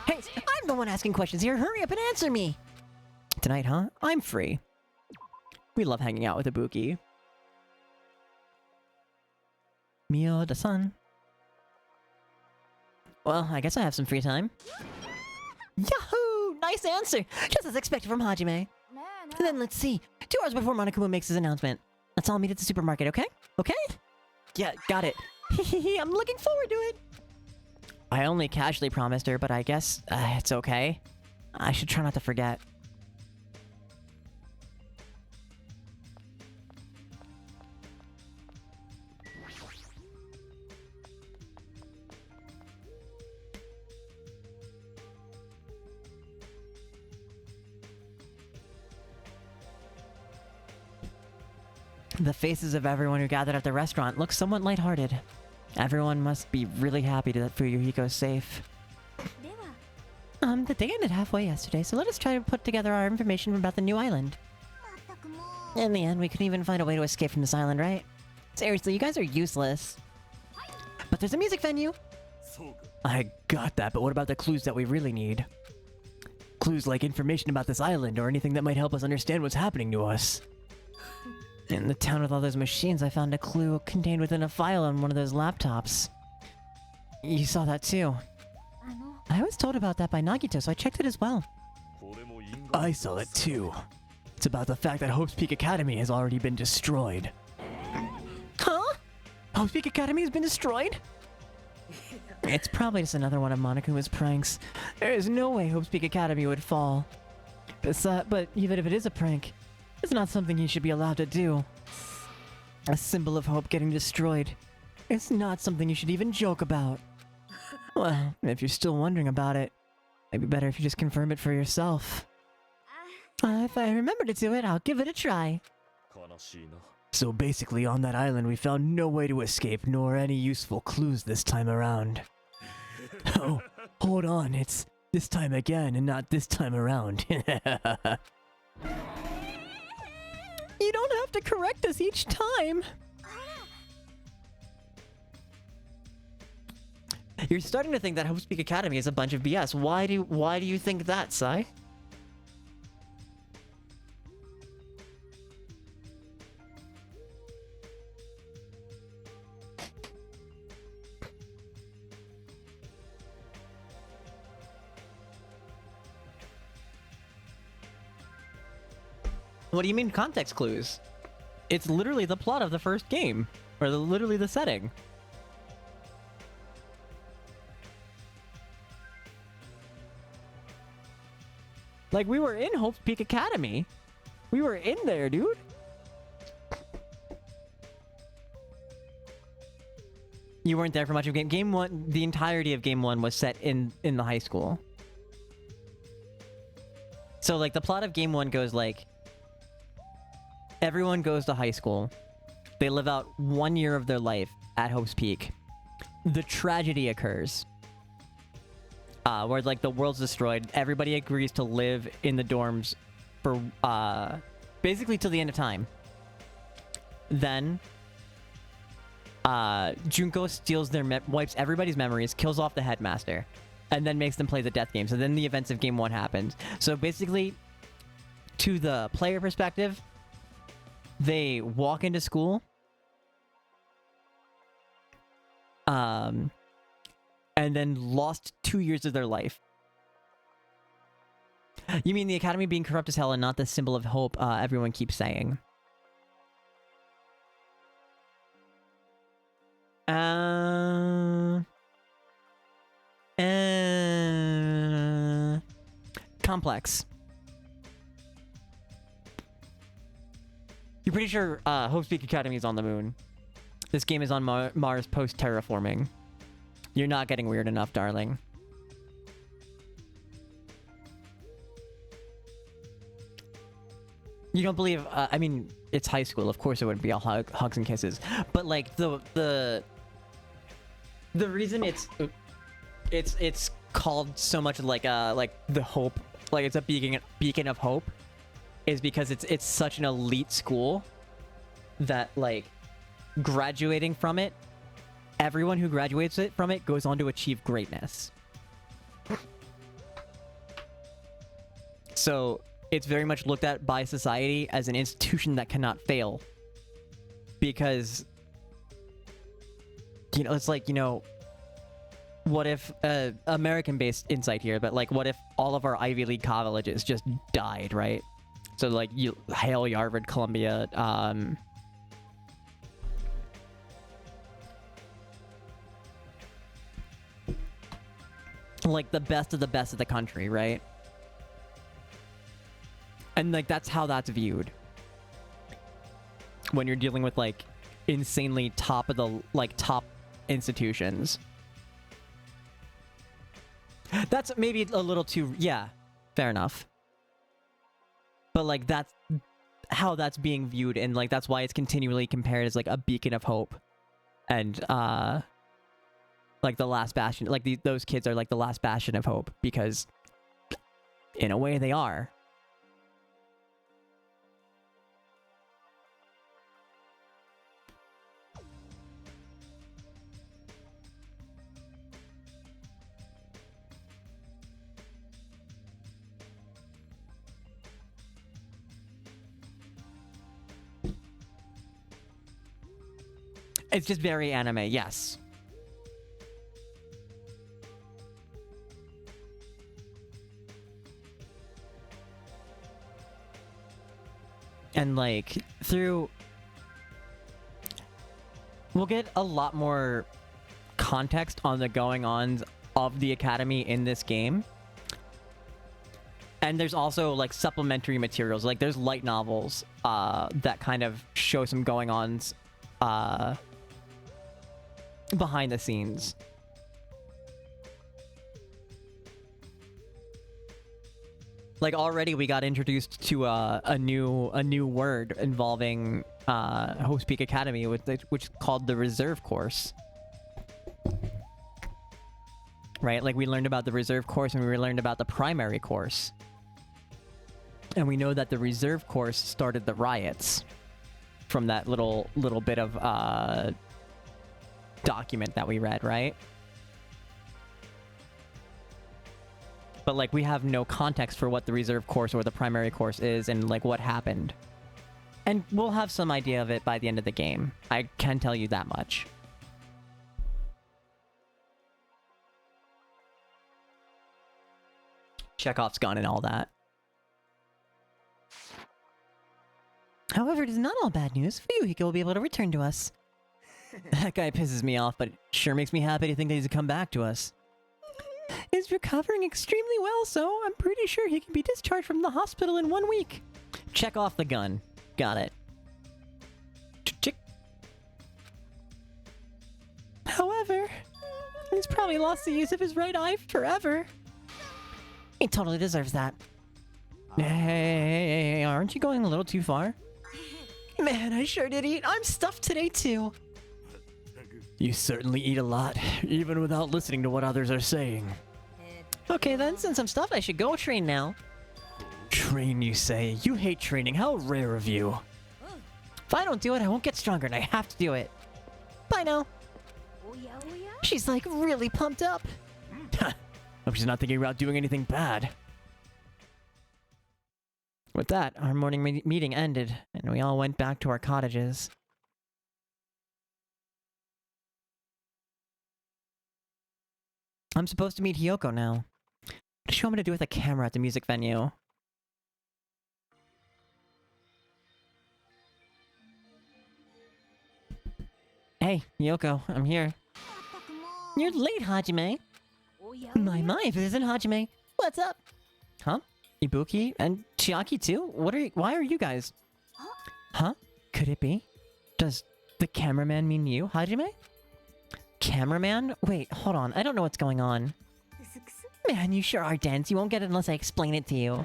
[SPEAKER 1] Hey, I'm the one asking questions here. Hurry up and answer me. Tonight, huh? I'm free. We love hanging out with Ibuki. Mio-da-san. Well, I guess I have some free time. Yahoo! Nice answer! Just as expected from Hajime. Then let's see. 2 hours before Monokuma makes his announcement. Let's all meet at the supermarket, okay? Okay? Yeah, got it. I'm looking forward to it. I only casually promised her, but I guess it's okay. I should try not to forget. The faces of everyone who gathered at the restaurant look somewhat lighthearted. Everyone must be really happy that Fuyuhiko's safe. The day ended halfway yesterday, so let us try to put together our information about the new island. In the end, we couldn't even find a way to escape from this island, right? Seriously, you guys are useless. But there's a music venue! I got that, but what about the clues that we really need? Clues like information about this island or anything that might help us understand what's happening to us. In the town with all those machines, I found a clue contained within a file on one of those laptops. You saw that too. I was told about that by Nagito, so I checked it as well. I saw it too. It's about the fact that Hope's Peak Academy has already been destroyed. Huh? Hope's Peak Academy has been destroyed? It's probably just another one of Monokuma's pranks. There is no way Hope's Peak Academy would fall. But even if it is a prank, it's not something he should be allowed to do. A symbol of hope getting destroyed. It's not something you should even joke about. Well, if you're still wondering about it, it'd be better if you just confirm it for yourself. If I remember to do it, I'll give it a try. So basically, on that island, we found no way to escape, nor any useful clues this time around. Oh, hold on, it's this time again and not this time around. You don't have to correct us each time. You're starting to think that Hope's Peak Academy is a bunch of BS. Why do you think that, Sai? What do you mean context clues? It's literally the plot of the first game. Or literally the setting. Like, we were in Hope's Peak Academy. We were in there, dude. You weren't there for much of game. Game 1, the entirety of Game 1 was set in the high school. So, like, the plot of Game 1 goes like... Everyone goes to high school. They live out 1 year of their life at Hope's Peak. The tragedy occurs. Where, like, the world's destroyed. Everybody agrees to live in the dorms for, basically till the end of time. Then, Junko steals their wipes everybody's memories, kills off the headmaster, and then makes them play the death game. So then the events of Game 1 happens. So basically, to the player perspective, they walk into school, and then lost 2 years of their life. You mean the academy being corrupt as hell and not the symbol of hope everyone keeps saying? Complex. You're pretty sure Hope's Peak Academy is on the moon. This game is on Mars post-terraforming. You're not getting weird enough, darling. You don't believe... I mean, it's high school. Of course it wouldn't be all hugs and kisses. But, like, the reason it's called so much like the hope, like it's a beacon of hope, is because it's such an elite school that, like, graduating from it, everyone who graduates from it goes on to achieve greatness. So it's very much looked at by society as an institution that cannot fail. Because, you know, it's like, you know, what if, American-based insight here, but, like, what if all of our Ivy League colleges just died, right? So, like, Yale, Harvard, Columbia, like, the best of the country, right? And, like, that's how that's viewed. When you're dealing with, like, insanely top institutions. That's maybe a little too... Yeah, fair enough. But, like, that's how that's being viewed, and, like, that's why it's continually compared as, like, a beacon of hope. And, like, the last bastion... Like, those kids are, like, the last bastion of hope, because, in a way, they are. It's just very anime, yes. And, like, we'll get a lot more context on the going-ons of the academy in this game. And there's also, like, supplementary materials. Like, there's light novels that kind of show some going-ons behind the scenes. Like, already we got introduced to a new word involving Hope's Peak Academy, which is called the reserve course. Right? Like, we learned about the reserve course and we learned about the primary course. And we know that the reserve course started the riots from that little bit of document that we read, right? But, like, we have no context for what the reserve course or the primary course is and, like, what happened. And we'll have some idea of it by the end of the game. I can tell you that much. Chekhov's gun and all that. However, it is not all bad news. Fuyuhiko will be able to return to us. That guy pisses me off, but it sure makes me happy to think that he's come back to us. is recovering extremely well, so I'm pretty sure he can be discharged from the hospital in 1 week. Check off the gun. Got it. Chick. However, he's probably lost the use of his right eye forever. He totally deserves that. Hey, aren't you going a little too far? Man, I sure did eat. I'm stuffed today too. You certainly eat a lot, even without listening to what others are saying. Okay then, since I'm stuffed, I should go train now. Train, you say? You hate training. How rare of you. If I don't do it, I won't get stronger, and I have to do it. Bye now. She's like really pumped up. Hope she's not thinking about doing anything bad. With that, our morning meeting ended, and we all went back to our cottages. I'm supposed to meet Hiyoko now. What does she want me to do with a camera at the music venue? Hey, Hiyoko, I'm here. You're late, Hajime. My, if it isn't Hajime. What's up? Huh? Ibuki and Chiaki too? Why are you guys? Huh? Could it be? Does the cameraman mean you, Hajime? Cameraman? Wait, hold on. I don't know what's going on. Man, you sure are dense. You won't get it unless I explain it to you.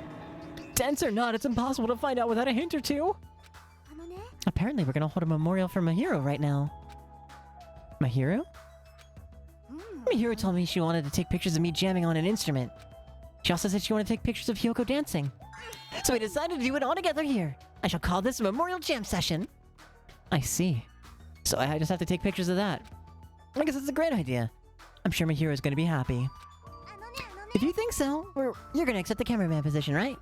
[SPEAKER 1] Dense or not, it's impossible to find out without a hint or two. Apparently, we're gonna hold a memorial for Mahiro right now. Mahiro? Mahiro told me she wanted to take pictures of me jamming on an instrument. She also said she wanted to take pictures of Hiyoko dancing. So we decided to do it all together here. I shall call this a memorial jam session. I see. So I just have to take pictures of that. I guess it's a great idea. I'm sure Mahiro's gonna be happy. If you think so, you're gonna accept the cameraman position, right?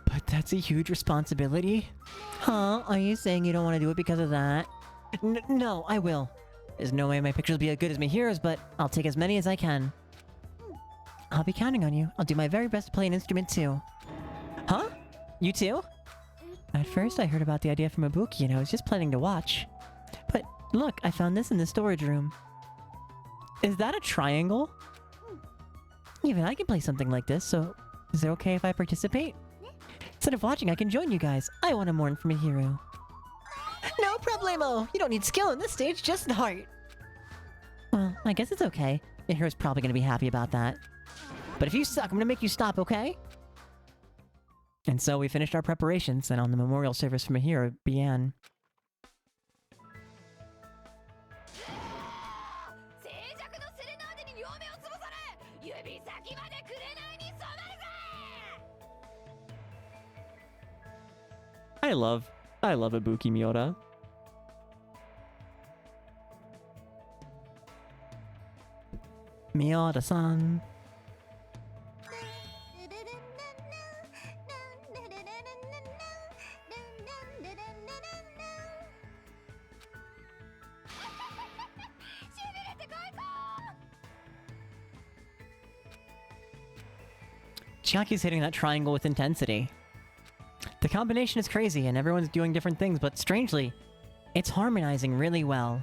[SPEAKER 1] But that's a huge responsibility. Huh? Are you saying you don't want to do it because of that? No, I will. There's no way my pictures will be as good as Mahiro's, but I'll take as many as I can. I'll be counting on you. I'll do my very best to play an instrument too. Huh? You too? At first I heard about the idea from Ibuki and I was just planning to watch. But look, I found this in the storage room. Is that a triangle? Even I can play something like this, so is it okay if I participate? Instead of watching, I can join you guys. I want to mourn for Mahiro. No problemo! You don't need skill in this stage, just heart. Well, I guess it's okay. Mahiro's probably going to be happy about that. But if you suck, I'm going to make you stop, okay? And so we finished our preparations, and on the memorial service for Mahiro began. I love Ibuki Miura. Miura-san. Chiaki's hitting that triangle with intensity. The combination is crazy and everyone's doing different things, but strangely, it's harmonizing really well.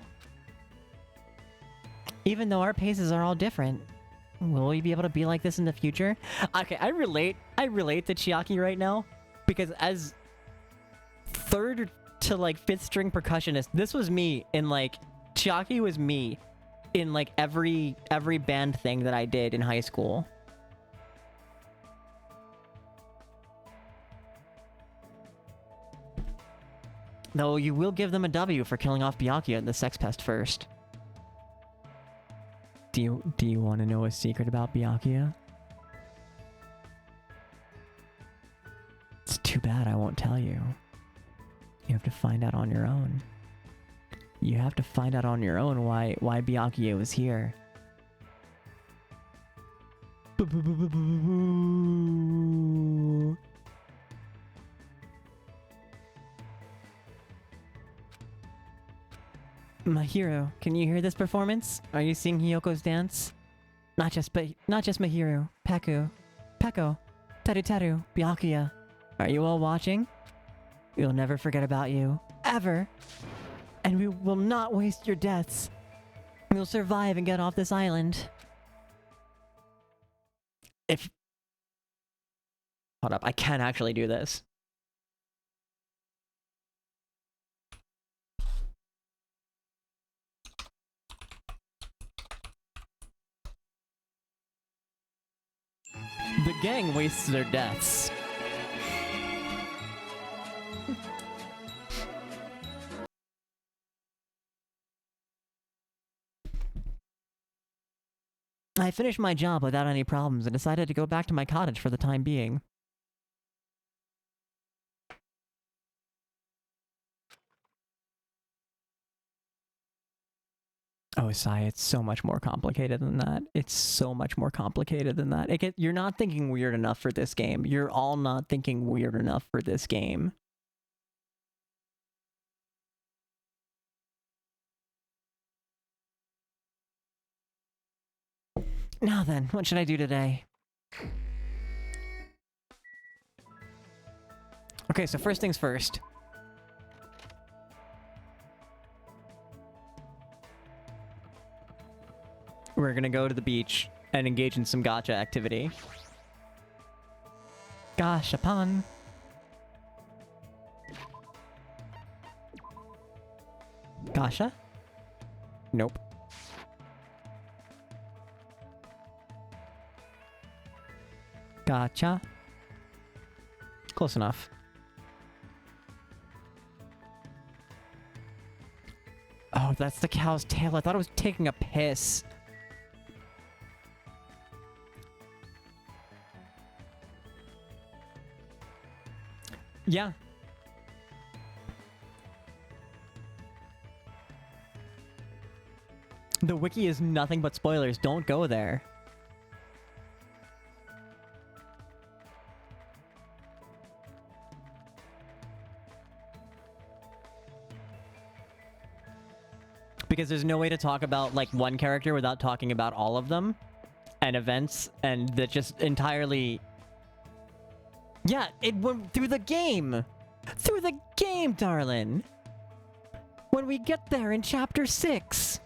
[SPEAKER 1] Even though our paces are all different. Will we be able to be like this in the future? Okay, I relate to Chiaki right now, because as third to like fifth string percussionist, this was me in like, Chiaki was me in like every band thing that I did in high school. Though you will give them a W for killing off Byakuya and the Sex Pest first. Do you want to know a secret about Byakuya? It's too bad I won't tell you. You have to find out on your own. You have to find out on your own why Byakuya was here. Mahiro, can you hear this performance? Are you seeing Hiyoko's dance? Not just Mahiro, Peko, Taru, Byakuya. Are you all watching? We'll never forget about you. Ever. And we will not waste your deaths. We'll survive and get off this island. If... Hold up, I can actually do this. The gang wastes their deaths. I finished my job without any problems and decided to go back to my cottage for the time being. Oh, Sai, it's so much more complicated than that. It's so much more complicated than that. You're not thinking weird enough for this game. You're all not thinking weird enough for this game. Now then, what should I do today? Okay, so first things first. We're gonna go to the beach and engage in some gacha activity. Gashapon. Gasha? Nope. Gotcha. Close enough. Oh, that's the cow's tail. I thought it was taking a piss. Yeah. The wiki is nothing but spoilers. Don't go there. Because there's no way to talk about, like, one character without talking about all of them. And events, and that just entirely... Yeah, it went through the game! Through the game, darling! When we get there in Chapter 6!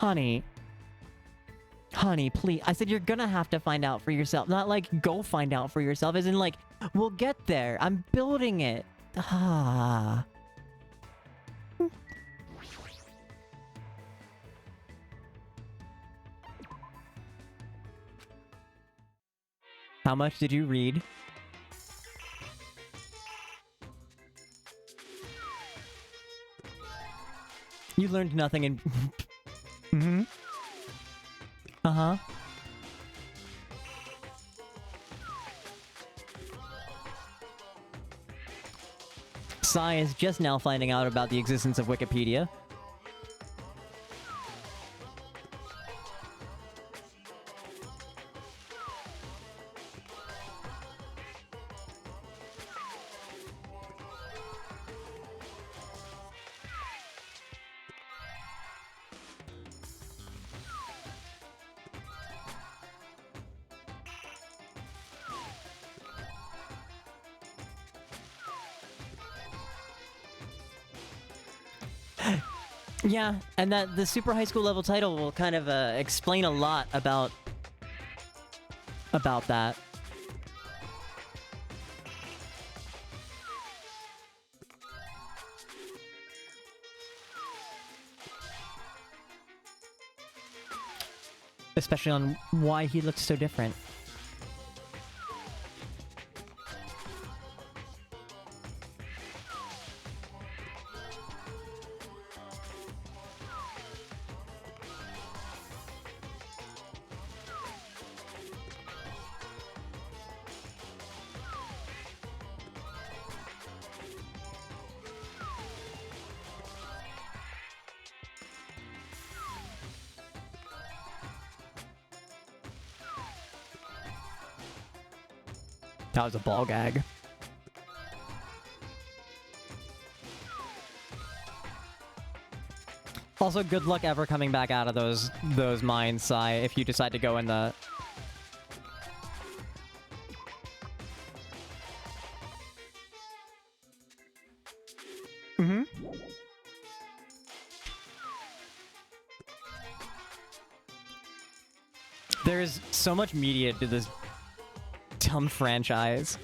[SPEAKER 1] Honey. Honey, please. I said you're gonna have to find out for yourself. Not like, go find out for yourself. As in, like, we'll get there. I'm building it. Ah. How much did you read? You learned nothing in... Mm-hmm. Uh-huh. Sai is just now finding out about the existence of Wikipedia. Yeah, and that the super high school level title will kind of explain a lot about that. Especially on why he looks so different. That was a ball gag. Also, good luck ever coming back out of those mines, Sai, if you decide to go in the... Mm-hmm. There's so much media to this dumb franchise.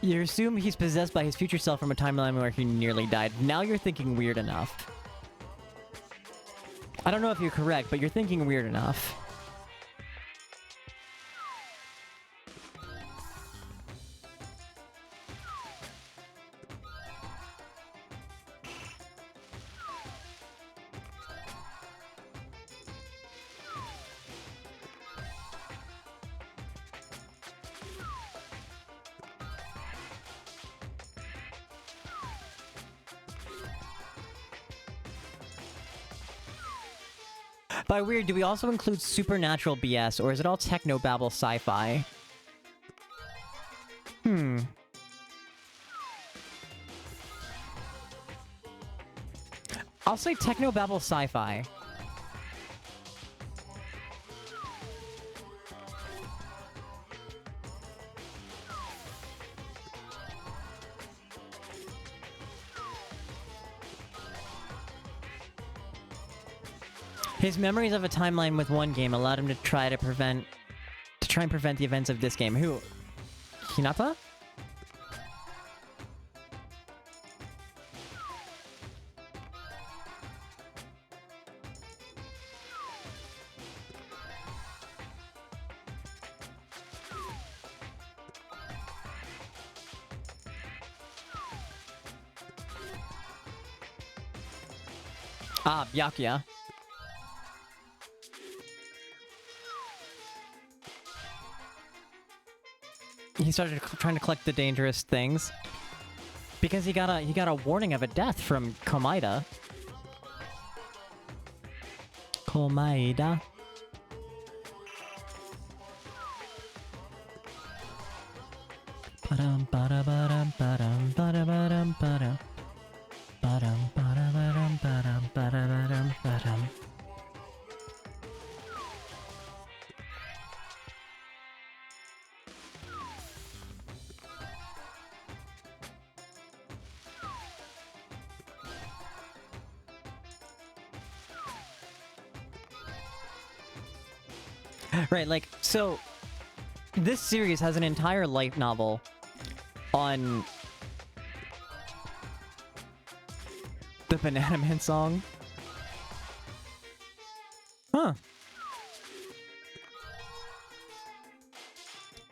[SPEAKER 1] You assume he's possessed by his future self from a timeline where he nearly died. Now you're thinking weird enough. I don't know if you're correct, but you're thinking weird enough. By weird, do we also include supernatural BS, or is it all technobabble sci-fi? I'll say technobabble sci-fi. His memories of a timeline with one game allowed him to try and prevent the events of this game. Who? Hinata? Ah, Byakuya. He started trying to collect the dangerous things because he got a warning of a death from Komaeda. Komaeda. Ba-dum ba-da-ba-dum ba-dum ba-da-ba-dum ba-dum. Ba-dum ba-da-ba-dum ba-dum ba-da-ba-dum ba-dum. Right, like, so this series has an entire light novel on the Banana Man song. Huh.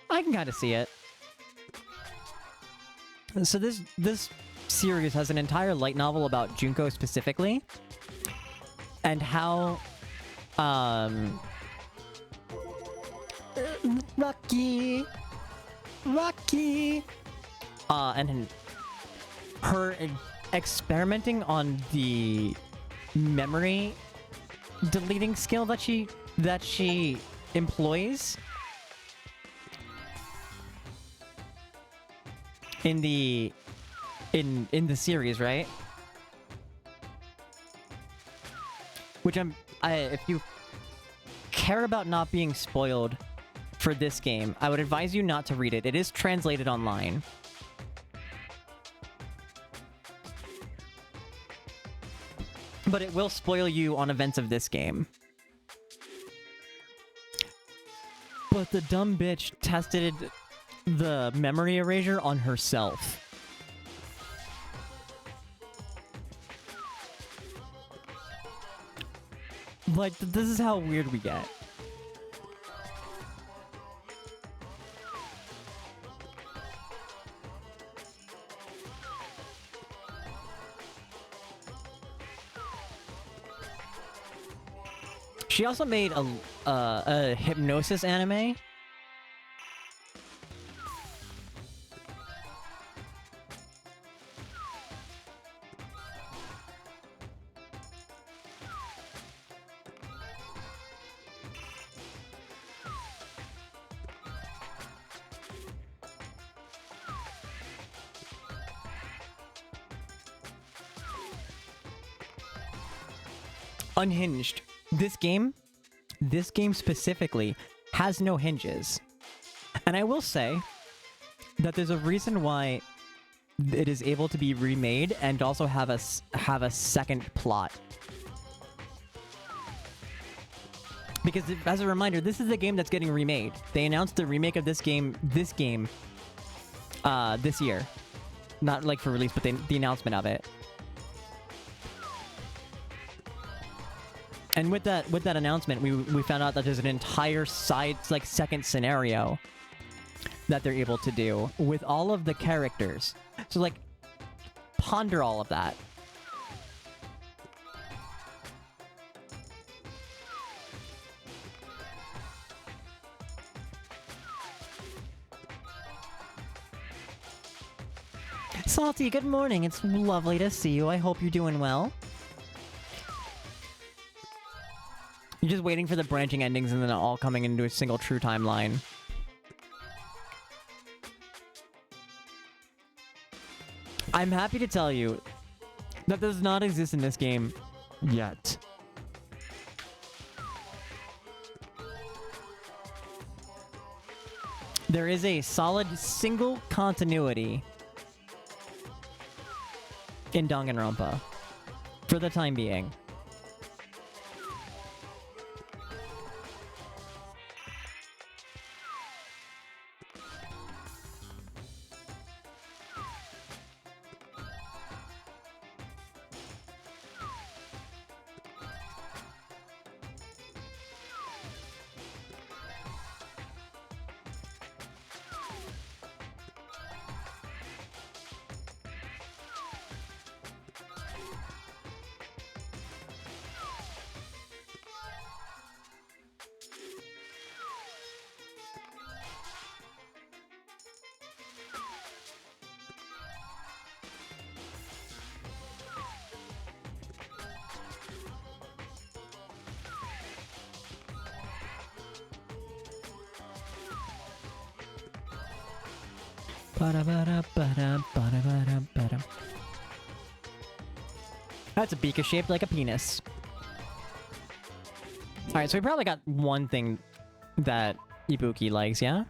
[SPEAKER 1] I can kind of see it. So this series has an entire light novel about Junko specifically, and how Rocky, and her experimenting on the memory deleting skill that she employs in the series, right? Which if you care about not being spoiled for this game, I would advise you not to read it. It is translated online. But it will spoil you on events of this game. But the dumb bitch tested the memory erasure on herself. Like, this is how weird we get. She also made a hypnosis anime. Unhinged. This game specifically has no hinges. And I will say that there's a reason why it is able to be remade and also have a second plot. Because as a reminder, this is a game that's getting remade. They announced the remake of this game this year. Not like for release, but the announcement of it. And with that announcement, we found out that there's an entire second scenario that they're able to do with all of the characters. So like, ponder all of that. Salty, good morning. It's lovely to see you. I hope you're doing well. You're just waiting for the branching endings and then all coming into a single true timeline. I'm happy to tell you that does not exist in this game yet. There is a solid single continuity in Danganronpa for the time being. That's a beaker shaped like a penis. Alright, so we probably got one thing that Ibuki likes, yeah?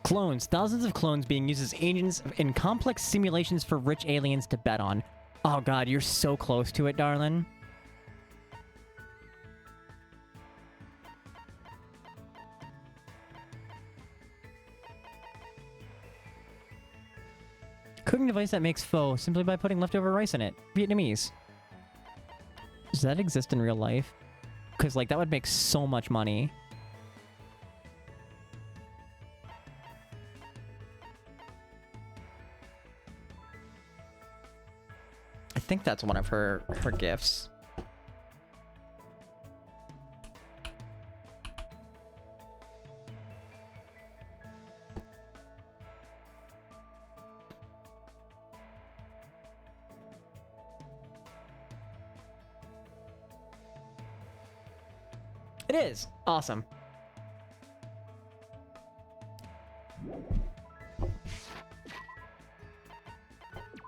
[SPEAKER 1] Clones. Thousands of clones being used as agents in complex simulations for rich aliens to bet on. Oh god, you're so close to it, darling. Cooking device that makes pho simply by putting leftover rice in it. Vietnamese. Does that exist in real life? Because, like, that would make so much money. I think that's one of her gifts. It is! Awesome.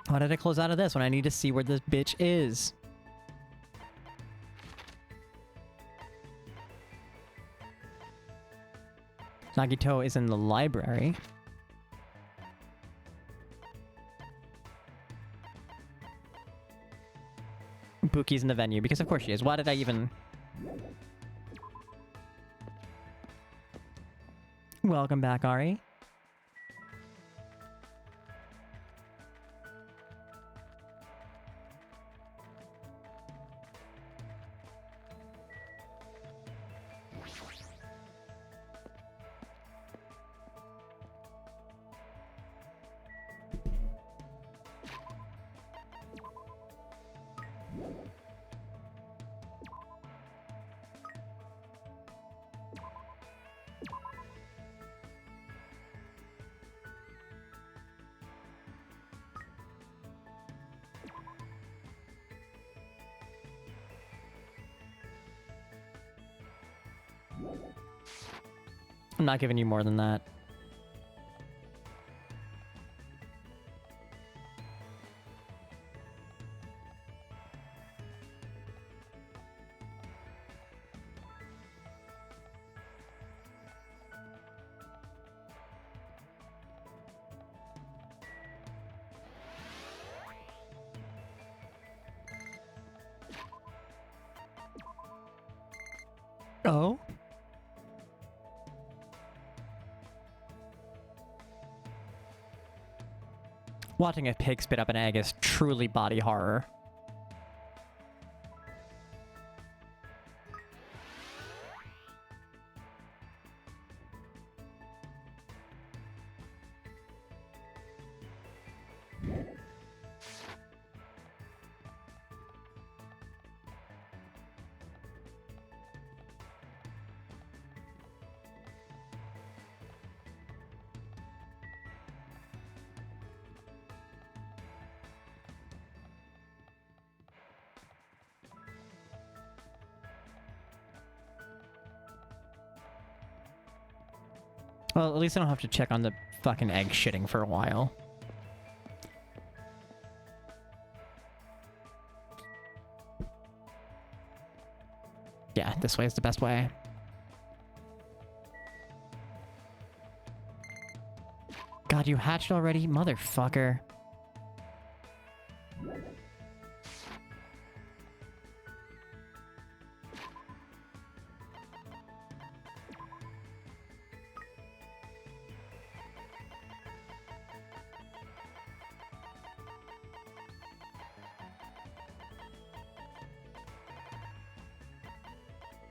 [SPEAKER 1] Why did I close out of this when I need to see where this bitch is? Nagito is in the library. Buki's in the venue, because of course she is. Why did I even... Welcome back, Ari. I'm not giving you more than that. Oh? Watching a pig spit up an egg is truly body horror. Well, at least I don't have to check on the fucking egg shitting for a while. Yeah, this way is the best way. God, you hatched already? Motherfucker.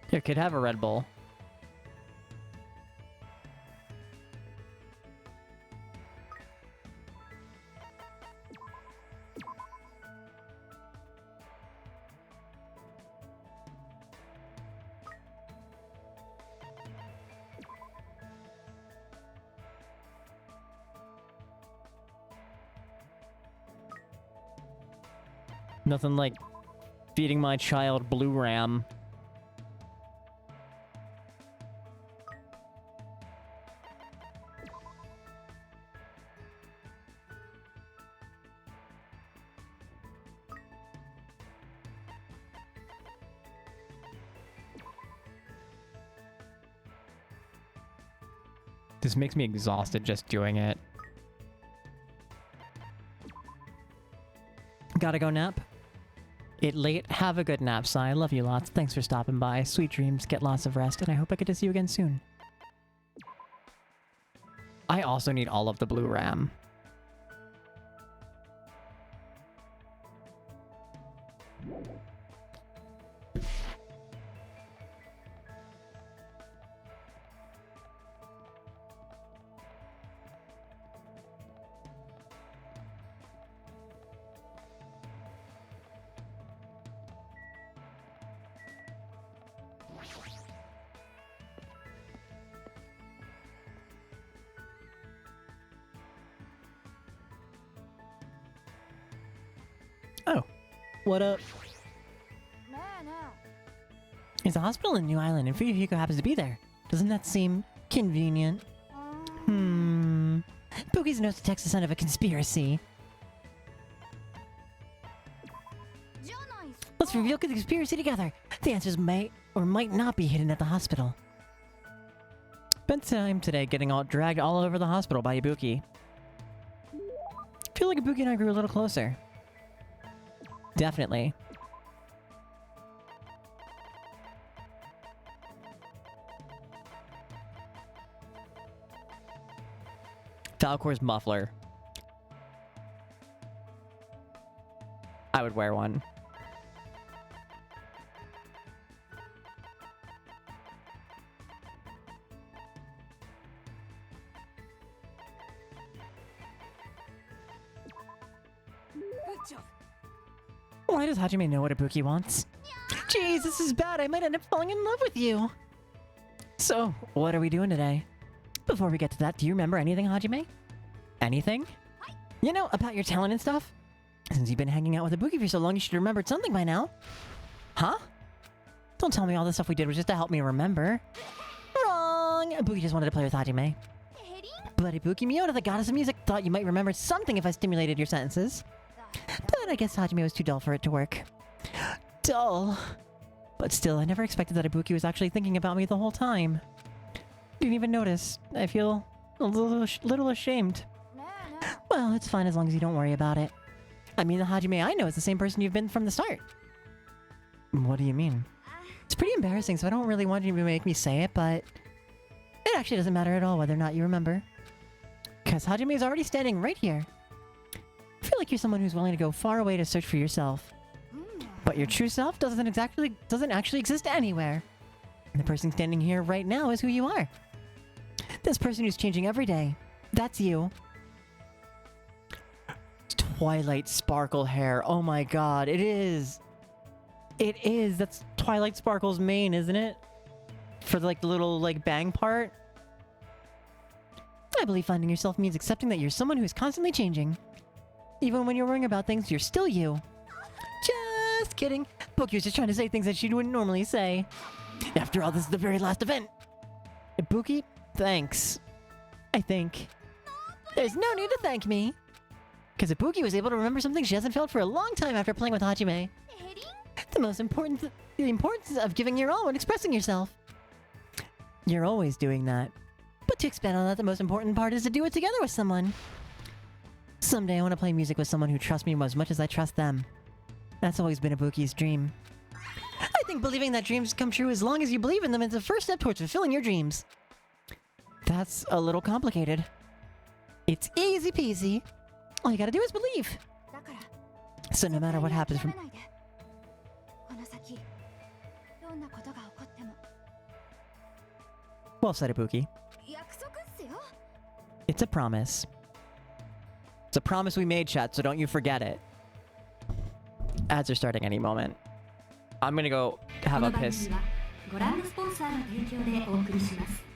[SPEAKER 1] Here, kid, have a Red Bull. Nothing like feeding my child Blue Ram. This makes me exhausted just doing it. Gotta go nap? It late. Have a good nap, Sai. Love you lots. Thanks for stopping by. Sweet dreams. Get lots of rest, and I hope I get to see you again soon. I also need all of the Blue Ram. Oh, what up? There's a hospital in New Island, and Fuyuhiko happens to be there. Doesn't that seem convenient? Pookie's nose detects the sign of a conspiracy. Let's reveal the conspiracy together. The answers might or might not be hidden at the hospital. Spent time today getting dragged all over the hospital by Ibuki. Feel like Ibuki and I grew a little closer. Definitely. Falcor's muffler. I would wear one. Why does Hajime know what Ibuki wants? Jeez, this is bad. I might end up falling in love with you. So, what are we doing today? Before we get to that, do you remember anything, Hajime? Anything? You know, about your talent and stuff? Since you've been hanging out with Ibuki for so long, you should have remembered something by now. Huh? Don't tell me all the stuff we did was just to help me remember. Wrong! Ibuki just wanted to play with Hajime. But Ibuki Miyoda, the goddess of music, thought you might remember something if I stimulated your sentences. But I guess Hajime was too dull for it to work. Dull. But still, I never expected that Ibuki was actually thinking about me the whole time. Didn't even notice. I feel a little ashamed. Well, it's fine as long as you don't worry about it. I mean, the Hajime I know is the same person you've been from the start. What do you mean? It's pretty embarrassing, so I don't really want you to make me say it, but it actually doesn't matter at all whether or not you remember. Because Hajime is already standing right here. I feel like you're someone who's willing to go far away to search for yourself. But your true self doesn't actually exist anywhere. The person standing here right now is who you are. This person who's changing every day. That's you. Twilight Sparkle hair. Oh my god, it is. It is. That's Twilight Sparkle's mane, isn't it? For like the little like bang part. I believe finding yourself means accepting that you're someone who's constantly changing. Even when you're worrying about things, you're still you. Just kidding. Pokey was just trying to say things that she wouldn't normally say. After all, this is the very last event. Ibuki, thanks. I think. There's no need to thank me. Because Ibuki was able to remember something she hasn't felt for a long time after playing with Hajime. The importance of giving your all when expressing yourself. You're always doing that. But to expand on that, the most important part is to do it together with someone. Someday I want to play music with someone who trusts me as much as I trust them. That's always been Ibuki's dream. I think believing that dreams come true as long as you believe in them is the first step towards fulfilling your dreams. That's a little complicated. It's easy peasy. All you gotta do is believe. So no matter what happens from... Well said, Ibuki. It's a promise. It's a promise we made, chat, so don't you forget it. Ads are starting any moment. I'm gonna go have a piss.
[SPEAKER 3] ご覧のスポンサーの提供でお送りします。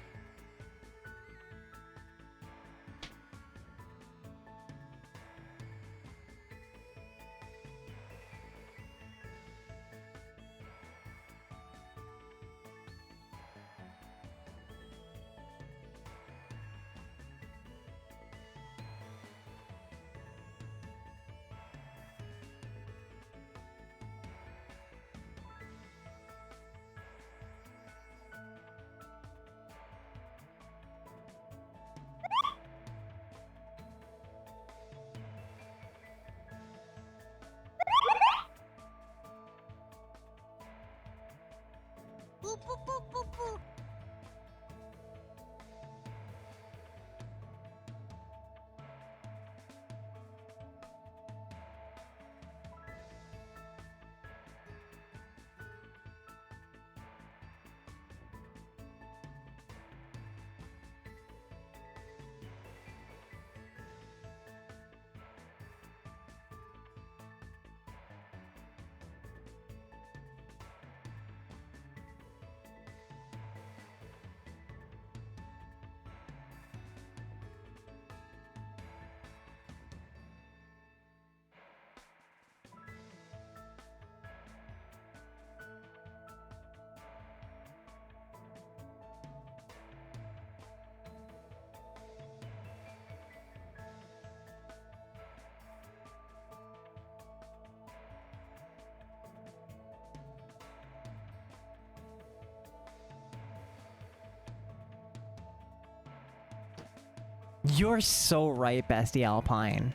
[SPEAKER 1] You're so right, Bestie Alpine.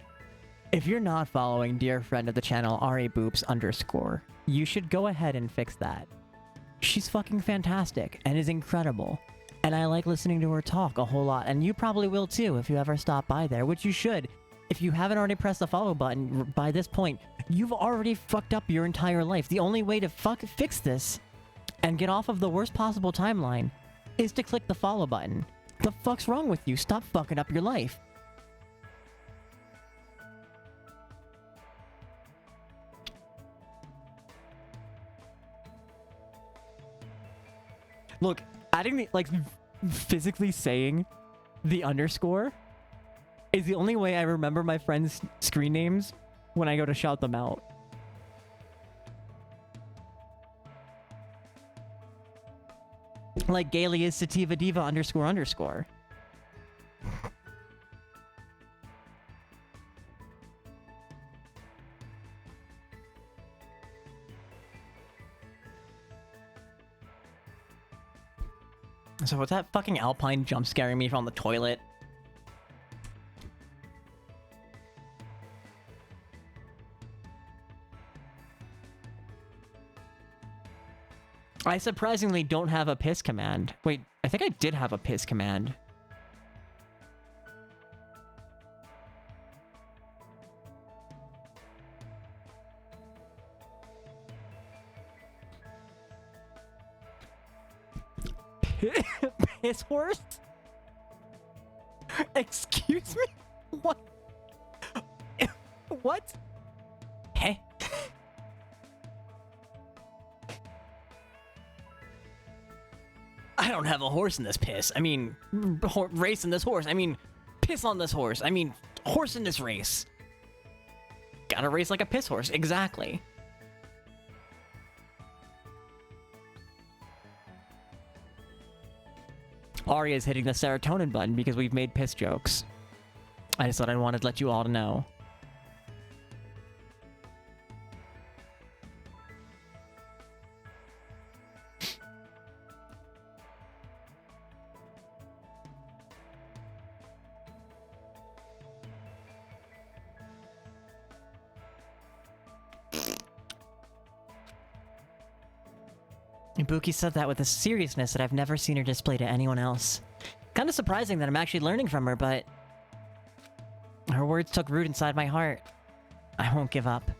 [SPEAKER 1] If you're not following dear friend of the channel, RABoops_, you should go ahead and fix that. She's fucking fantastic and is incredible. And I like listening to her talk a whole lot, and you probably will too if you ever stop by there, which you should. If you haven't already pressed the follow button by this point, you've already fucked up your entire life. The only way to fix this and get off of the worst possible timeline is to click the follow button. The fuck's wrong with you? Stop fucking up your life. Look, adding the, like, physically saying the underscore is the only way I remember my friends' screen names when I go to shout them out. Like Gaily is Sativa Diva __. So was that fucking Alpine jump scaring me from the toilet? I surprisingly don't have a piss command. Wait, I think I did have a piss command. Piss horse? Excuse me? What? What? Hey? I don't have a horse in this piss. I mean, race in this horse. I mean, piss on this horse. I mean, horse in this race. Gotta race like a piss horse. Exactly. Arya's hitting the serotonin button because we've made piss jokes. I just thought I wanted to let you all to know. Ibuki said that with a seriousness that I've never seen her display to anyone else. Kind of surprising that I'm actually learning from her, but her words took root inside my heart. I won't give up.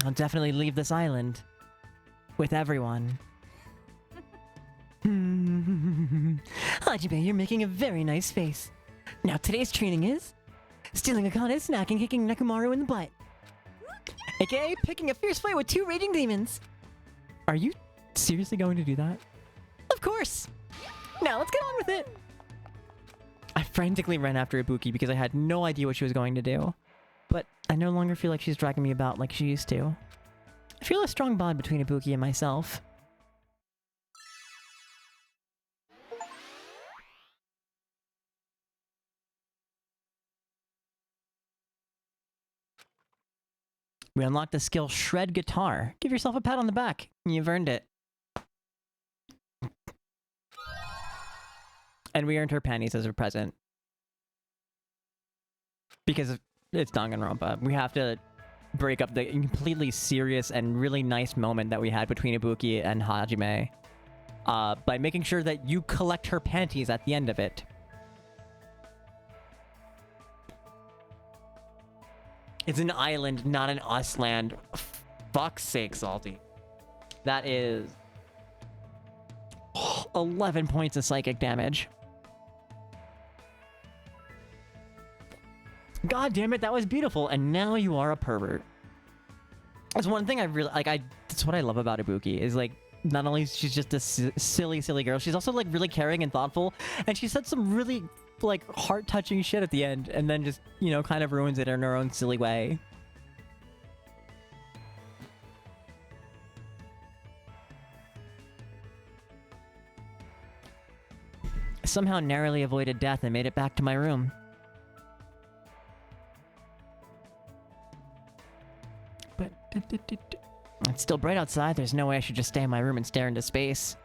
[SPEAKER 1] I'll definitely leave this island with everyone. Hajime, you're making a very nice face. Now today's training is stealing Akane's snack and kicking Nekomaru in the butt. AKA picking a fierce fight with 2 raging demons. Are you seriously going to do that? Of course! Now let's get on with it! I frantically ran after Ibuki because I had no idea what she was going to do. But I no longer feel like she's dragging me about like she used to. I feel a strong bond between Ibuki and myself. We unlocked the skill Shred Guitar. Give yourself a pat on the back. You've earned it. And we earned her panties as a present. Because it's Danganronpa. We have to break up the completely serious and really nice moment that we had between Ibuki and Hajime. By making sure that you collect her panties at the end of it. It's an island, not an us land. Fuck's sake, Salty. That is 11 points of psychic damage. God damn it, that was beautiful. And now you are a pervert. That's one thing I really like. That's what I love about Ibuki is like, not only is she's just a silly girl, she's also like really caring and thoughtful. And she said some really like heart-touching shit at the end, and then just, you know, kind of ruins it in her own silly way. I somehow narrowly avoided death and made it back to my room. But it's still bright outside. There's no way I should just stay in my room and stare into space.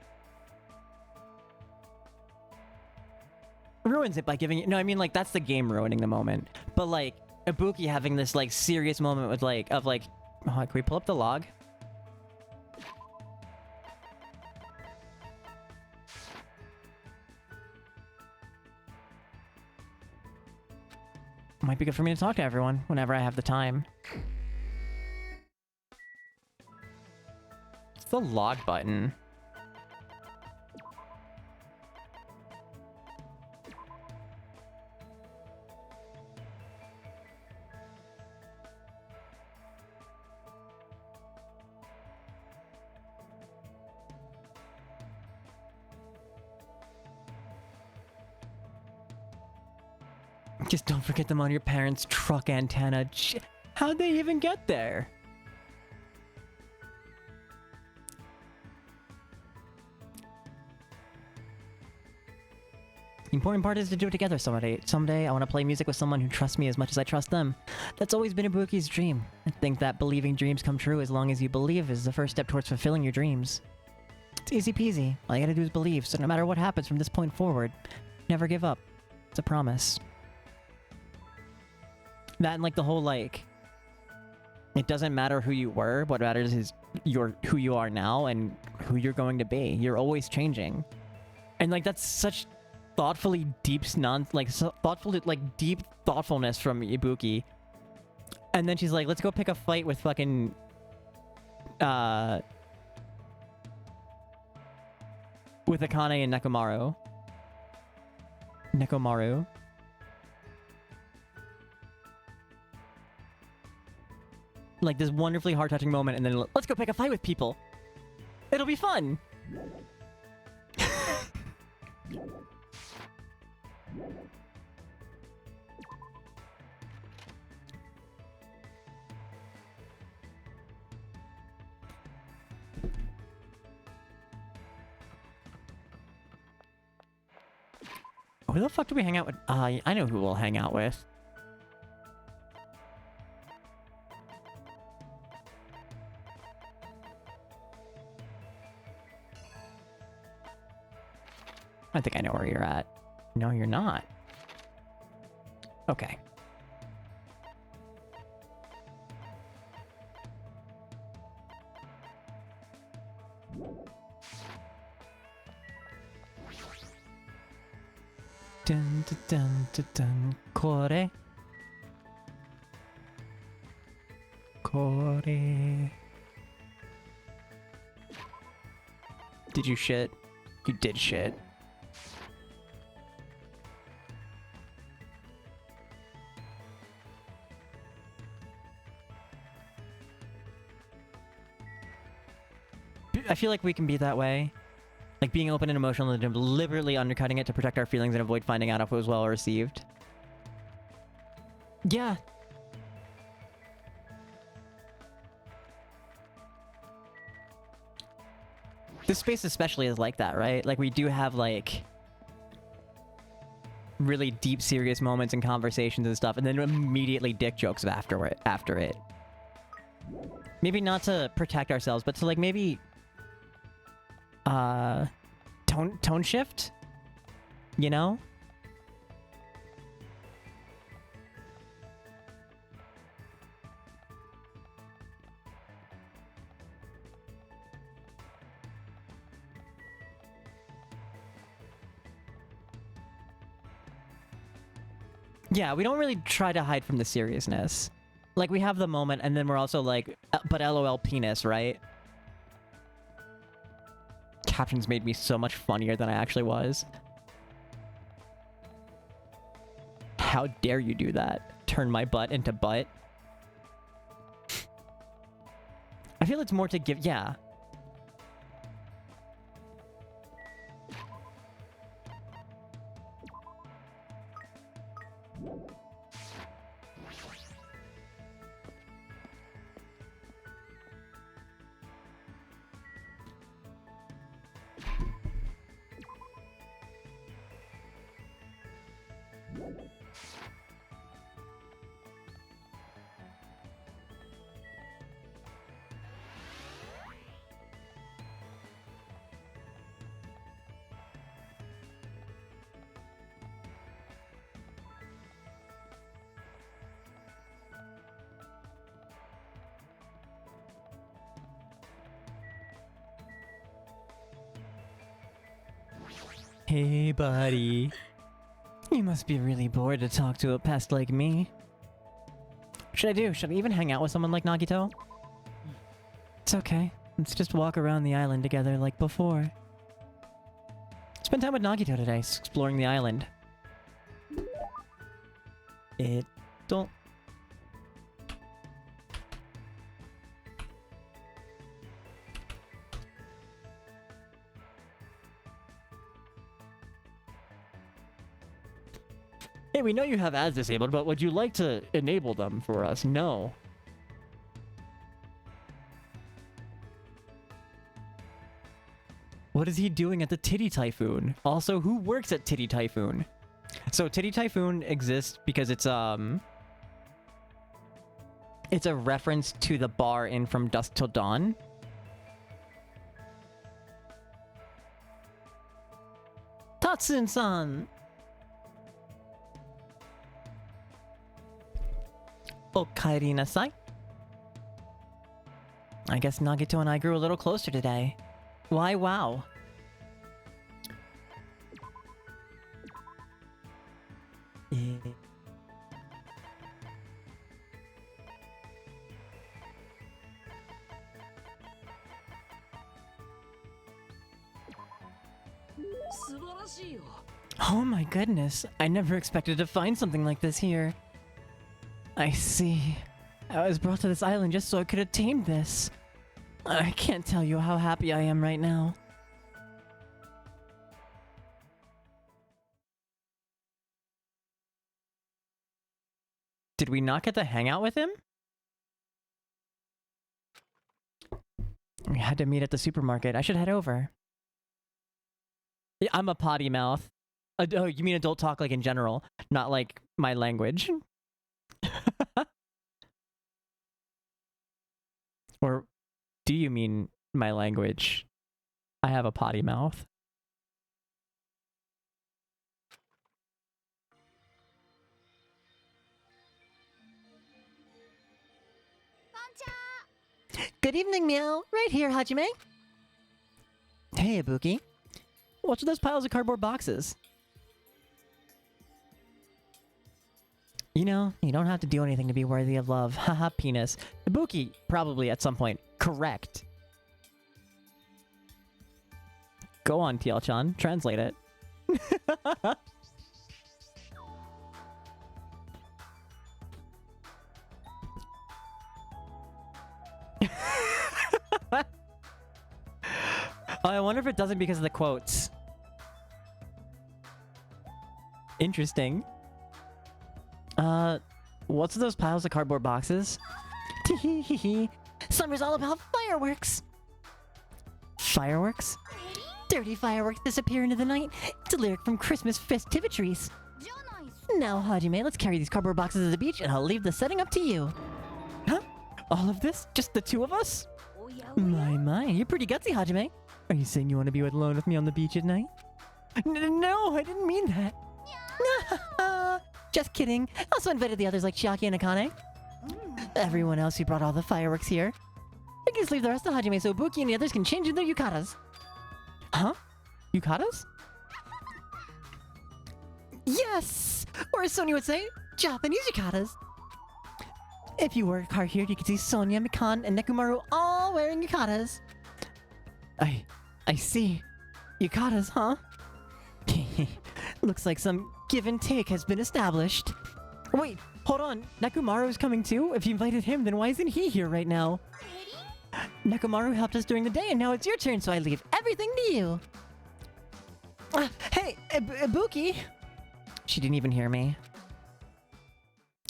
[SPEAKER 1] Ruins it by giving it. No, I mean, like, that's the game ruining the moment. But like Ibuki having this like serious moment with like oh, can we pull up the log? Might be good for me to talk to everyone whenever I have the time. It's the log button. Just don't forget them on your parents' truck antenna. How'd they even get there? The important part is to do it together someday. Someday, I want to play music with someone who trusts me as much as I trust them. That's always been Ibuki's dream. I think that believing dreams come true as long as you believe is the first step towards fulfilling your dreams. It's easy peasy. All you gotta do is believe, so no matter what happens from this point forward, never give up. It's a promise. That and like the whole like, it doesn't matter who you were, what matters is who you are now and who you're going to be. You're always changing. And like that's such thoughtfully deep deep thoughtfulness from Ibuki. And then she's like, let's go pick a fight with fucking with Akane and Nekomaru. Like this wonderfully heart-touching moment, and then let's go pick a fight with people. It'll be fun. Who the fuck do we hang out with? I know who we'll hang out with. I think I know where you're at. No, you're not. Okay. Dun dun dun dun dun. Kore. Kore. Did you shit? You did shit. I feel like we can be that way. Like being open and emotional and deliberately undercutting it to protect our feelings and avoid finding out if it was well received. Yeah. This space especially is like that, right? Like we do have like really deep, serious moments and conversations and stuff, and then immediately dick jokes after it. Maybe not to protect ourselves, but to like maybe tone shift, you know? Yeah, we don't really try to hide from the seriousness. Like, we have the moment, and then we're also like, but LOL penis, right? Captions made me so much funnier than I actually was. How dare you do that? Turn my butt into butt? I feel it's more to give... Yeah. Hey, buddy. You must be really bored to talk to a pest like me. What should I do? Should I even hang out with someone like Nagito? It's okay. Let's just walk around the island together like before. Spend time with Nagito today, exploring the island. Don't... Hey, we know you have ads disabled, but would you like to enable them for us? No. What is he doing at the Titty Typhoon? Also, who works at Titty Typhoon? So Titty Typhoon exists because it's a reference to the bar in From Dusk Till Dawn. Tatsun-san! Okaeri nasai. I guess Nagito and I grew a little closer today. Why, wow. Oh my goodness, I never expected to find something like this here. I see. I was brought to this island just so I could attain this. I can't tell you how happy I am right now. Did we not get to hang out with him? We had to meet at the supermarket. I should head over. Yeah, I'm a potty mouth. Oh, you mean adult talk like in general, not like my language? Or do you mean my language? I have a potty mouth. Good evening, Meow. Right here, Hajime. Hey, Ibuki. What's with those piles of cardboard boxes? You know, you don't have to do anything to be worthy of love. Haha, penis. Ibuki, probably at some point. Correct. Go on, TL-chan. Translate it. Oh, I wonder if it doesn't because of the quotes. Interesting. What's those piles of cardboard boxes? Tee-hee-hee-hee. Summer's all about fireworks. Fireworks? Dirty fireworks disappear into the night. It's a lyric from Christmas festivities. Now, Hajime, let's carry these cardboard boxes to the beach and I'll leave the setting up to you. Huh? All of this? Just the two of us? My, you're pretty gutsy, Hajime. Are you saying you want to be alone with me on the beach at night? No, I didn't mean that. Just kidding. I also invited the others like Chiaki and Akane. Everyone else who brought all the fireworks here. I can just leave the rest of Hajime so Ibuki and the others can change into their yukatas. Huh? Yukatas? Yes! Or as Sonia would say, Japanese yukatas. If you work hard here, you can see Sonia, Mikan, and Nekomaru all wearing yukatas. I see. Yukatas, huh? Looks like some give and take has been established. Wait, hold on. Nekomaru's coming too? If you invited him, then why isn't he here right now? Nekomaru helped us during the day, and now it's your turn, so I leave everything to you. Hey, Ibuki! She didn't even hear me.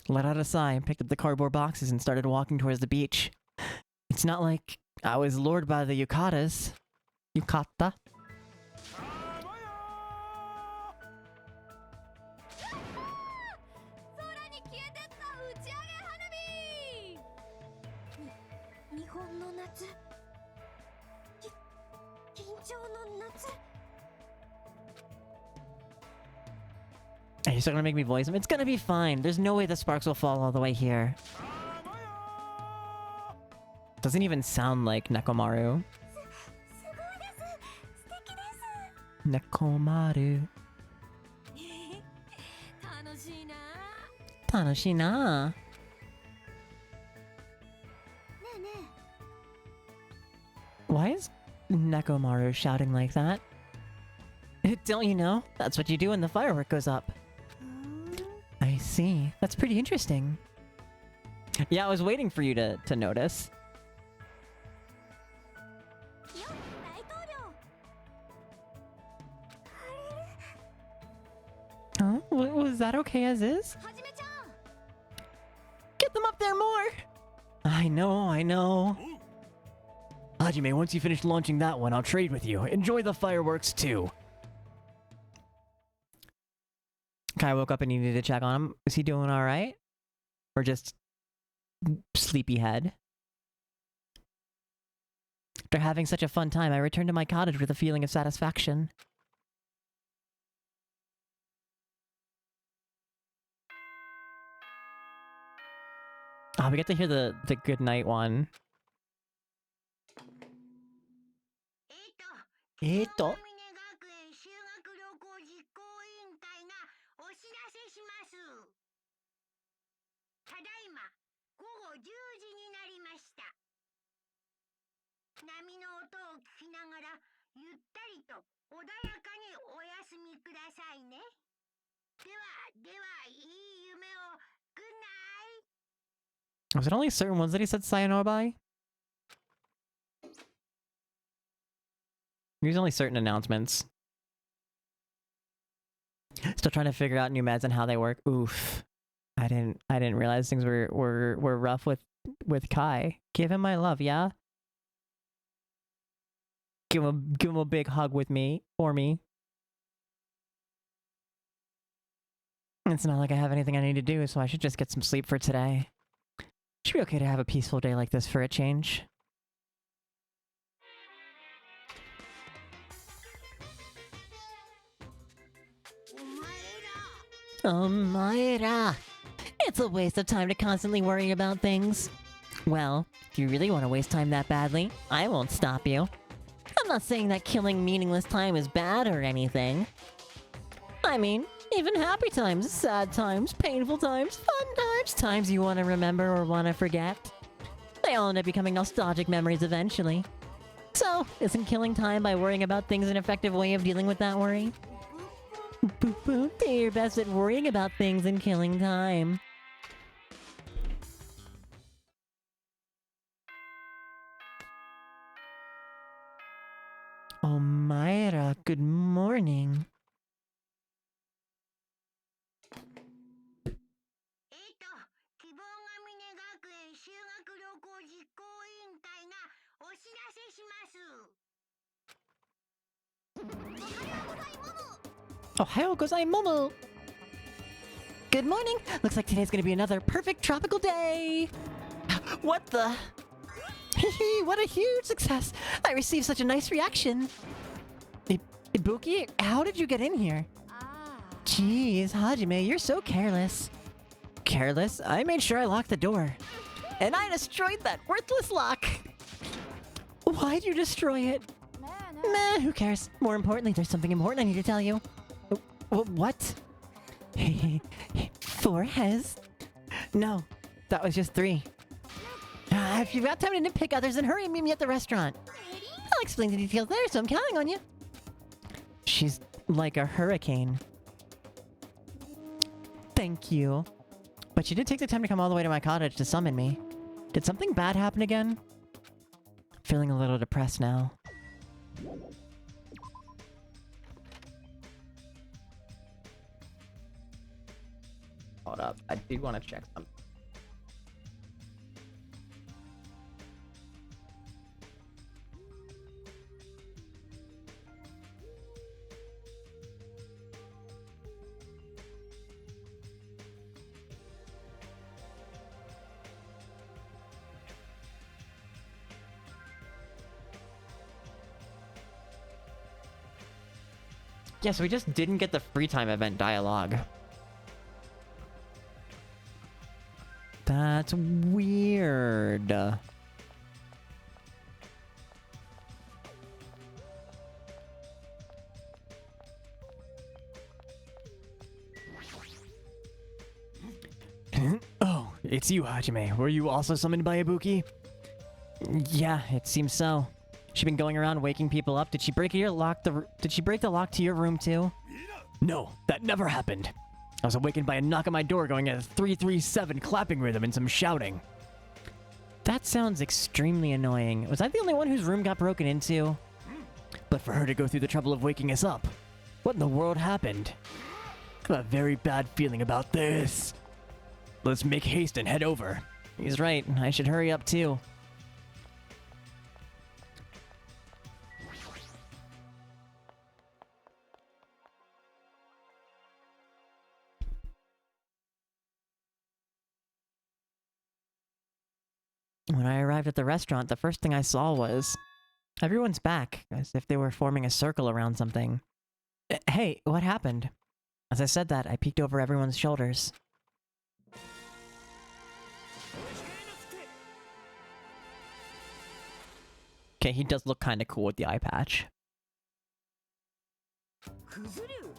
[SPEAKER 1] Let out a sigh, picked up the cardboard boxes, and started walking towards the beach. It's not like I was lured by the yukatas. Yukata? Are you still gonna make me voice him? It's gonna be fine. There's no way the sparks will fall all the way here. Doesn't even sound like Nekomaru. Nekomaru. Tanoshii na. Why is Nekomaru shouting like that? Don't you know? That's what you do when the firework goes up. I see. That's pretty interesting. Yeah, I was waiting for you to notice. Huh? Was that okay as is? Get them up there more! I know. Hajime, once you finish launching that one, I'll trade with you. Enjoy the fireworks too. Kai woke up and needed to check on him. Is he doing alright? Or just sleepyhead? After having such a fun time, I returned to my cottage with a feeling of satisfaction. Oh, we get to hear the good night one. えーっと、
[SPEAKER 4] 学園修学旅行実行委員会がお知らせします。ただいま午後10時になりました。波の音を聞きながらゆったりと穏やかにお休みくださいね。ではいい夢を。グッナイ。
[SPEAKER 1] was it only certain ones that he said sayonara by? There's only certain announcements. Still trying to figure out new meds and how they work. Oof. I didn't realize things were rough with Kai. Give him my love, yeah? Give him a big hug with me. For me. It's not like I have anything I need to do, so I should just get some sleep for today. Should be okay to have a peaceful day like this for a change. Omaera! It's a waste of time to constantly worry about things. Well, if you really want to waste time that badly, I won't stop you. I'm not saying that killing meaningless time is bad or anything. I mean, even happy times, sad times, painful times, fun times, times you want to remember or want to forget. They all end up becoming nostalgic memories eventually. So, isn't killing time by worrying about things an effective way of dealing with that worry? Boop boop, do your best at worrying about things and killing time. Oh, Myra, good morning.
[SPEAKER 4] 希望ヶ峰学園修学旅行実行委員会がお知らせします。
[SPEAKER 1] Ohayou gozaimasu! Good morning! Looks like today's gonna be another perfect tropical day! What the? Hehe, what a huge success! I received such a nice reaction! Ibuki, how did you get in here? Jeez, Hajime, you're so careless. Careless? I made sure I locked the door. And I destroyed that worthless lock! Why'd you destroy it? Meh, who cares? More importantly, there's something important I need to tell you. What? 4 has? No, that was just 3. If you've got time to nitpick others, then hurry and meet me at the restaurant. I'll explain the details there, so I'm counting on you. She's like a hurricane. Thank you. But she did take the time to come all the way to my cottage to summon me. Did something bad happen again? Feeling a little depressed now. Hold up, I do want to check something. Yeah, so we just didn't get the free time event dialogue. That's weird. Oh, it's you, Hajime. Were you also summoned by Ibuki? Yeah, it seems so. She been going around waking people up. Did she break the lock to your room too? No, that never happened. I was awakened by a knock on my door going at a 337 clapping rhythm and some shouting. That sounds extremely annoying. Was I the only one whose room got broken into? But for her to go through the trouble of waking us up, what in the world happened? I have a very bad feeling about this. Let's make haste and head over. He's right, I should hurry up too. When I arrived at the restaurant, the first thing I saw was... everyone's back, as if they were forming a circle around something. Hey, what happened? As I said that, I peeked over everyone's shoulders. Okay, he does look kinda cool with the eye patch.
[SPEAKER 2] クズ竜も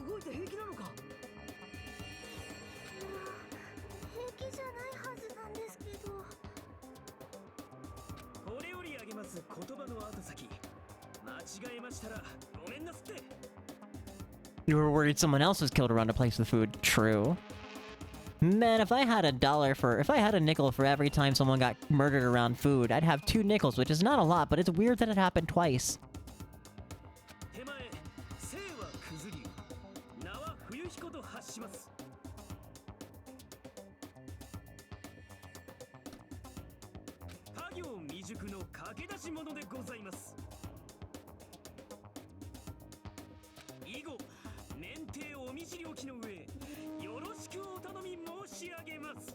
[SPEAKER 2] う動いて平気なのか。
[SPEAKER 4] 平気じゃないはずなんですけど。
[SPEAKER 2] これよりあげます言葉の後先。間違えましたらごめんなすって。
[SPEAKER 1] You were worried someone else was killed around a place with food. True. Man, if I had a nickel for every time someone got murdered around food, I'd have 2 nickels, which is not a lot, but it's weird that it happened twice.
[SPEAKER 2] 手前生はクズ竜、名は冬彦と発します。家業未熟の駆け出し者でございます。以後免停お見知りおきの上、よろしくお頼み申し上げます。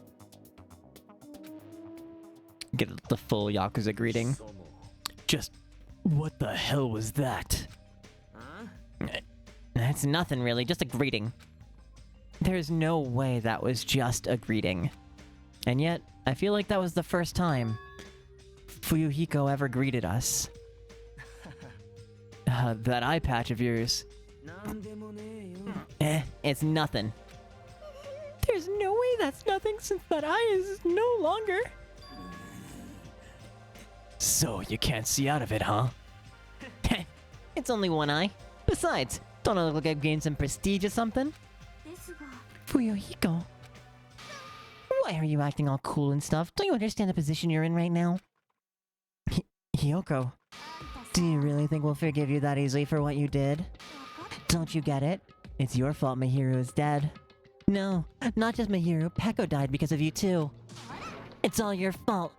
[SPEAKER 1] Get the full Yakuza greeting. Just, what the hell was that? That's nothing really, just a greeting. There's no way that was just a greeting. And yet, I feel like that was the first time Fuyuhiko ever greeted us. That eye patch of yours. It's nothing. There's no way that's nothing since that eye is no longer. So, you can't see out of it, huh? It's only one eye. Besides, don't I look like I've gained some prestige or something?
[SPEAKER 3] ですが
[SPEAKER 1] Fuyuhiko. Why are you acting all cool and stuff? Don't you understand the position you're in right now? Hiyoko, do you really think we'll forgive you that easily for what you did? Don't you get it? It's your fault Mahiru is dead. No, not just Mahiru. Peko died because of you too. It's all your fault.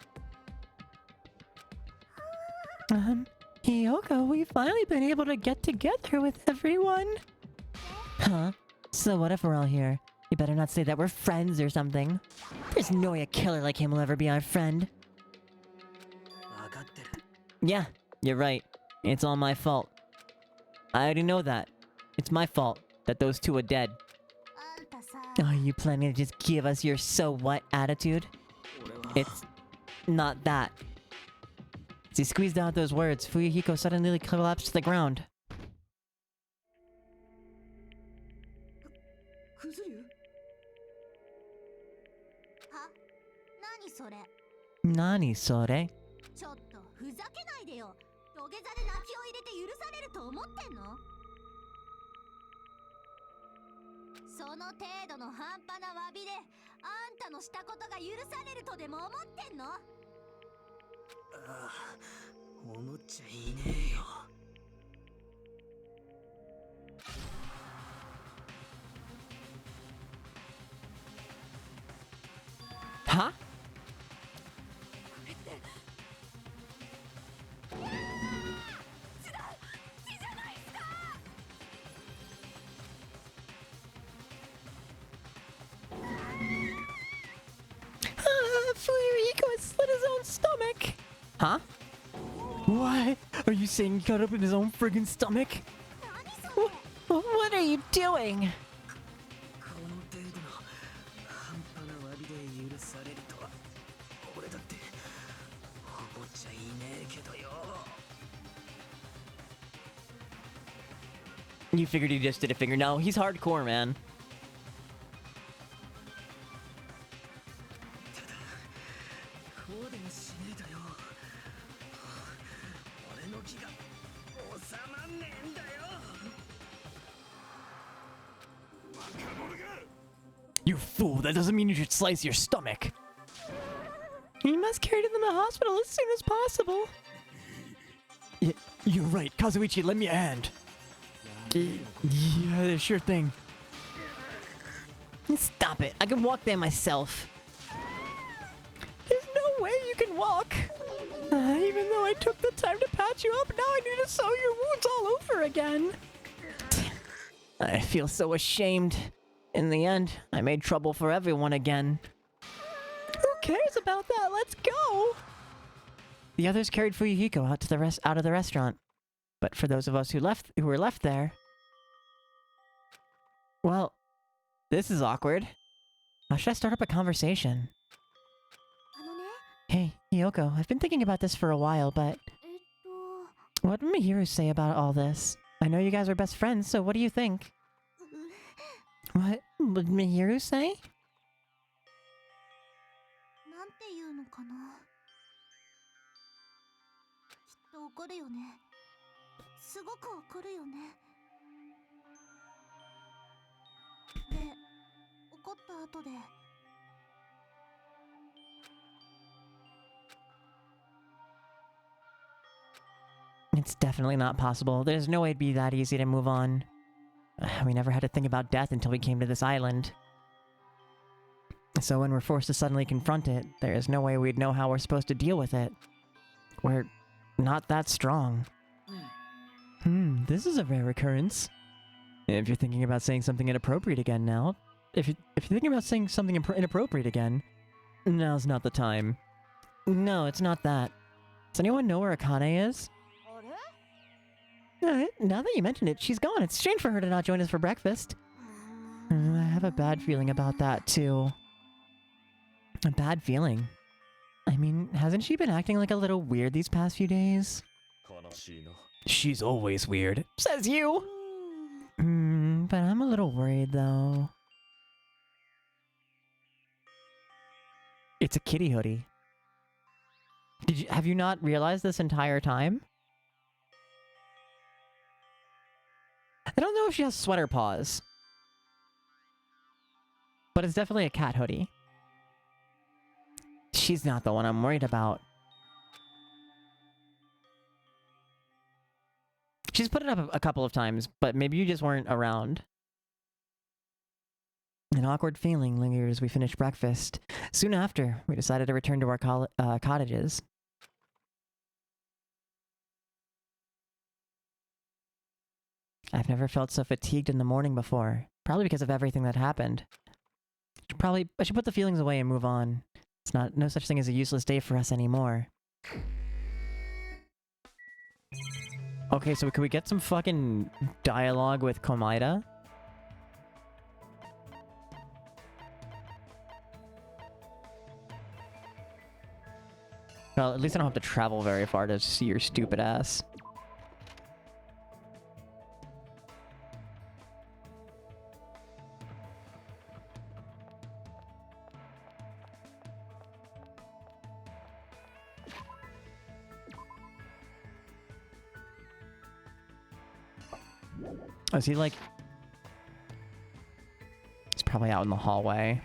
[SPEAKER 1] Hiyoko, we've finally been able to get together with everyone. Huh? So what if we're all here? You better not say that we're friends or something. There's no way a killer like him will ever be our friend. Yeah, you're right. It's all my fault. I already know that. It's my fault that those 2 are dead.
[SPEAKER 3] あんたさ
[SPEAKER 1] Are you planning to just give us your so what attitude? It's not that. As he squeezed out those words, Fuyuhiko suddenly collapsed to the ground.
[SPEAKER 2] クズ竜。
[SPEAKER 3] は何それ
[SPEAKER 1] Nani sore?
[SPEAKER 3] ちょっとふざけないでよ。土下座で泣きを入れて許されると思ってんの？その程度の半端な詫びであんたのしたことが許されるとでも思ってんの？
[SPEAKER 2] ああ、思っちゃいねえよ。
[SPEAKER 1] Huh? Fuyuhiko has slit his own stomach! Huh? What? Are you saying he cut up in his own friggin' stomach? What are you doing?
[SPEAKER 2] この程度の半端な詫びで許されるとは俺だって思っちゃいねえけどよ。
[SPEAKER 1] You figured he just did a finger. No, he's hardcore, man.
[SPEAKER 2] ただこうでもしねえとよ。俺の気が収まんねえんだよ。
[SPEAKER 1] You fool, that doesn't mean you should slice your stomach. You must carry it to the hospital as soon as possible. You're right, Kazuichi, lend me a hand. Yeah, sure thing. Stop it, I can walk there myself. There's no way you can walk. Even though I took the time to patch you up, now I need to sew your wounds all over again. I feel so ashamed. In the end, I made trouble for everyone again. Who cares about that? Let's go! The others carried Fuyuhiko out of the restaurant. But for those of us who were left there, well, this is awkward. How should I start up a conversation?
[SPEAKER 3] あのね
[SPEAKER 1] Hey, Hiyoko, I've been thinking about this for a while, but what did Mahiru say about all this? I know you guys are best friends, so what do you think? What would Mihiru say?
[SPEAKER 3] なんて言うのかな。きっと怒るよね。すごく怒るよね。で、怒った後で。
[SPEAKER 1] It's definitely not possible. There's no way it'd be that easy to move on. We never had to think about death until we came to this island. So when we're forced to suddenly confront it, there is no way we'd know how we're supposed to deal with it. We're not that strong. This is a rare occurrence. If you're thinking about saying something inappropriate again now, if you're thinking about saying something inappropriate again, now's not the time. No, it's not that. Does anyone know where Akane is? Now that you mention it, she's gone. It's strange for her to not join us for breakfast. I have a bad feeling about that, too. A bad feeling. I mean, hasn't she been acting like a little weird these past few days? She's always weird. Says you! But I'm a little worried, though. It's a kitty hoodie. Have you not realized this entire time? I don't know if she has sweater paws. But it's definitely a cat hoodie. She's not the one I'm worried about. She's put it up a couple of times, but maybe you just weren't around. An awkward feeling lingered as we finished breakfast. Soon after, we decided to return to our cottages. I've never felt so fatigued in the morning before, probably because of everything that happened. I should put the feelings away and move on. It's no such thing as a useless day for us anymore. Okay, so can we get some fucking dialogue with Komaeda? Well, at least I don't have to travel very far to see your stupid ass. Oh, is he like... He's probably out in the hallway.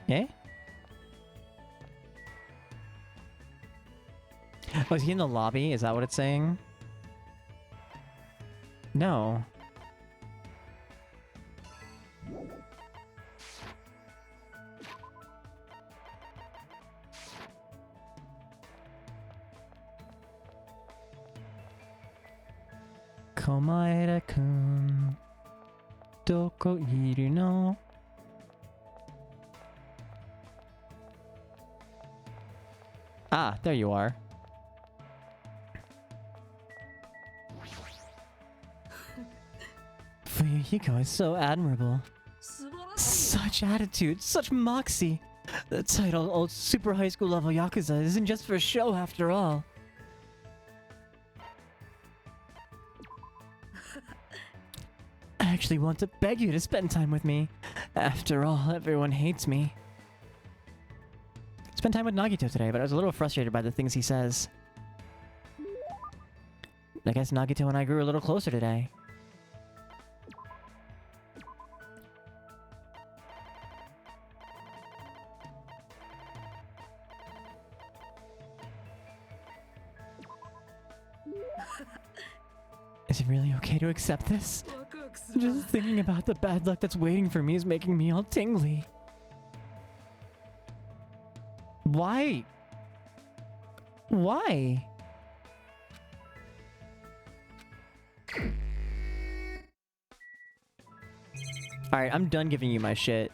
[SPEAKER 1] Eh? Oh, is he in the lobby? Is that what it's saying? No. Komaeda-kun, doko iru no? Ah, there you are. Fuyuhiko is so admirable. Such attitude, such moxie. The title, old super high school level Yakuza, isn't just for show after all. I actually want to beg you to spend time with me. After all, everyone hates me. Spent time with Nagito today, but I was a little frustrated by the things he says. I guess Nagito and I grew a little closer today. Is it really okay to accept this? Just thinking about the bad luck that's waiting for me is making me all tingly. Why? Why? Alright, I'm done giving you my shit.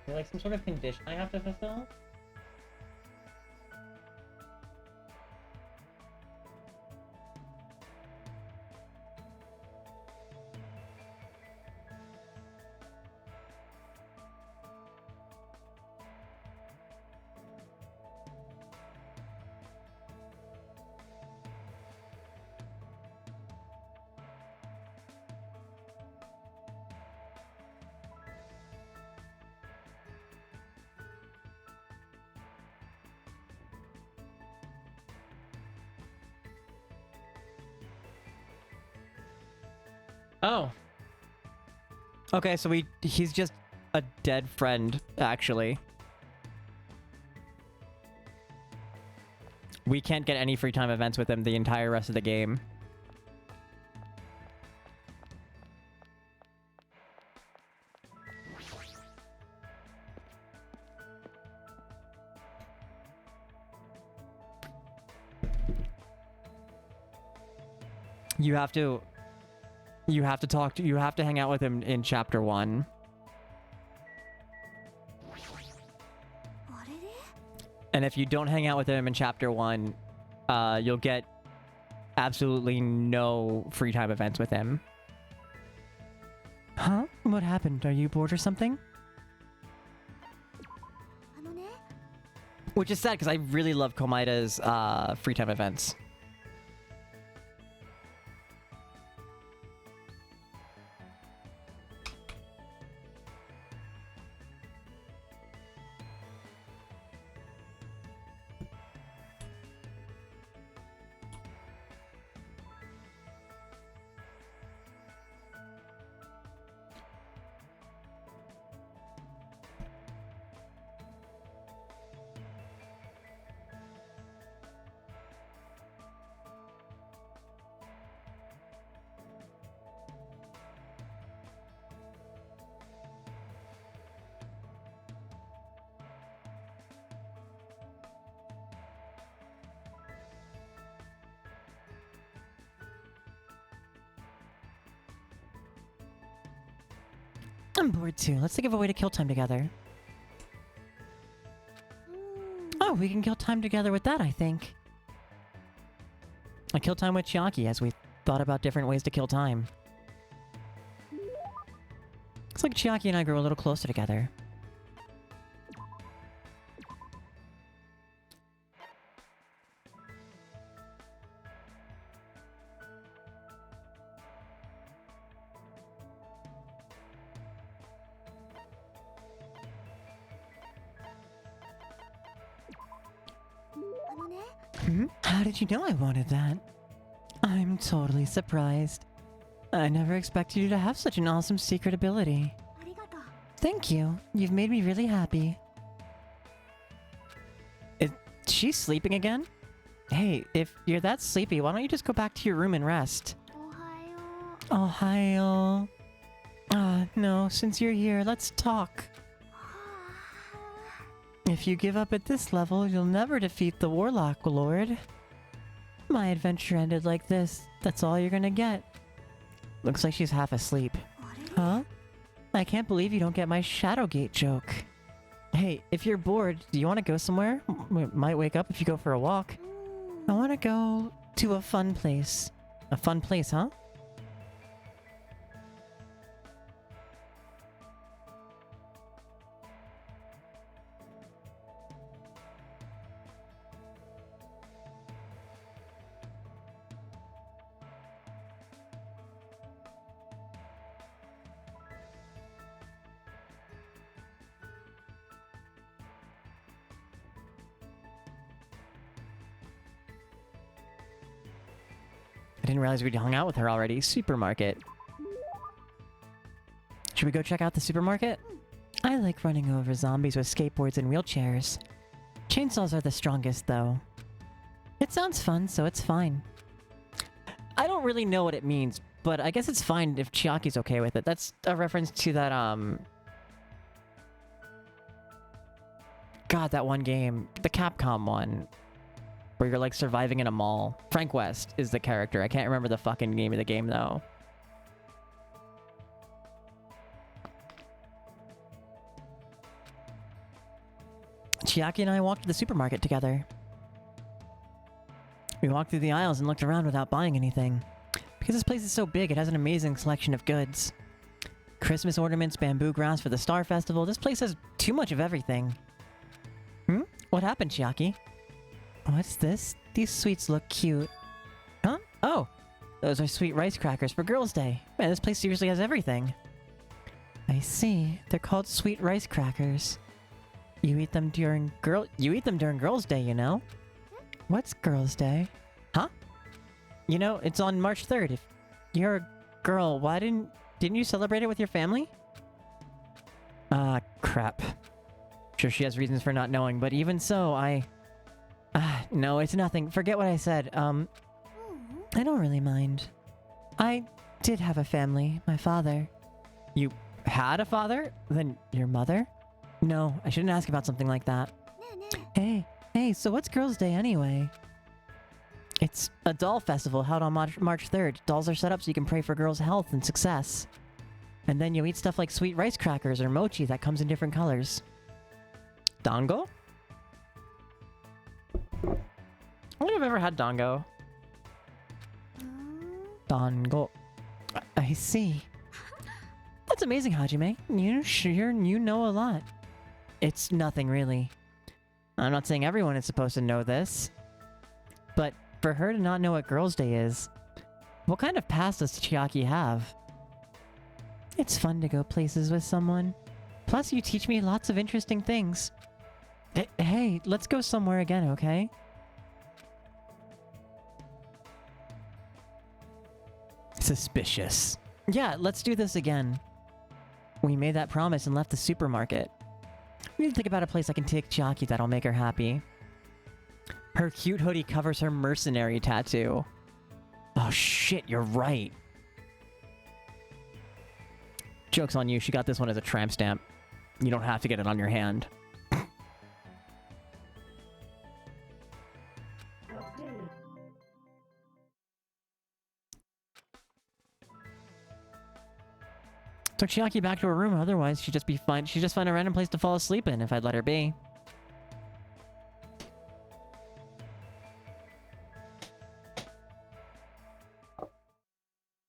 [SPEAKER 1] there like some sort of condition I have to fulfill? Oh. Okay, so he's just a dead friend, actually. We can't get any free time events with him the entire rest of the game. You have to hang out with him in chapter 1. And if you don't hang out with him in chapter 1, you'll get absolutely no free time events with him. Huh? What happened? Are you bored or something? Which is sad because I really love Komaida's free time events. I'm bored too. Let's think of a way to kill time together. Oh, we can kill time together with that, I think. I kill time with Chiaki as we thought about different ways to kill time. Looks like Chiaki and I grew a little closer together. How did you know I wanted that? I'm totally surprised. I never expected you to have such an awesome secret ability. Thank you. You've made me really happy. Is she sleeping again? Hey, if you're that sleepy, why don't you just go back to your room and rest? Ohio. No, since you're here, let's talk. If you give up at this level, you'll never defeat the Warlock Lord. My adventure ended like this. That's all you're gonna get. Looks like she's half asleep. Huh? I can't believe you don't get my Shadowgate joke. Hey, if you're bored, do you want to go somewhere? We might wake up if you go for a walk. I want to go to a fun place. A fun place, huh? I didn't realize we'd hung out with her already. Supermarket. Should we go check out the supermarket? I like running over zombies with skateboards and wheelchairs. Chainsaws are the strongest, though. It sounds fun, so it's fine. I don't really know what it means, but I guess it's fine if Chiaki's okay with it. That's a reference to that, God, that one game. The Capcom one. Where you're like surviving in a mall. Frank West is the character. I can't remember the fucking name of the game though. Chiaki and I walked to the supermarket together. We walked through the aisles and looked around without buying anything. Because this place is so big, it has an amazing selection of goods. Christmas ornaments, bamboo grass for the Star Festival. This place has too much of everything. What happened, Chiaki? What's this? These sweets look cute. Huh? Oh! Those are sweet rice crackers for Girls' Day. Man, this place seriously has everything. I see. They're called sweet rice crackers. You eat them during Girls' Day, you know? What's Girls' Day? Huh? You know, it's on March 3rd. If you're a girl, why didn't you celebrate it with your family? Crap. Sure, she has reasons for not knowing, but even so, no, it's nothing. Forget what I said. I don't really mind. I did have a family, my father. You had a father? Then your mother? No, I shouldn't ask about something like that. Hey, so what's Girls' Day anyway? It's a doll festival held on March 3rd. Dolls are set up so you can pray for girls' health and success. And then you eat stuff like sweet rice crackers or mochi that comes in different colors. Dango? I don't think I've ever had dango. Dango. I see. That's amazing, Hajime. You know a lot. It's nothing, really. I'm not saying everyone is supposed to know this. But for her to not know what Girls' Day is, what kind of past does Chiaki have? It's fun to go places with someone. Plus, you teach me lots of interesting things. Hey, let's go somewhere again, okay? Suspicious. Yeah, let's do this again. We made that promise and left the supermarket. We need to think about a place I can take Chiaki that'll make her happy. Her cute hoodie covers her mercenary tattoo. Oh shit, you're right. Joke's on you, she got this one as a tramp stamp. You don't have to get it on your hand. Took Chiaki back to her room, otherwise she'd just find a random place to fall asleep in if I'd let her be.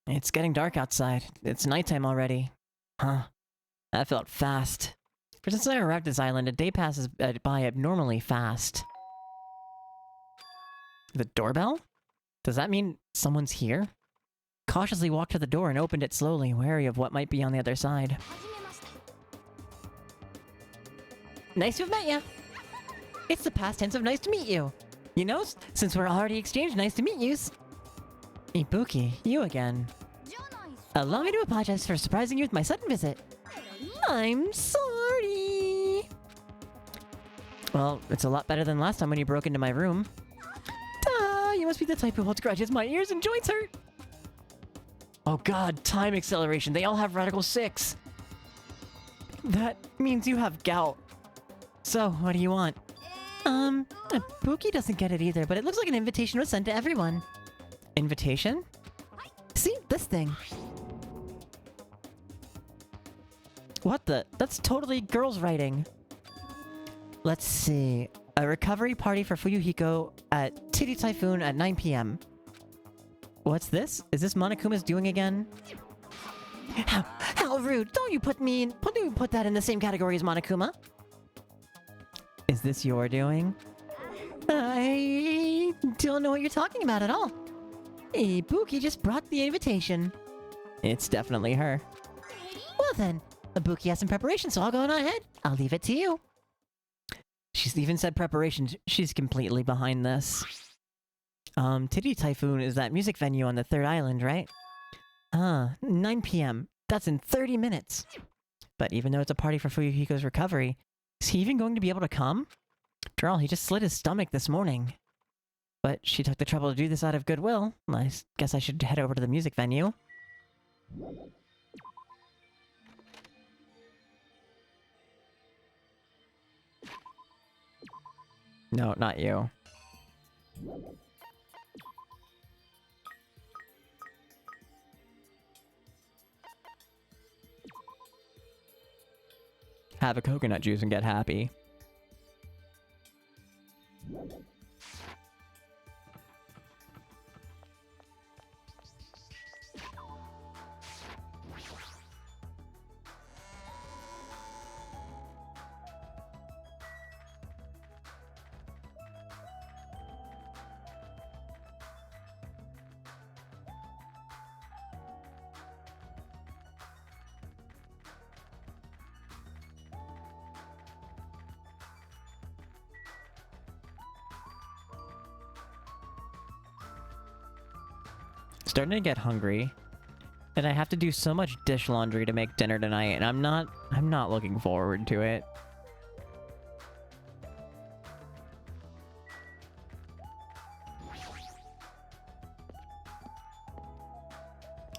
[SPEAKER 1] It's getting dark outside. It's nighttime already. Huh. That felt fast. For since I arrived at this island, a day passes by abnormally fast. The doorbell? Does that mean someone's here? Cautiously walked to the door and opened it slowly, wary of what might be on the other side. Nice to have met ya! It's the past tense of nice to meet you! You know, since we're already exchanged nice to meet yous. Ibuki, you again. Allow me to apologize for surprising you with my sudden visit. I'm sorry! Well, it's a lot better than last time when you broke into my room. Duh, you must be the type who holds grudges. My ears and joints hurt! Oh god, time acceleration. They all have radical 6. That means you have gout. So, what do you want? Ibuki doesn't get it either, but it looks like an invitation was sent to everyone. Invitation? See, this thing. What the? That's totally girls' writing. Let's see. A recovery party for Fuyuhiko at Titty Typhoon at 9 p.m. What's this? Is this Monokuma's doing again? How rude! Don't you put that in the same category as Monokuma? Is this your doing? I don't know what you're talking about at all. Ibuki just brought the invitation. It's definitely her. Well then, Ibuki has some preparation, so I'll go on ahead. I'll leave it to you. She's even said preparation. She's completely behind this. Titty Typhoon is that music venue on the 3rd island, right? 9 p.m. That's in 30 minutes. But even though it's a party for Fuyuhiko's recovery, is he even going to be able to come? After all, he just slit his stomach this morning. But she took the trouble to do this out of goodwill. I guess I should head over to the music venue. No, not you. Have a coconut juice and get happy. starting to get hungry. And I have to do so much dish laundry to make dinner tonight, and I'm not looking forward to it.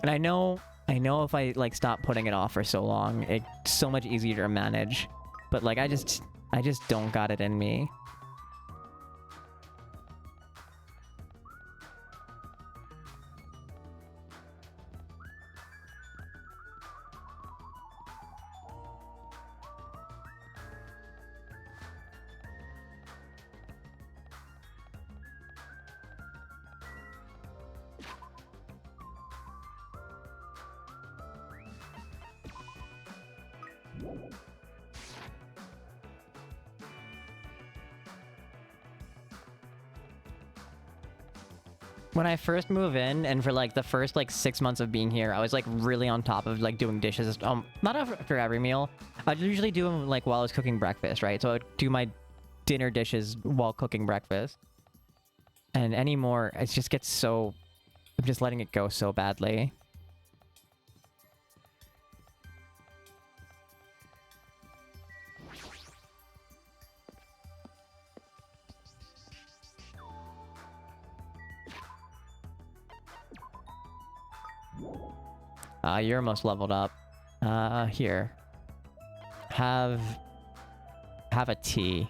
[SPEAKER 1] And I know if I like stop putting it off for so long, it's so much easier to manage. But like I just don't got it in me. When I first move in, and for like the first like 6 months of being here, I was like really on top of like doing dishes. Not after every meal. I'd usually do them like while I was cooking breakfast, right? So I'd do my dinner dishes while cooking breakfast. And anymore, it just gets so... I'm just letting it go so badly. You're almost leveled up. Here. Have a tea.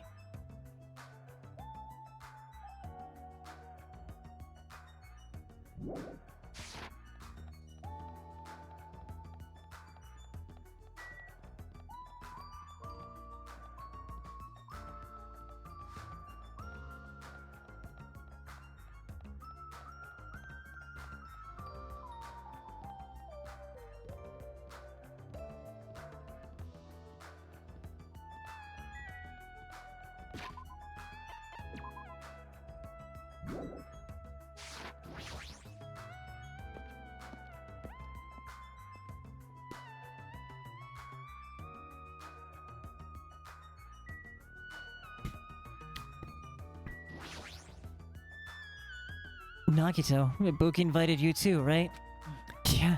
[SPEAKER 1] Nagito, Ibuki invited you too, right? Yeah,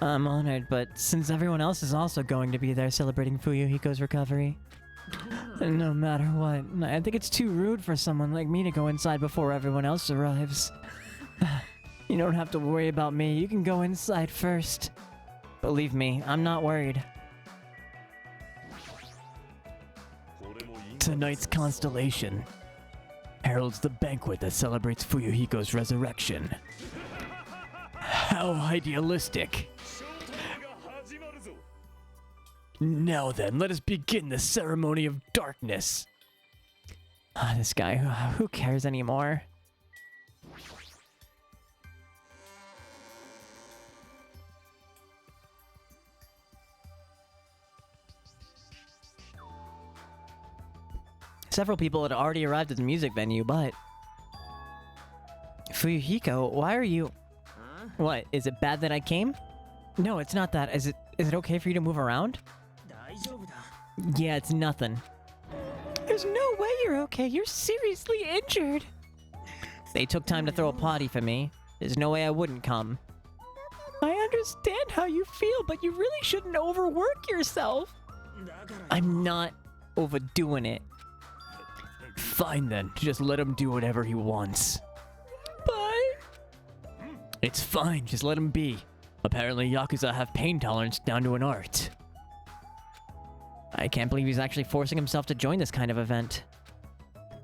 [SPEAKER 1] I'm honored, but since everyone else is also going to be there celebrating Fuyuhiko's recovery, no matter what, I think it's too rude for someone like me to go inside before everyone else arrives. You don't have to worry about me, you can go inside first. Believe me, I'm not worried. Tonight's constellation heralds the banquet that celebrates Fuyuhiko's resurrection. How idealistic! Now then, let us begin the ceremony of darkness. This guy, who cares anymore? Several people had already arrived at the music venue, but... Fuyuhiko, why are you...
[SPEAKER 2] Huh?
[SPEAKER 1] What, is it bad that I came? No, it's not that. Is it okay for you to move around?
[SPEAKER 2] 大丈夫だ。
[SPEAKER 1] Yeah, it's nothing. There's no way you're okay. You're seriously injured. They took time to throw a party for me. There's no way I wouldn't come. I understand how you feel, but you really shouldn't overwork yourself.
[SPEAKER 2] だから
[SPEAKER 1] I'm not overdoing it. Fine then, just let him do whatever he wants. But... It's fine, just let him be. Apparently Yakuza have pain tolerance down to an art. I can't believe he's actually forcing himself to join this kind of event.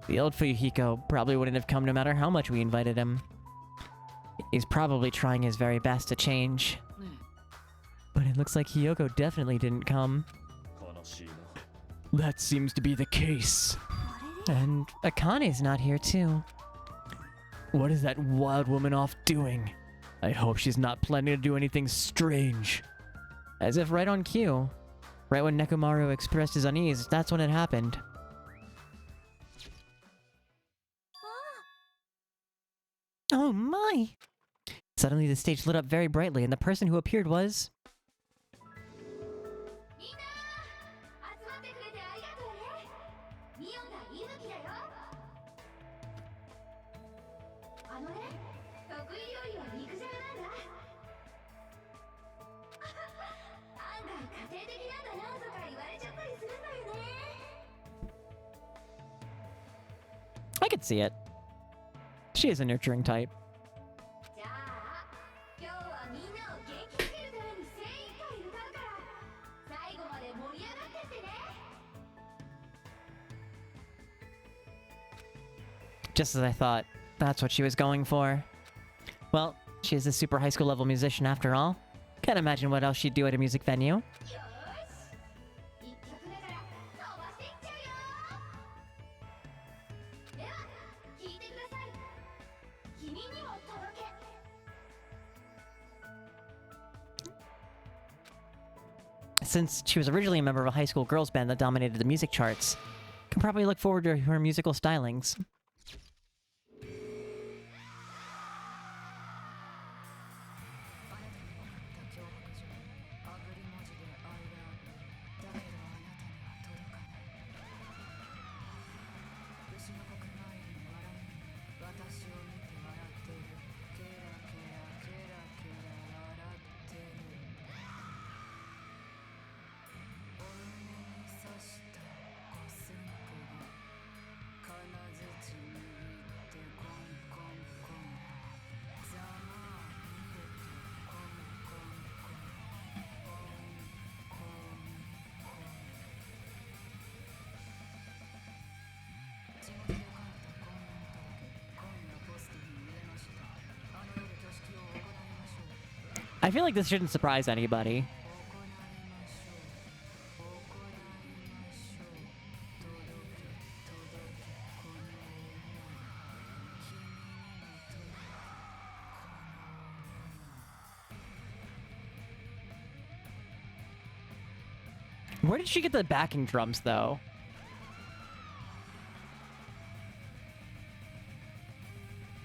[SPEAKER 1] The old Fuyuhiko probably wouldn't have come no matter how much we invited him. He's probably trying his very best to change. But it looks like Hiyoko definitely didn't come. That seems to be the case. And Akane's not here too. What is that wild woman off doing? I hope she's not planning to do anything strange. As if right on cue. Right when Nekomaru expressed his unease, that's when it happened. Oh my! Suddenly the stage lit up very brightly and the person who appeared was...
[SPEAKER 3] みんな集まってくれてありがとうね。ミオが伊吹だよ。あのね、得意料理は肉じゃがなんだ。
[SPEAKER 1] I could see it. She is a nurturing type.
[SPEAKER 3] じゃあ今日はみんなを元気づけるために精一杯歌うから最後まで盛り上がってってね
[SPEAKER 1] Just as I thought, that's what she was going for. Well, she is a super high school level musician after all. Can't imagine what else she'd do at a music venue.
[SPEAKER 3] よーし1曲目から飛ばしていっちゃうよでは聴いてください君にも届け
[SPEAKER 1] Since she was originally a member of a high school girls band that dominated the music charts, can probably look forward to her musical stylings. 'I feel like this shouldn't surprise anybody. Where did she get the backing drums, though?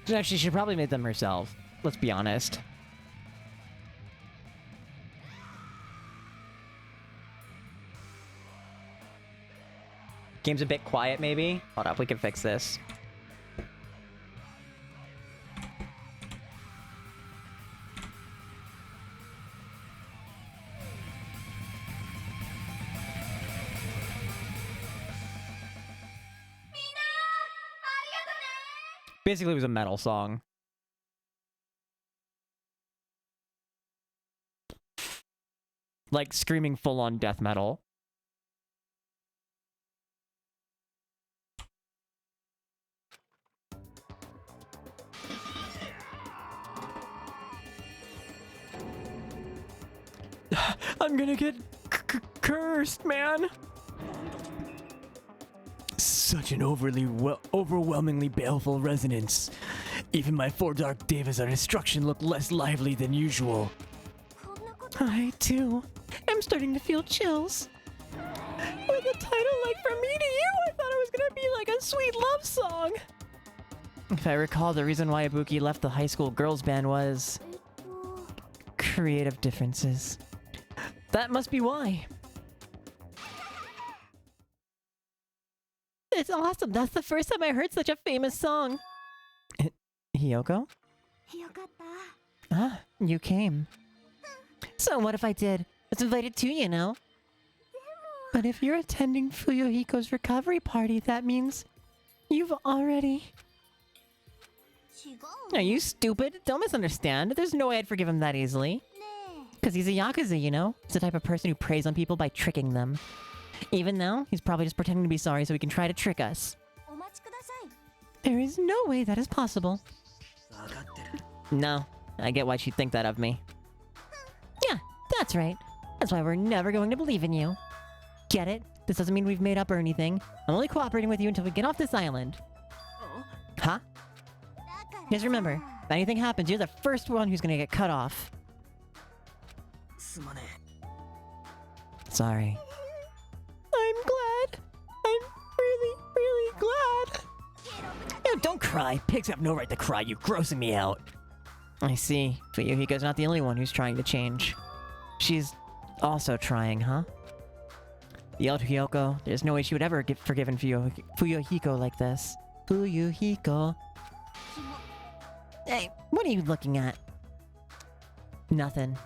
[SPEAKER 1] Actually, she should probably make them herself. Let's be honest. Game's a bit quiet, maybe? Hold up, we can fix this. Basically, it was a metal song. Like, screaming full-on death metal. I'm gonna get cursed, man. Such an overwhelmingly baleful resonance. Even my four dark devas on destruction look less lively than usual. I, too, am starting to feel chills. With a title like From Me to You, I thought it was gonna be like a sweet love song. If I recall, the reason why Ibuki left the high school girls band was... creative differences. That must be why. It's awesome. That's the first time I heard such a famous song. Hiyoko?
[SPEAKER 3] よかった
[SPEAKER 1] Ah, you came. So what if I did? It's invited too, you know. But if you're attending Fuyuhiko's recovery party, that means you've already...
[SPEAKER 3] 違う
[SPEAKER 1] Are you stupid? Don't misunderstand. There's no way I'd forgive him that easily.
[SPEAKER 3] ね
[SPEAKER 1] Because he's a Yakuza, you know? He's the type of person who preys on people by tricking them. Even though he's probably just pretending to be sorry so he can try to trick us.
[SPEAKER 3] えお待ちください
[SPEAKER 1] There is no way that is possible.
[SPEAKER 2] 分かってる
[SPEAKER 1] No, I get why she'd think that of me. Yeah, that's right. That's why we're never going to believe in you. Get it? This doesn't mean we've made up or anything. I'm only cooperating with you until we get off this island. Huh?
[SPEAKER 3] だから
[SPEAKER 1] Just remember, if anything happens, you're the first one who's gonna get cut off.
[SPEAKER 2] すまね
[SPEAKER 1] Sorry. I'm glad. I'm really, really glad. Ew, don't cry. Pigs have no right to cry. You're grossing me out. I see. Fuyuhiko's not the only one who's trying to change. She's also trying, huh? The old Hiyoko, there's no way she would ever get forgiven Fuyuhiko like this. Fuyuhiko. Hey, what are you looking at? Nothing.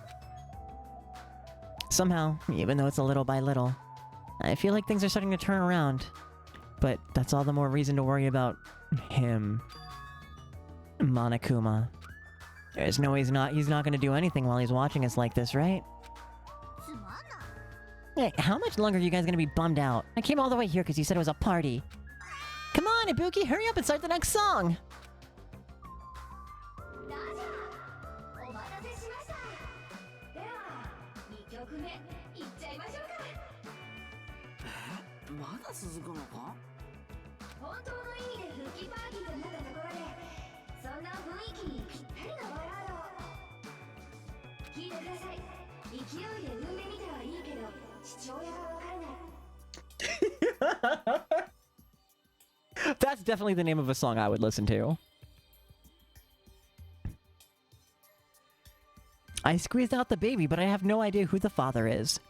[SPEAKER 1] Somehow, even though it's a little by little, I feel like things are starting to turn around. But That's all the more reason to worry about him. Monokuma. There's no he's not gonna do anything while he's watching us like this, right?
[SPEAKER 4] つまんない
[SPEAKER 1] Hey, how much longer are you guys gonna be bummed out? I came all the way here because you said it was a party. Come on, Ibuki, hurry up and start the next song!
[SPEAKER 3] ラジャーお待たせしましたでは2曲目いっちゃいましょうか
[SPEAKER 2] まだ続くのか？
[SPEAKER 3] 本当の意味で復帰パーティーとなったところでそんな雰囲気にぴったりのバラードを聞いてください勢いで産んでみてはいいけど父親がわからない
[SPEAKER 1] That's definitely the name of a song I would listen to. I squeezed out the baby, but I have no idea who the father is.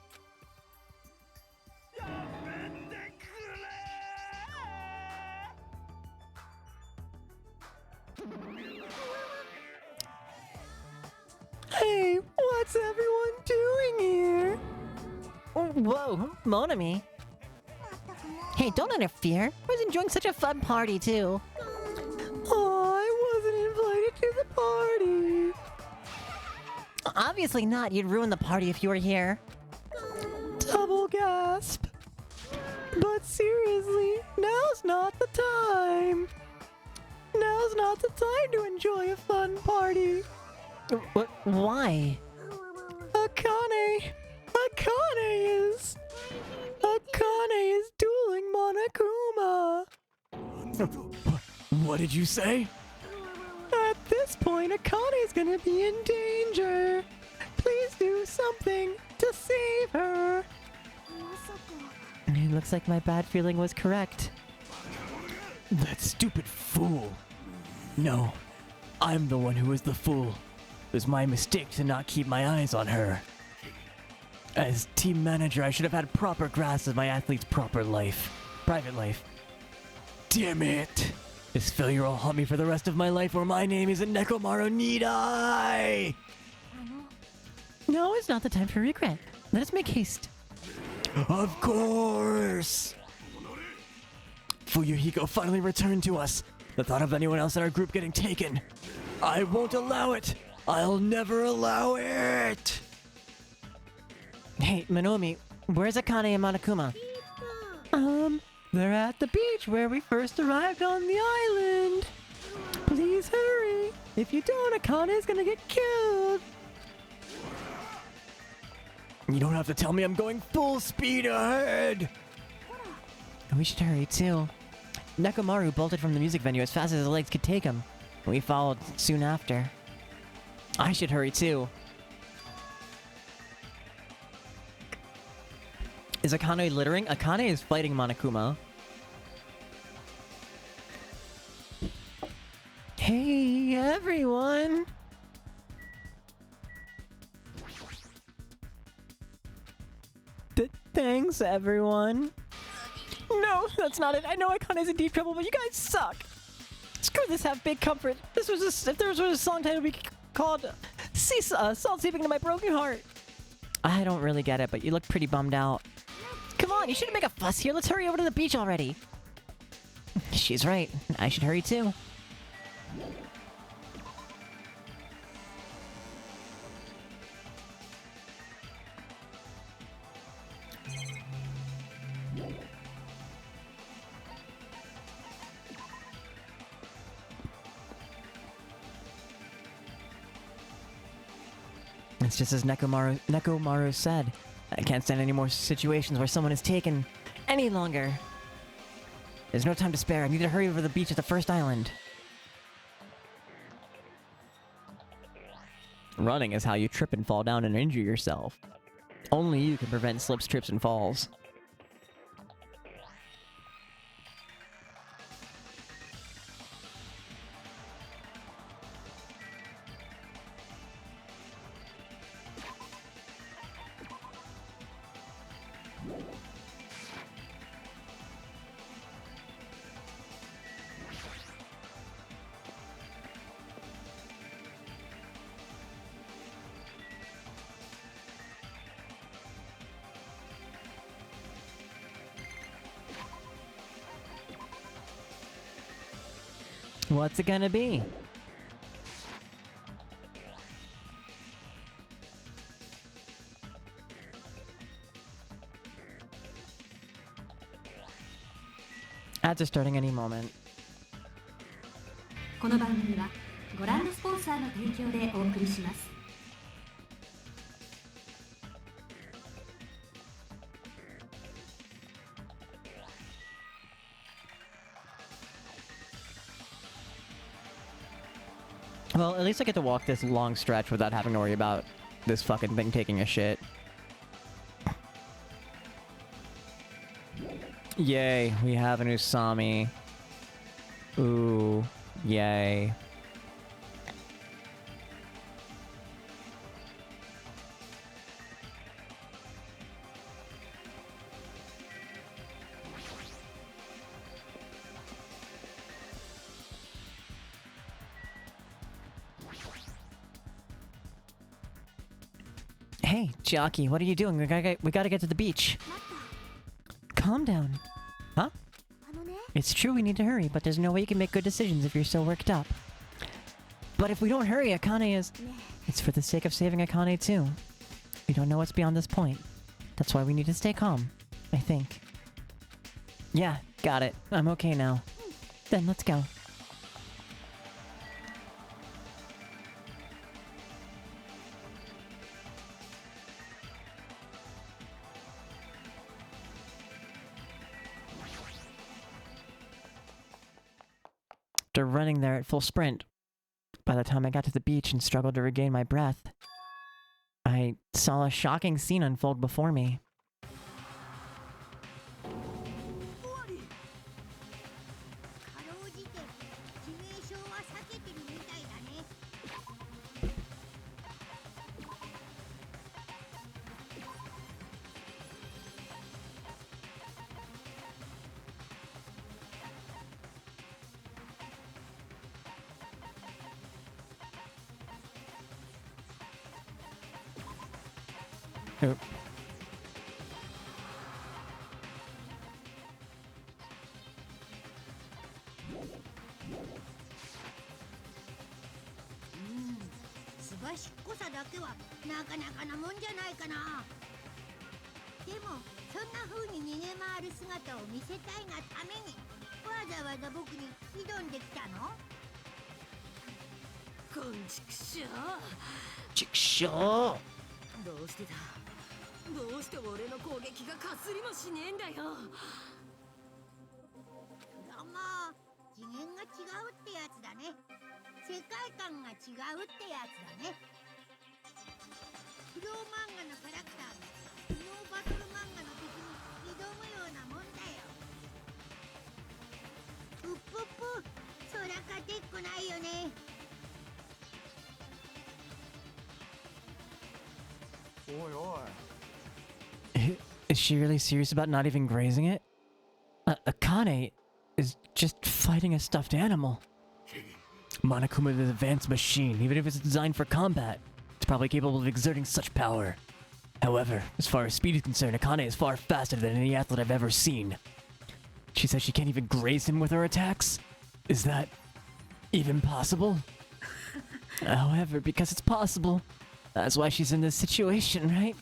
[SPEAKER 1] Hey, what's everyone doing here? Oh, whoa, Monami. Hey, don't interfere. I was enjoying such a fun party, too. Oh, I wasn't invited to the party. Obviously not. You'd ruin the party if you were here. Double gasp. But seriously, now's not the time. Now's not the time to enjoy a fun party. What? Why? Akane is dueling Monokuma. What did you say? At this point, Akane's gonna be in danger. Please do something to save her. It looks like my bad feeling was correct. That stupid fool. No, I'm the one who was the fool. It was my mistake to not keep my eyes on her. As team manager, I should have had proper grasp of my athlete's private life. Damn it! This failure will haunt me for the rest of my life, or my name isn't Nekomaru, need I? No, it's not the time for regret. Let us make haste. Of course! Fuyuhiko finally returned to us. The thought of anyone else in our group getting taken. I won't allow it! I'll never allow it! Hey, Manomi, where's Akane and Monokuma? They're at the beach where we first arrived on the island. Please hurry. If you don't, Akane's gonna get killed. You don't have to tell me I'm going full speed ahead. We should hurry too. Nekomaru bolted from the music venue as fast as his legs could take him. We followed soon after. I should hurry too. Is Akane littering? Akane is fighting Monokuma. Hey, everyone! Thanks, everyone. No, that's not it. I know Akane's in deep trouble, but you guys suck. Screw this, have big comfort. If there was a song title, it would be called Salt Seeping into My Broken Heart. I don't really get it, but you look pretty bummed out. Come on, you shouldn't make a fuss here. Let's hurry over to the beach already. She's right. I should hurry too. It's just as Nekomaru said. I can't stand any more situations where someone is taken any longer. There's no time to spare. I need to hurry over the beach at the first island. Running is how you trip and fall down and injure yourself. Only you can prevent slips, trips, and falls. What's it gonna be? Ads are starting any moment.
[SPEAKER 5] この番組はご覧のスポンサーの提供でお送りします。
[SPEAKER 1] Well, at least I get to walk this long stretch without having to worry about this fucking thing taking a shit. Yay, we have an Usami. Ooh, yay. Hey, Jockey, what are you doing? We gotta get to the beach. Calm down. Huh? It's true we need to hurry, but there's no way you can make good decisions if you're so worked up. But if we don't hurry, Akane is... It's for the sake of saving Akane too. We don't know what's beyond this point. That's why we need to stay calm, I think. Yeah, got it. I'm okay now. Then let's go. After running there at full sprint, by the time I got to the beach and struggled to regain my breath, I saw a shocking scene unfold before me.
[SPEAKER 4] かろうじて致命傷は避けてるみたいだね。
[SPEAKER 1] Oop.
[SPEAKER 4] すばしっこさだけはなかなかなもんじゃないかな。でもそんな風に逃げ回る姿を見せたいがためにわざわざ僕に挑んできたの？
[SPEAKER 2] こんちくしょ
[SPEAKER 1] ちくしょ
[SPEAKER 2] う。どうしてだ。どうして俺の攻撃がかすりもしねえんだよ。
[SPEAKER 4] そりゃまあ次元が違うってやつだね。世界観が違うってやつだね。ヒーロー漫画のキャラクターがスノーバトル漫画の敵に挑むようなもんだよ。うっぷっぷ、そりゃ勝てっこないよね。
[SPEAKER 2] おいおい。
[SPEAKER 1] Is she really serious about not even grazing it? Akane is just fighting a stuffed animal. Monokuma is an advanced machine, even if it's designed for combat. It's probably capable of exerting such power. However, as far as speed is concerned, Akane is far faster than any athlete I've ever seen. She says she can't even graze him with her attacks? Is that even possible? However, because it's possible, that's why she's in this situation, right?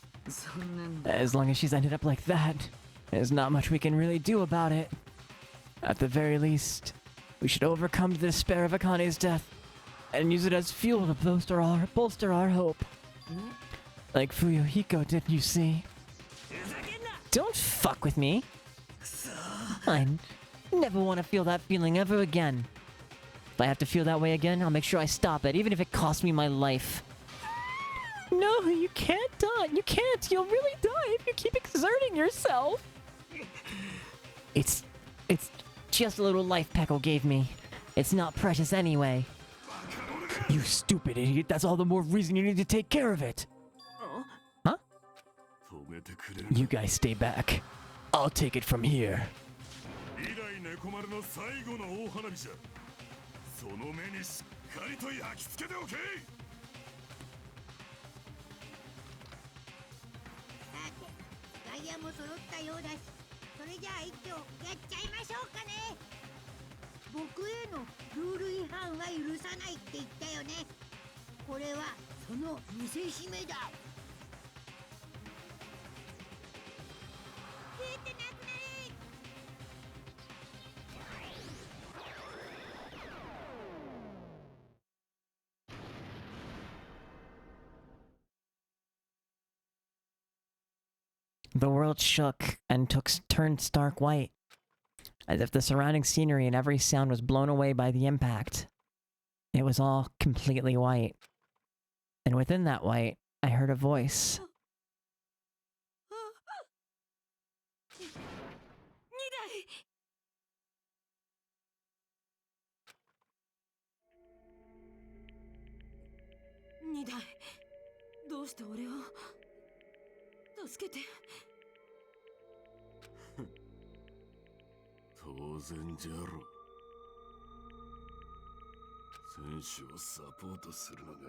[SPEAKER 1] As long as she's ended up like that, there's not much we can really do about it. At the very least, we should overcome the despair of Akane's death and use it as fuel to bolster our hope. Like Fuyuhiko did, you see. Don't fuck with me. I never want to feel that feeling ever again. If I have to feel that way again, I'll make sure I stop it, even if it costs me my life. No, you can't die. You can't. You'll really die if you keep exerting yourself. It's just a little life Peko gave me. It's not precious anyway. You stupid idiot. That's all the more reason you need to take care of it. Huh? You guys stay back. I'll take it from here.
[SPEAKER 4] 外野も揃ったようだし、それじゃあ一丁やっちゃいましょうかね。僕へのルール違反は許さないって言ったよね。これはその見せしめだ。出てなくなれ。
[SPEAKER 1] The world shook and turned stark white, as if the surrounding scenery and every sound was blown away by the impact. It was all completely white. And within that white, I heard a voice.
[SPEAKER 2] 二代、どうして俺を助けて。
[SPEAKER 6] 当然じゃろ。選手をサポートするのが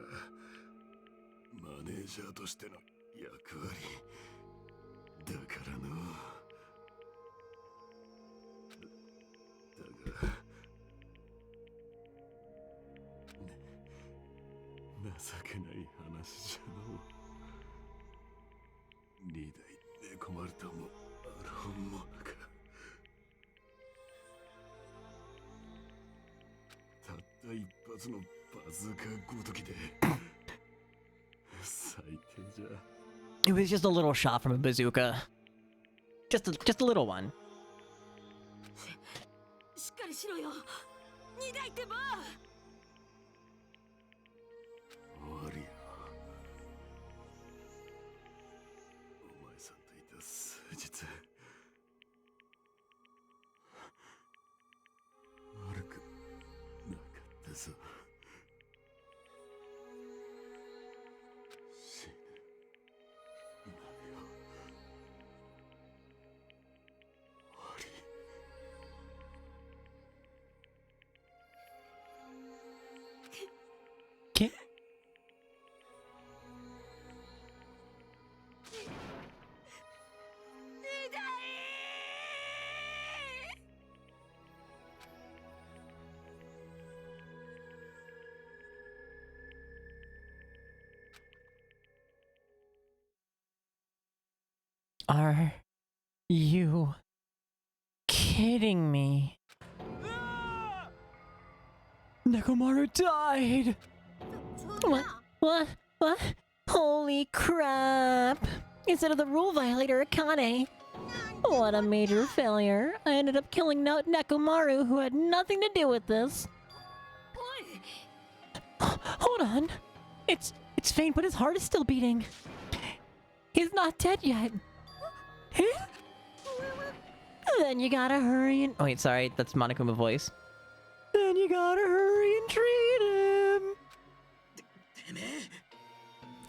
[SPEAKER 6] マネージャーとしての役割だからの。だが情けない話じゃの。二代猫丸ともある本物か。たった一発のバズーカごときで最低じゃ。
[SPEAKER 1] It was just a little shot from a bazooka. Just a little one.
[SPEAKER 2] しっかりしろよ、二代ってば。
[SPEAKER 6] 終わりや。お前さんといた数日悪くなかったぞ。死ぬなよ。終わり。
[SPEAKER 1] Okay. Are you kidding me? Nekomaru died!
[SPEAKER 4] そん
[SPEAKER 1] What?
[SPEAKER 4] な
[SPEAKER 1] What? Holy crap! Instead of the rule violator Akane. What a major failure. I ended up killing Nekomaru, who had nothing to do with this.
[SPEAKER 2] おい、
[SPEAKER 1] Hold on. It's faint, but his heart is still beating. He's not dead yet. Then you gotta hurry and— oh wait, sorry, that's Monokuma voice. Then you gotta hurry and treat him.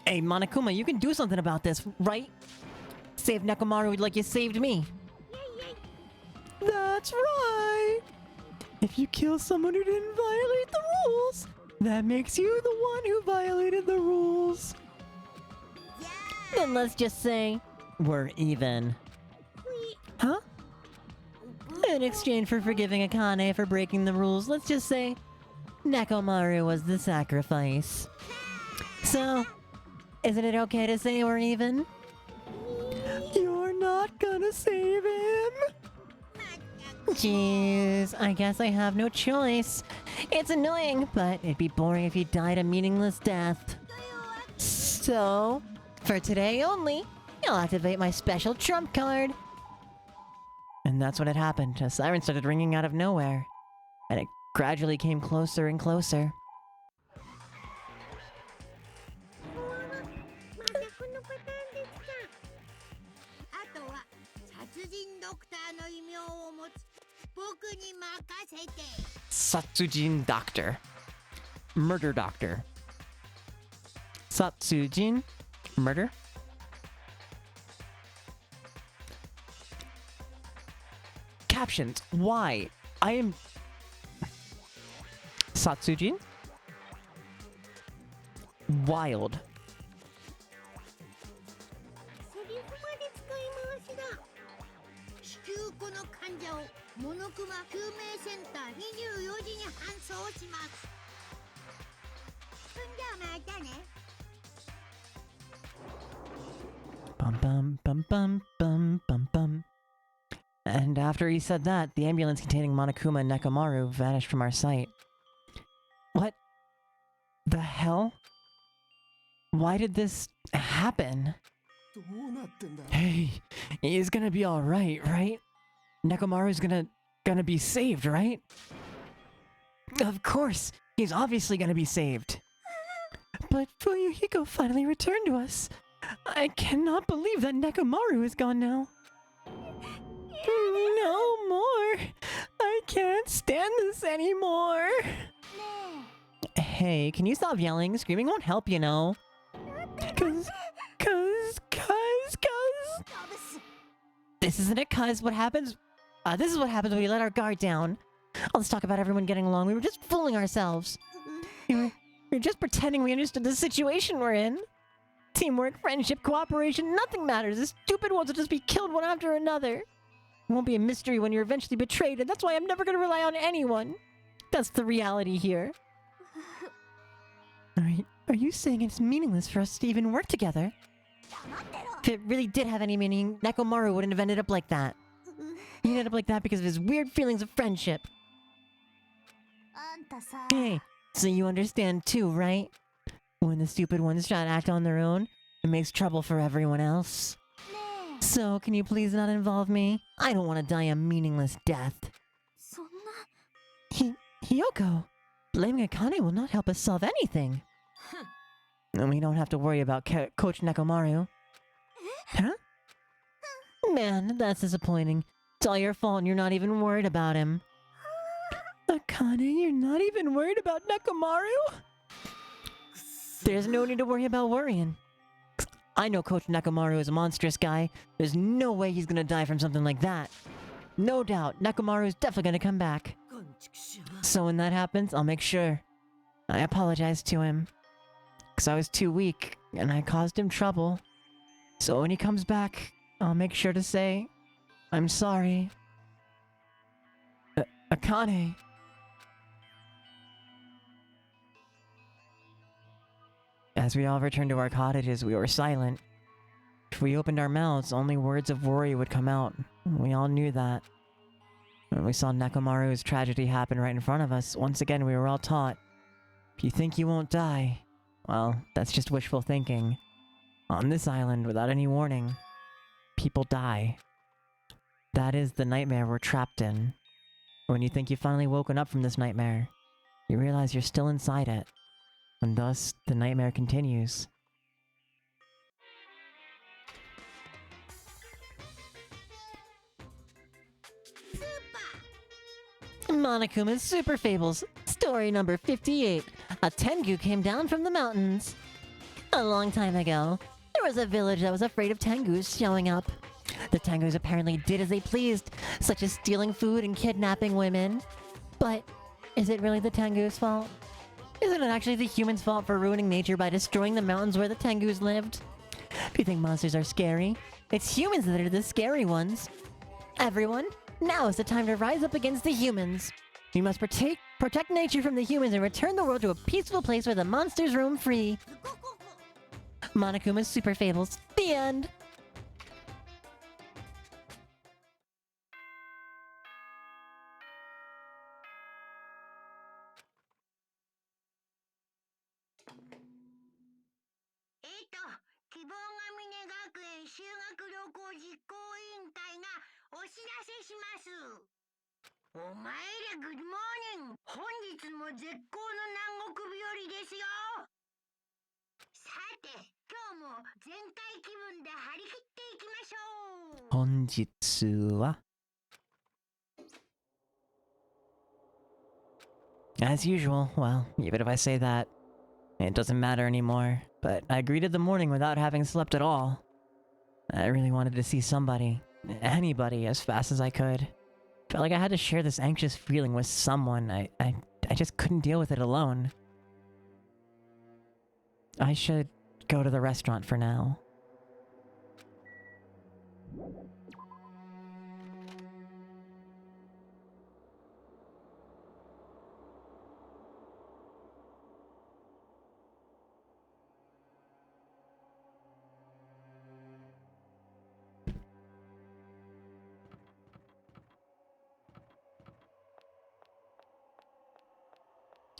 [SPEAKER 1] Hey, Monokuma, you can do something about this, right? Save Nekomaru like you saved me. That's right. If you kill someone who didn't violate the rules, that makes you the one who violated the rules. Then let's just say we're even. Huh? In exchange for forgiving Akane for breaking the rules, let's just say Nekomaru was the sacrifice. So, isn't it okay to say we're even? You're not gonna save him? Jeez, I guess I have no choice. It's annoying, but it'd be boring if he died a meaningless death. So, for today only, I'll activate my special trump card. And that's what had happened. A siren started ringing out of nowhere, and it gradually came closer and closer.
[SPEAKER 4] またこのパターンですか。あとは殺人ドクターの異名を持つ僕に任せて。
[SPEAKER 1] Satsujin Doctor. Murder Doctor. Satsujin? Murder? Captions. Why? I am... Satsujin? Wild.
[SPEAKER 4] セリフまで使い回しだ。至急この患者をモノクマ救命センター24時に搬送します。じゃあまたね。
[SPEAKER 1] Bum bum bum bum bum bum bum. And after he said that, the ambulance containing Monokuma and Nekomaru vanished from our sight. What the hell? Why did this happen?
[SPEAKER 6] どうなってんだ。
[SPEAKER 1] Hey, he's gonna be alright, right? Nekomaru's gonna be saved, right? Of course, he's obviously gonna be saved. But Fuyuhiko finally returned to us. I cannot believe that Nekomaru is gone now. No more. I can't stand this anymore. Hey, can you stop yelling? Screaming won't help, you know. Cause. This isn't it, cuz. What happens? This is what happens when we let our guard down. All this talk about everyone getting along, we were just fooling ourselves. We were just pretending we understood the situation we're in. Teamwork, friendship, cooperation, nothing matters. The stupid ones will just be killed one after another. It won't be a mystery when you're eventually betrayed, and that's why I'm never gonna rely on anyone. That's the reality here. Alright, are you saying it's meaningless for us to even work together? If it really did have any meaning, Nekomaru wouldn't have ended up like that. He ended up like that because of his weird feelings of friendship. Hey, so you understand too, right? When the stupid ones try to act on their own, it makes trouble for everyone else. So, can you please not involve me? I don't want to die a meaningless death. Hiyoko, blaming Akane will not help us solve anything. And we don't have to worry about Coach Nekomaru. Huh? Man, that's disappointing. It's all your fault and you're not even worried about him. Akane, you're not even worried about Nekomaru? There's no need to worry about worrying. I know Coach Nekomaru is a monstrous guy. There's no way he's gonna die from something like that. No doubt, Nekomaru is definitely gonna come back. So when that happens, I'll make sure. I apologize to him. Because I was too weak, and I caused him trouble. So when he comes back, I'll make sure to say, I'm sorry. Akane. As we all returned to our cottages, we were silent. If we opened our mouths, only words of worry would come out. We all knew that. When we saw Nekomaru's tragedy happen right in front of us, once again we were all taught, if you think you won't die, well, that's just wishful thinking. On this island, without any warning, people die. That is the nightmare we're trapped in. When you think you've finally woken up from this nightmare, you realize you're still inside it. And thus, the nightmare continues. Monokuma's Super Fables, story number 58. A Tengu came down from the mountains. A long time ago, there was a village that was afraid of Tengus showing up. The Tengus apparently did as they pleased, such as stealing food and kidnapping women. But is it really the Tengu's fault? Isn't it actually the humans' fault for ruining nature by destroying the mountains where the Tengus lived? If you think monsters are scary, it's humans that are the scary ones. Everyone, now is the time to rise up against the humans. We must protect nature from the humans and return the world to a peaceful place where the monsters roam free. Monokuma's Super Fables. The end. As usual, well, even if I say that, it doesn't matter anymore. But I greeted the morning without having slept at all. I really wanted to see somebody, anybody, as fast as I could. Felt like I had to share this anxious feeling with someone. I just couldn't deal with it alone. I should go to the restaurant for now.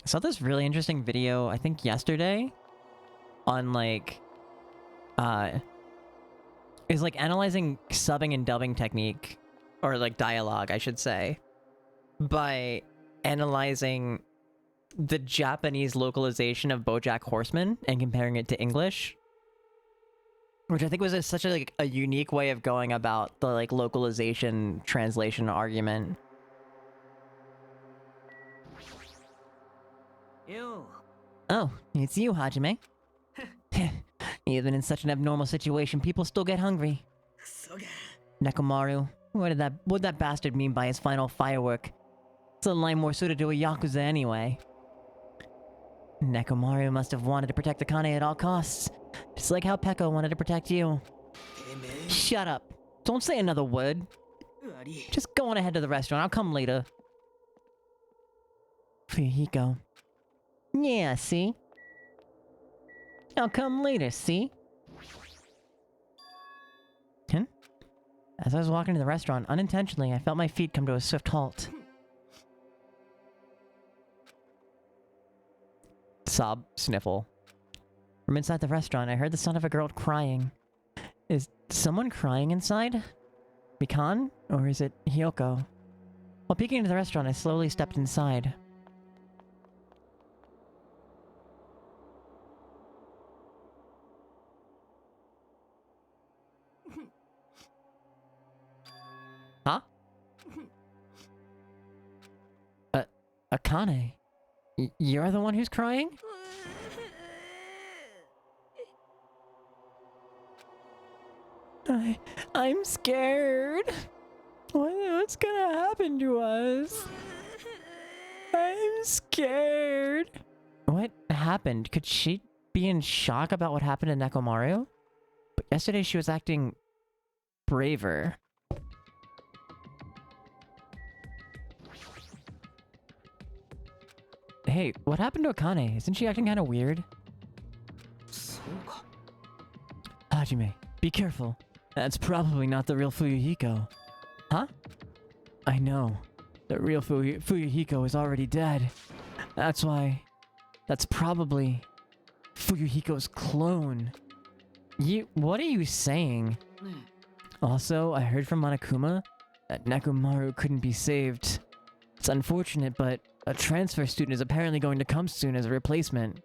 [SPEAKER 1] saw this really interesting video, I think yesterday, on like, is like analyzing subbing and dubbing technique, or like dialogue, I should say, by analyzing the Japanese localization of BoJack Horseman and comparing it to English, which I think was such a, like, a unique way of going about the like localization translation argument.
[SPEAKER 2] Yo.
[SPEAKER 1] Oh, it's you, Hajime. Even in such an abnormal situation, people still get hungry.
[SPEAKER 2] クソが
[SPEAKER 1] Nekomaru, what'd that bastard mean by his final firework? It's a line more suited to a Yakuza anyway. Nekomaru must have wanted to protect Akane at all costs, just like how Peko wanted to protect you.
[SPEAKER 2] てめえ
[SPEAKER 1] Shut up. Don't say another word.
[SPEAKER 2] 悪い
[SPEAKER 1] Just go on ahead to the restaurant. I'll come later. Fuyuhiko. Yeah, see? I'll come later, see? As I was walking to the restaurant, unintentionally, I felt my feet come to a swift halt. Sob, sniffle. From inside the restaurant, I heard the sound of a girl crying. Is someone crying inside? Mikan? Or is it Hyoko? While peeking into the restaurant, I slowly stepped inside. Huh? Akane. You're the one who's crying? I'm scared. What's gonna happen to us? I'm scared. What happened? Could she be in shock about what happened to Nekomaru? But yesterday she was acting braver. Hey, what happened to Akane? Isn't she acting kind of weird?
[SPEAKER 2] そうか
[SPEAKER 1] Hajime, be careful. That's probably not the real Fuyuhiko. Huh? I know. The real Fuyuhiko is already dead. That's why... That's probably... Fuyuhiko's clone. What are you saying?
[SPEAKER 2] ね
[SPEAKER 1] Also, I heard from Monokuma that Nekomaru couldn't be saved. It's unfortunate, but a transfer student is apparently going to come soon as a replacement.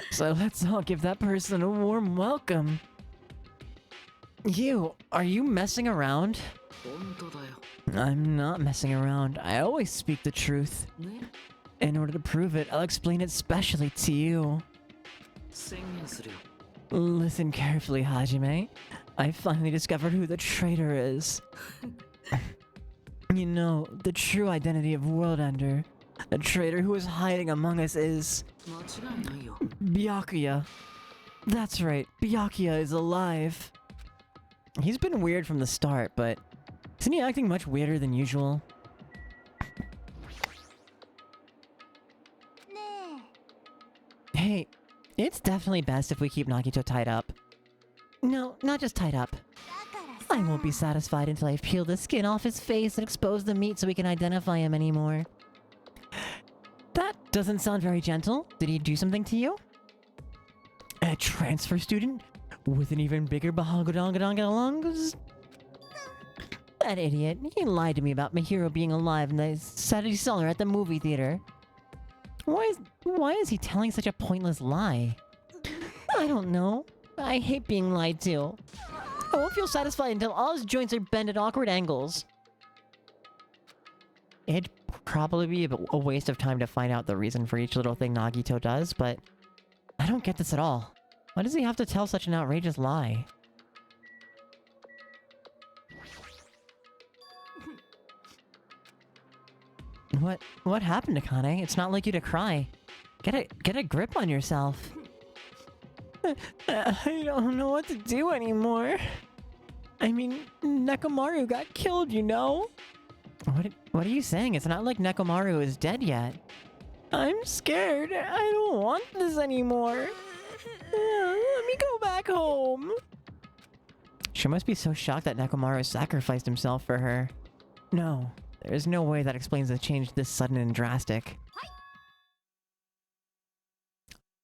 [SPEAKER 1] So let's all give that person a warm welcome. Are you messing around?
[SPEAKER 2] 本当だよ
[SPEAKER 1] I'm not messing around. I always speak the truth.
[SPEAKER 2] ね
[SPEAKER 1] In order to prove it, I'll explain it specially to you.
[SPEAKER 2] 宣言するよ
[SPEAKER 1] Listen carefully, Hajime. I finally discovered who the traitor is. You know, the true identity of World Ender. The traitor who is hiding among us is...
[SPEAKER 2] 間違いないよ
[SPEAKER 1] Byakuya. That's right, Byakuya is alive. He's been weird from the start, but isn't he acting much weirder than usual?
[SPEAKER 4] ね
[SPEAKER 1] Hey, it's definitely best if we keep Nagito tied up. No, not just tied up.
[SPEAKER 4] えだからさ
[SPEAKER 1] I won't be satisfied until I've peeled the skin off his face and exposed the meat so we can identify him anymore. That doesn't sound very gentle. Did he do something to you? A transfer student? With an even bigger bahagadongadongadongs? That idiot. He lied to me about my hero being alive and I said he saw her at the movie theater. Why is he telling such a pointless lie? I don't know. I hate being lied to. I won't feel satisfied until all his joints are bent at awkward angles. It'd probably be a waste of time to find out the reason for each little thing Nagito does, but I don't get this at all. Why does he have to tell such an outrageous lie? What happened, Akane? It's not like you to cry. Get a grip on yourself. I don't know what to do anymore. I mean, Nekomaru got killed, you know? What are you saying? It's not like Nekomaru is dead yet. I'm scared. I don't want this anymore. Let me go back home. She must be so shocked that Nekomaru sacrificed himself for her. No, there's no way that explains the change this sudden and drastic.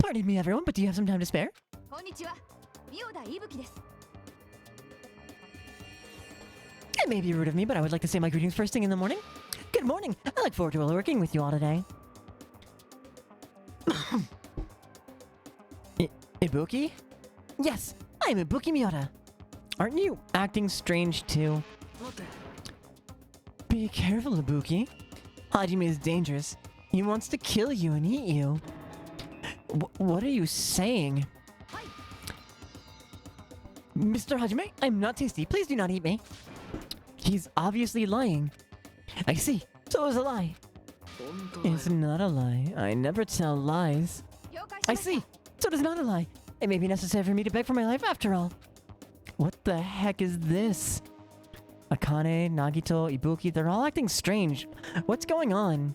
[SPEAKER 1] Pardon me, everyone, but do you have some time to spare?
[SPEAKER 3] こんにちは、ミオダイブキです。
[SPEAKER 1] It may be rude of me, but I would like to say my greetings first thing in the morning. Good morning. I look forward to working with you all today. Ibuki? Yes, I'm Ibuki Miura. Aren't you acting strange too?
[SPEAKER 2] 待って。
[SPEAKER 1] Be careful, Ibuki. Hajime is dangerous. He wants to kill you and eat you. What are you saying? Mr. Hajime, I'm not tasty. Please do not eat me. He's obviously lying. I see. So it was a lie.
[SPEAKER 2] 本当だよ。
[SPEAKER 1] It's not a lie. I never tell lies.
[SPEAKER 3] 了解し
[SPEAKER 1] I
[SPEAKER 3] ました。
[SPEAKER 1] see. So it is not a lie. It may be necessary for me to beg for my life after all. What the heck is this? Akane, Nagito, Ibuki, they're all acting strange. What's going on?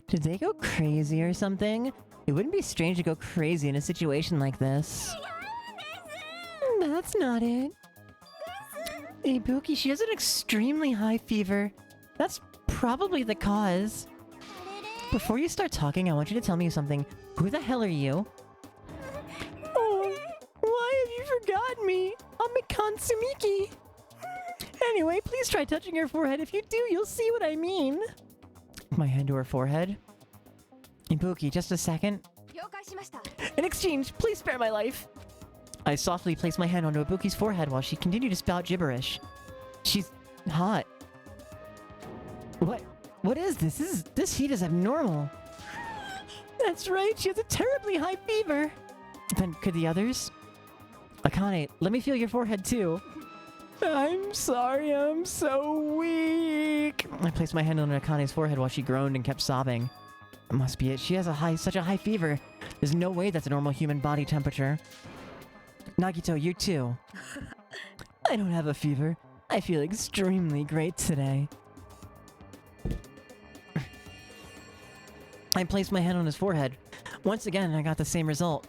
[SPEAKER 4] と
[SPEAKER 1] Did they go crazy or something? It wouldn't be strange to go crazy in a situation like this. That's not it. Ibuki, she has an extremely high fever. That's probably the cause. Before you start talking, I want you to tell me something. Who the hell are you? Oh, why have you forgotten me? I'm Mikan Sumiki. Anyway, please try touching her forehead. If you do, you'll see what I mean. My hand to her forehead. Ibuki, just a second.
[SPEAKER 3] 了解しました。
[SPEAKER 1] In exchange, please spare my life. I softly placed my hand onto Ibuki's forehead while she continued to spout gibberish. She's hot. What is this? This heat is abnormal. That's right, she has a terribly high fever. Then could the others? Akane, let me feel your forehead too. I'm sorry, I'm so weak. I placed my hand on Akane's forehead while she groaned and kept sobbing. It must be it. She has such a high fever. There's no way that's a normal human body temperature. Nagito, you too. I don't have a fever. I feel extremely great today. I placed my hand on his forehead. Once again, I got the same result.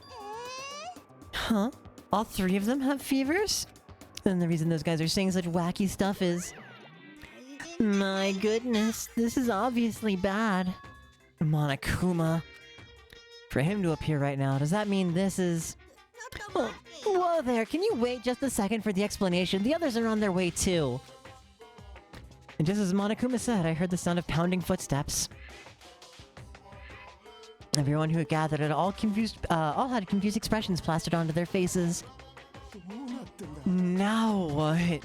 [SPEAKER 1] Huh? All three of them have fevers? Then the reason those guys are saying such wacky stuff is... My goodness, this is obviously bad. Monokuma. For him to appear right now, does that mean this is... Oh, whoa there, can you wait just a second for the explanation? The others are on their way too. And just as Monokuma said, I heard the sound of pounding footsteps. Everyone who had gathered had all had confused expressions plastered onto their faces.
[SPEAKER 6] どうなってんだ。
[SPEAKER 1] Now what?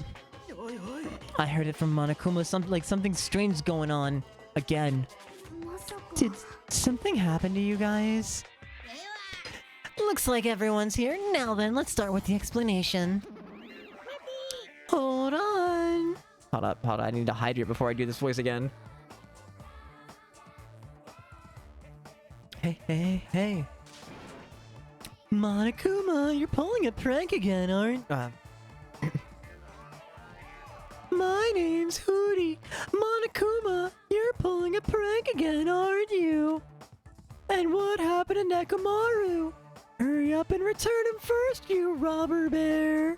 [SPEAKER 2] おいおい。
[SPEAKER 1] I heard it from Monokuma, something strange going on. Again.
[SPEAKER 4] まさか
[SPEAKER 1] Did something happen to you guys? Looks like everyone's here. Now then, let's start with the explanation. Hold on. Hold up. I need to hydrate before I do this voice again. Hey. Monokuma, you're pulling a prank again, aren't... My name's Hootie. Monokuma, you're pulling a prank again, aren't you? And what happened to Nekomaru? Hurry up and return him first, you robber bear.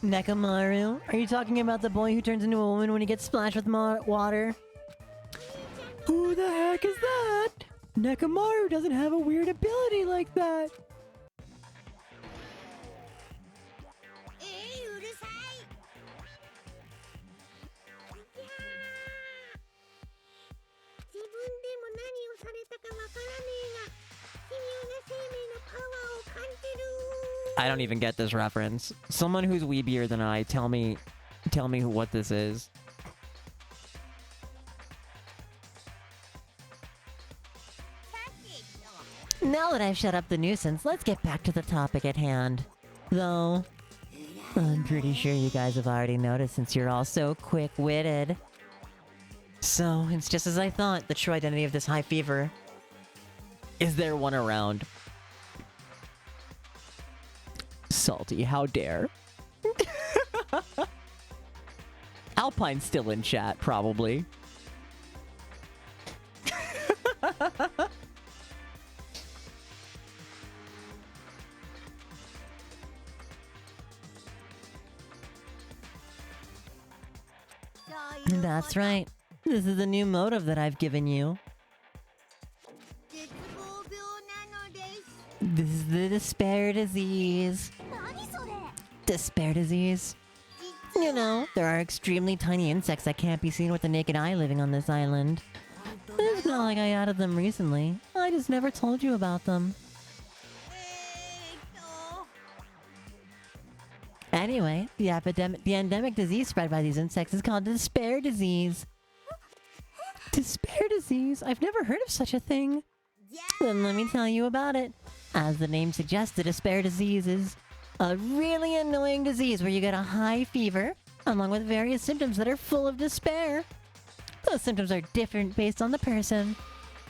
[SPEAKER 1] Nekomaru? Are you talking about the boy who turns into a woman when he gets splashed with water? Who the heck is that? Nekomaru doesn't have a weird ability like that.
[SPEAKER 4] うるさい。いや自分でも何をされたかわからねえが、奇妙な生命のパワーを感じる。
[SPEAKER 1] I don't even get this reference. Someone who's weebier than I, tell me what this is. Now that I've shut up the nuisance, let's get back to the topic at hand. Though, I'm pretty sure you guys have already noticed since you're all so quick-witted. So, it's just as I thought, the true identity of this high fever. Is there one around? Salty, how dare. Alpine's still in chat, probably. That's right. This is the new motive that I've given you. This is the despair disease.
[SPEAKER 4] 何それ
[SPEAKER 1] Despair disease. You know, there are extremely tiny insects that can't be seen with the naked eye living on this island. It's not like I added them recently. I just never told you about them. Anyway, the endemic disease spread by these insects is called despair disease. Despair disease? I've never heard of such a thing. Then let me tell you about it. As the name suggests, the despair disease is a really annoying disease where you get a high fever, along with various symptoms that are full of despair. Those symptoms are different based on the person.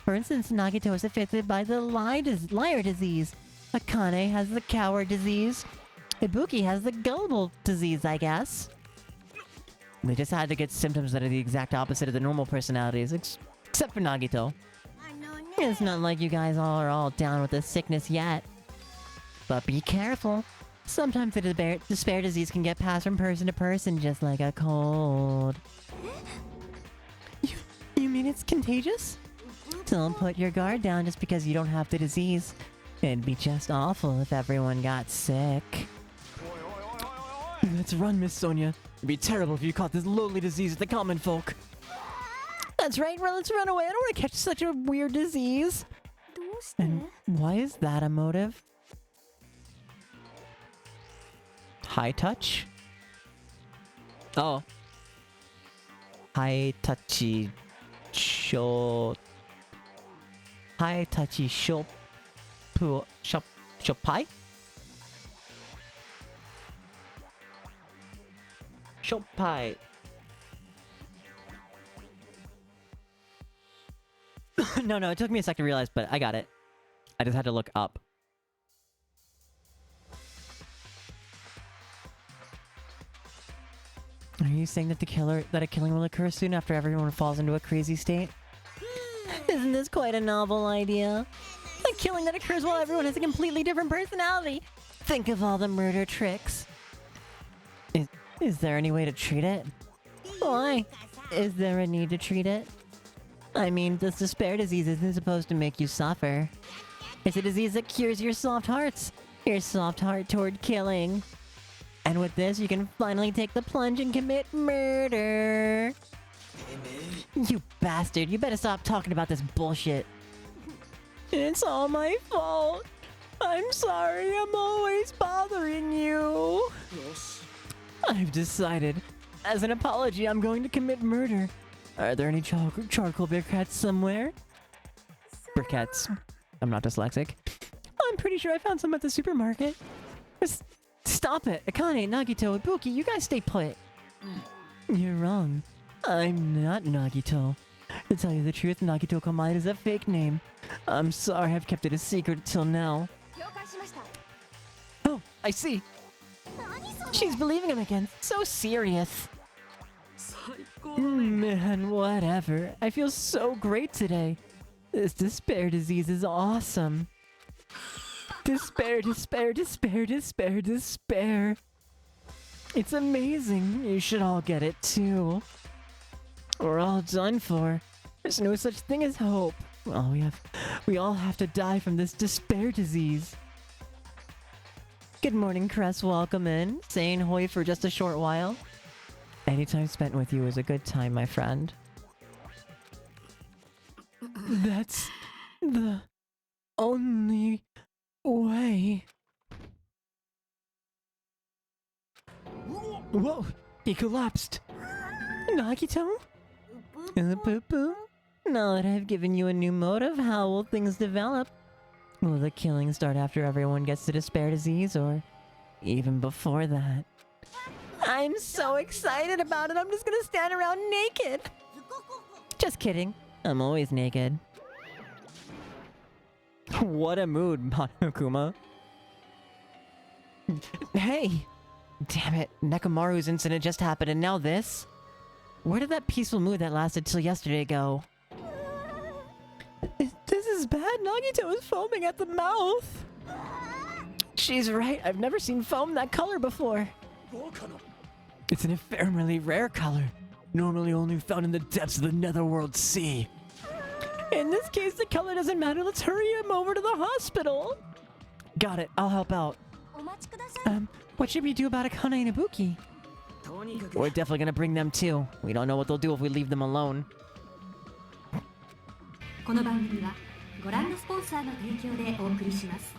[SPEAKER 1] For instance, Nagito is affected by the liar disease. Akane has the coward disease. Ibuki has the gullible disease, I guess. They just had to get symptoms that are the exact opposite of the normal personalities, except for Nagito. It's not like you guys all are all down with this sickness yet. But be careful. Sometimes the despair disease can get passed from person to person, just like a cold. You mean it's contagious? Don't put your guard down just because you don't have the disease. It'd be just awful if everyone got sick. Let's run, Miss Sonia. It'd be terrible if you caught this lowly disease with the common folk. That's right, let's run away. I don't want to catch such a weird disease. And why is that a motive? High touch? Oh. High touchy shop. High touchy shop. Shopai? Shopai. No, it took me a sec to realize, but I got it. I just had to look up. Are you saying that a killing will occur soon after everyone falls into a crazy state? Isn't this quite a novel idea? A killing that occurs while everyone has a completely different personality. Think of all the murder tricks. Is there any way to treat it? Why? Is there a need to treat it? I mean, this despair disease isn't supposed to make you suffer. It's a disease that cures your soft hearts. Your soft heart toward killing. And with this, you can finally take the plunge and commit murder. You bastard, you better stop talking about this bullshit. It's all my fault. I'm sorry, I'm always bothering you. I've decided. As an apology, I'm going to commit murder. Are there any charcoal briquettes somewhere? Briquettes. I'm not dyslexic. I'm pretty sure I found some at the supermarket. Stop it! Akane, Nagito, Ibuki, you guys stay put. You're wrong. I'm not Nagito. To tell you the truth, Nagito Kamae is a fake name. I'm sorry I've kept it a secret till now. Oh, I see. She's believing him again. So serious. Man, whatever. I feel so great today. This despair disease is awesome. Despair, despair, despair, despair, despair. It's amazing. You should all get it too. We're all done for. There's no such thing as hope. Well, we all have to die from this despair disease. Good morning, Cress. Welcome in. Saying hoi for just a short while. Any time spent with you is a good time, my friend. That's the only way. Whoa! He collapsed! Nagito? Poo-poo? Now that I've given you a new motive, how will things develop? Will the killing start after everyone gets the despair disease, or even before that? I'm so excited about it, I'm just gonna stand around naked! Just kidding. I'm always naked. What a mood, Monokuma. Hey! Damn it, Nekomaru's incident just happened and now this? Where did that peaceful mood that lasted till yesterday go? This is bad. Nagito is foaming at the mouth. She's right, I've never seen foam that color before. It's an ephemerally rare color, normally only found in the depths of the netherworld sea. In this case, the color doesn't matter. Let's hurry him over to the hospital. Got it. I'll help out.
[SPEAKER 4] お待ちください。
[SPEAKER 1] What should we do about Akane and Ibuki?
[SPEAKER 2] とにかく
[SPEAKER 1] We're definitely gonna bring them too. We don't know what they'll do if we leave them alone.
[SPEAKER 5] この番組はご覧のスポンサーの提供でお送りします。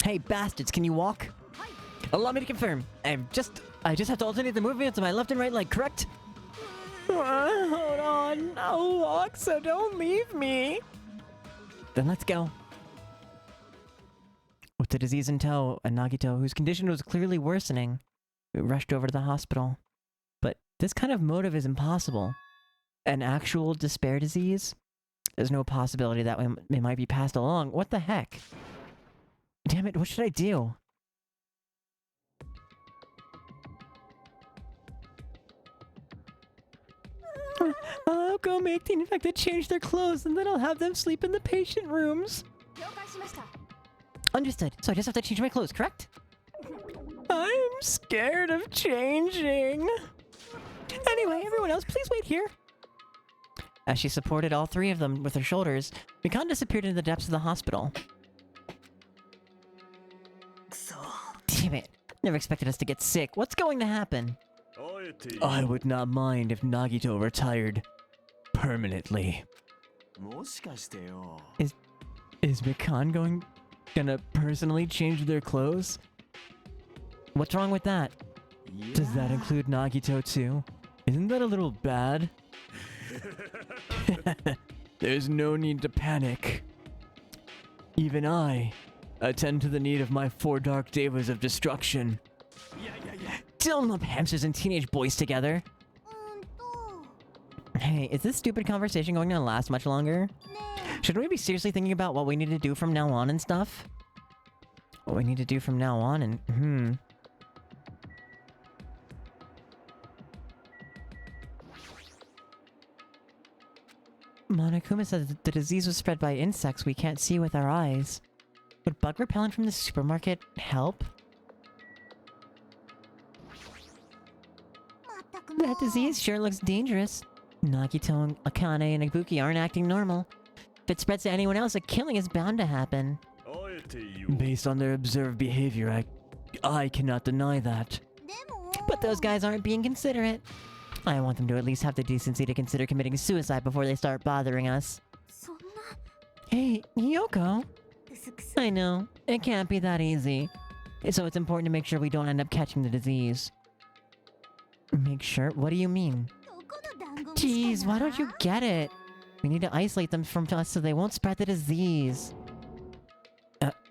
[SPEAKER 1] Hey bastards, can you walk? Allow me to confirm. I just have to alternate the movements of my left and right leg, correct? Hold on. I'll walk, so don't leave me. Then let's go. With the disease in tow, and Nagito, whose condition was clearly worsening, we rushed over to the hospital. But this kind of motive is impossible. An actual despair disease? There's no possibility that it might be passed along. What the heck? Damn it, what should I do? I'll go make the infected change their clothes and then I'll have them sleep in the patient rooms.
[SPEAKER 3] 了解しました。
[SPEAKER 1] Understood. So I just have to change my clothes, correct? I'm scared of changing. Anyway, everyone else, please wait here. As she supported all three of them with her shoulders, Mikan disappeared into the depths of the hospital.
[SPEAKER 2] くそ
[SPEAKER 1] Damn it. Never expected us to get sick. What's going to happen? I would not mind if Nagito retired permanently.
[SPEAKER 6] もしかしてよ
[SPEAKER 1] Is Mikan gonna personally change their clothes? What's wrong with that? Does that include Nagito too? Isn't that a little bad? There's no need to panic. Even I attend to the need of my 4 dark devas of destruction. Don't lump hamsters and teenage boys together.
[SPEAKER 4] と
[SPEAKER 1] Hey, is this stupid conversation going to last much longer?
[SPEAKER 4] ね
[SPEAKER 1] Should we be seriously thinking about what we need to do from now on and stuff? What we need to do from now on and... Monokuma said that the disease was spread by insects we can't see with our eyes. Would bug repellent from the supermarket help?
[SPEAKER 4] まったくもう
[SPEAKER 1] That disease sure looks dangerous. Nagito and Akane and Ibuki aren't acting normal. If it spreads to anyone else, a killing is bound to happen.
[SPEAKER 6] あえて言
[SPEAKER 1] Based on their observed behavior, I cannot deny that.
[SPEAKER 4] でも
[SPEAKER 1] But those guys aren't being considerate. I want them to at least have the decency to consider committing suicide before they start bothering us.
[SPEAKER 4] そんな
[SPEAKER 1] Hey, Yoko.
[SPEAKER 4] クスクス
[SPEAKER 1] I know, it can't be that easy. So it's important to make sure we don't end up catching the disease. Make sure? What do you mean?
[SPEAKER 4] どこのダンゴム
[SPEAKER 1] Jeez,
[SPEAKER 4] シかな
[SPEAKER 1] why don't you get it? We need to isolate them from us so they won't spread the disease.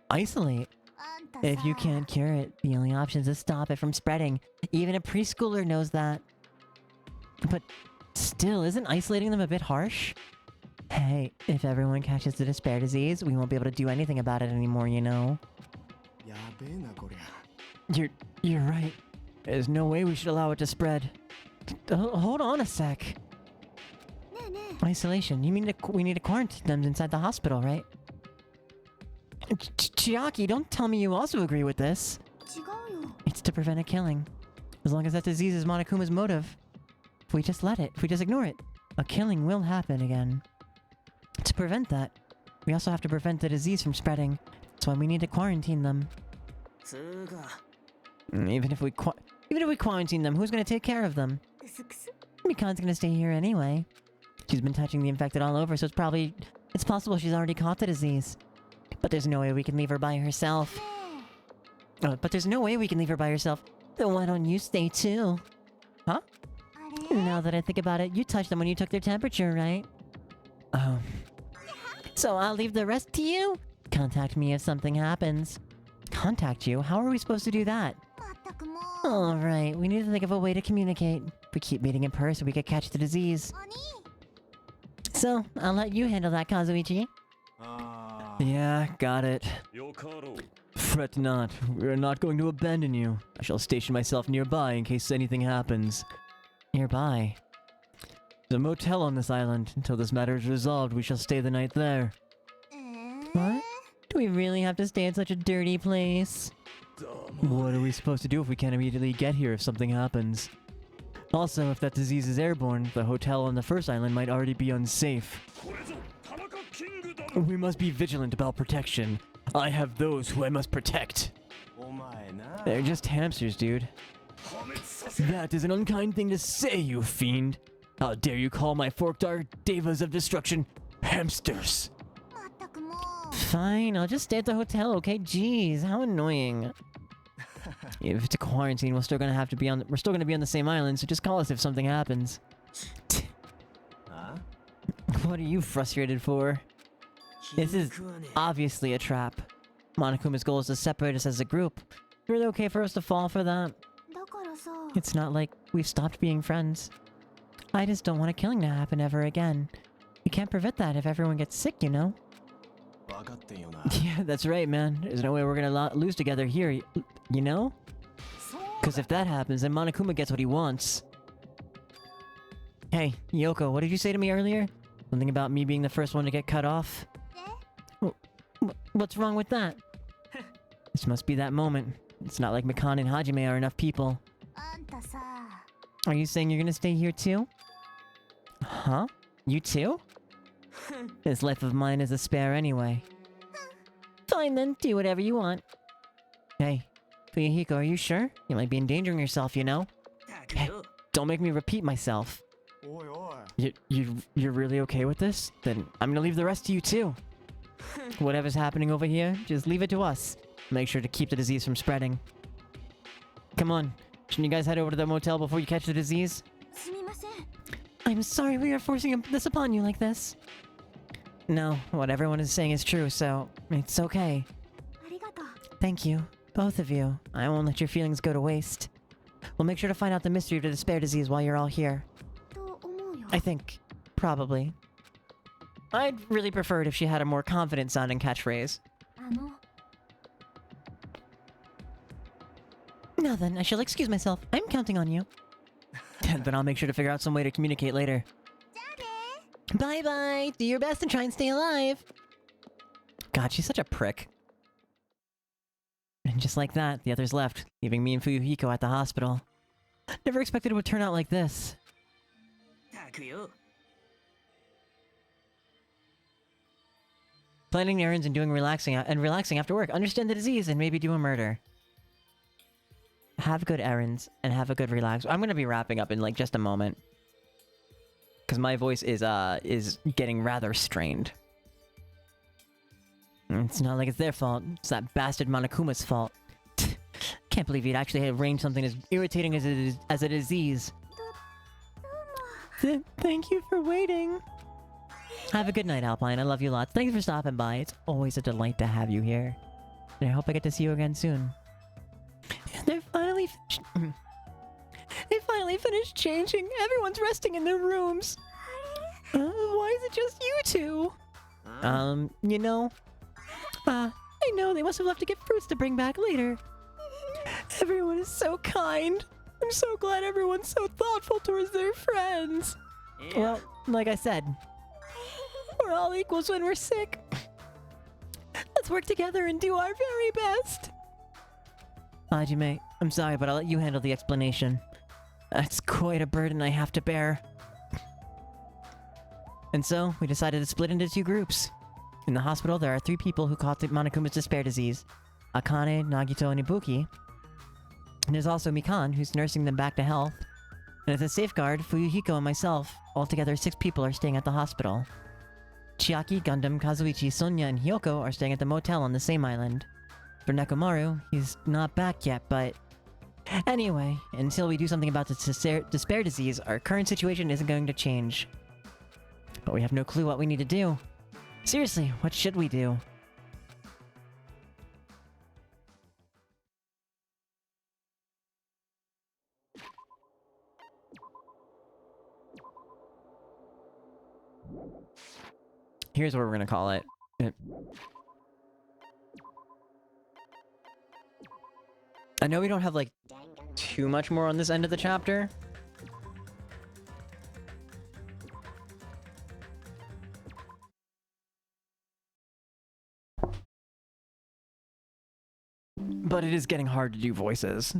[SPEAKER 1] Isolate?
[SPEAKER 4] あんた
[SPEAKER 1] If you
[SPEAKER 4] さ
[SPEAKER 1] can't cure it, the only option is to stop it from spreading. Even a preschooler knows that. But still, isn't isolating them a bit harsh? Hey, if everyone catches the despair disease, we won't be able to do anything about it anymore, you know?
[SPEAKER 6] やべえなこりゃ
[SPEAKER 1] You're right. There's no way we should allow it to spread. Hold on a sec.
[SPEAKER 4] ねえね
[SPEAKER 1] Isolation. You mean we need to quarantine them inside the hospital, right? Chiaki, don't tell me you also agree with this.
[SPEAKER 4] え違うよ
[SPEAKER 1] It's to prevent a killing. As long as that disease is Monokuma's motive. If we just ignore it, a killing will happen again. To prevent that, we also have to prevent the disease from spreading. That's why we need to quarantine them.
[SPEAKER 2] つうか
[SPEAKER 1] Even if we quarantine them, who's gonna take care of them?
[SPEAKER 4] クスクス
[SPEAKER 1] Mikan's gonna stay here anyway. She's been touching the infected all over, so it's possible she's already caught the disease. But there's no way we can leave her by herself.
[SPEAKER 4] ね
[SPEAKER 1] But there's no way we can leave her by herself. Then why don't you stay too? Huh?
[SPEAKER 4] えあれ
[SPEAKER 1] Now that I think about it, you touched them when you took their temperature, right? Oh. So I'll leave the rest to you? Contact me if something happens. Contact you? How are we supposed to do that?
[SPEAKER 4] まったくもう
[SPEAKER 1] Alright, we need to think of a way to communicate. If we keep meeting in person, we could catch the disease.
[SPEAKER 4] 何
[SPEAKER 1] So, I'll let you handle that, Kazuichi.
[SPEAKER 6] あ
[SPEAKER 1] Yeah, got it.
[SPEAKER 6] よかろう
[SPEAKER 1] Fret not. We are not going to abandon you. I shall station myself nearby in case anything happens. Nearby? There's a motel on this island. Until this matter is resolved, we shall stay the night there.
[SPEAKER 4] え
[SPEAKER 1] What? Do we really have to stay in such a dirty place? What are we supposed to do if we can't immediately get here if something happens? Also, if that disease is airborne, the hotel on the first island might already be unsafe.
[SPEAKER 6] これぞ田中キングだ
[SPEAKER 1] We must be vigilant about protection. I have those who I must protect. They're just hamsters, dude. That is an unkind thing to say, you fiend. How dare you call my forked art devas of destruction hamsters?
[SPEAKER 4] まったくもう。
[SPEAKER 1] Fine, I'll just stay at the hotel, okay? Jeez, how annoying. If it's a quarantine, we're still gonna be on the same island, so just call us if something happens. What are you frustrated for? This is obviously a trap. Monokuma's goal is to separate us as a group. It's really okay for us to fall for that.
[SPEAKER 4] だからさ。
[SPEAKER 1] It's not like we've stopped being friends. I just don't want a killing to happen ever again. You can't prevent that if everyone gets sick, you know? Yeah, that's right, man. There's no way we're gonna lose together here, you know? Because if that happens, then Monokuma gets what he wants. Hey, Yoko, what did you say to me earlier? Something about me being the first one to get cut off? What's wrong with that? This must be that moment. It's not like Mikan and Hajime are enough people.
[SPEAKER 4] あんたさ。
[SPEAKER 1] Are you saying you're gonna stay here too? Huh? You too? This life of mine is a spare anyway. Fine then, do whatever you want. Hey, Fuyuhiko, are you sure? You might be endangering yourself, you know? Hey, don't make me repeat myself. You're really okay with this? Then I'm gonna leave the rest to you too. Whatever's happening over here, just leave it to us. Make sure to keep the disease from spreading. Come on, shouldn't you guys head over to the motel before you catch the disease?
[SPEAKER 4] すみません。
[SPEAKER 1] I'm sorry we are forcing this upon you like this. No, what everyone is saying is true, so it's okay.
[SPEAKER 4] ありがとう。
[SPEAKER 1] Thank you, both of you. I won't let your feelings go to waste. We'll make sure to find out the mystery of the despair disease while you're all here.
[SPEAKER 4] と思うよ。
[SPEAKER 1] I think. Probably. I'd really prefer it if she had a more confident sounding catchphrase.
[SPEAKER 4] あの。
[SPEAKER 1] Now then, I shall excuse myself. I'm counting on you. Then I'll make sure to figure out some way to communicate later.
[SPEAKER 4] じゃあね。
[SPEAKER 1] Bye bye! Do your best and try and stay alive! God, she's such a prick. And just like that, the others left, leaving me and Fuyuhiko at the hospital. Never expected it would turn out like this.
[SPEAKER 2] たくよ。
[SPEAKER 1] Planning errands and relaxing after work. Understand the disease and maybe do a murder. Have good errands and have a good relax. I'm gonna be wrapping up in like just a moment. Because my voice is getting rather strained. It's not like it's their fault. It's that bastard Monokuma's fault. Can't believe he'd actually arranged something as irritating as a disease. Thank you for waiting. Have a good night, Alpine. I love you lots. Thanks for stopping by. It's always a delight to have you here. And I hope I get to see you again soon. They're finally finished changing. Everyone's resting in their rooms. Why is it just you two? You know, I know they must have left to get fruits to bring back later. Everyone is so kind. I'm so glad everyone's so thoughtful towards their friends. Well, like I said, we're all equals when we're sick. Let's work together and do our very best. Hajime, I'm sorry, but I'll let you handle the explanation. It's quite a burden I have to bear. And so, we decided to split into two groups. In the hospital, there are 3 people who caught Monokuma's despair disease. Akane, Nagito, and Ibuki. And there's also Mikan, who's nursing them back to health. And as a safeguard, Fuyuhiko and myself, altogether 6 people are staying at the hospital. Chiaki, Gundam, Kazuichi, Sonya, and Hyoko are staying at the motel on the same island. For Nekomaru, he's not back yet, but... Anyway, until we do something about the despair disease, our current situation isn't going to change. But we have no clue what we need to do. Seriously, what should we do? Here's what we're gonna call it. I know we don't have, like, too much more on this end of the chapter. But it is getting hard to do voices.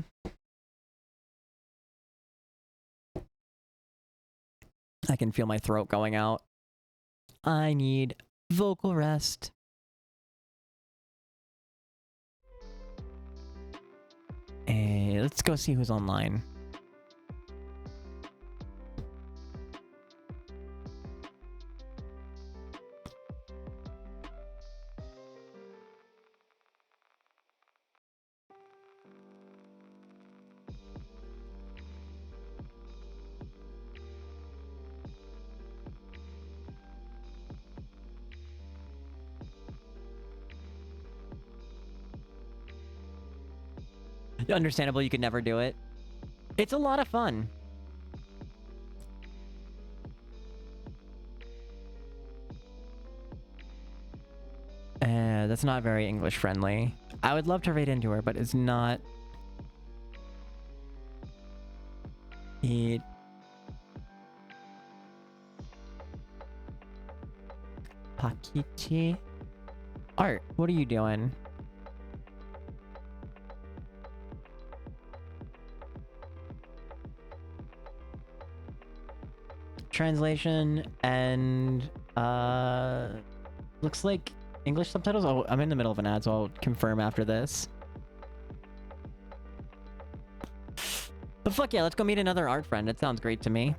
[SPEAKER 1] I can feel my throat going out. I need vocal rest. let's go see who's online. Understandable, you could never do it. It's a lot of fun. That's not very English friendly. I would love to read into her, but it's not. It. Pakichi. Art, what are you doing? Translation and looks like English subtitles. Oh, I'm in the middle of an ad, so I'll confirm after this. But fuck yeah, let's go meet another art friend. It sounds great to me.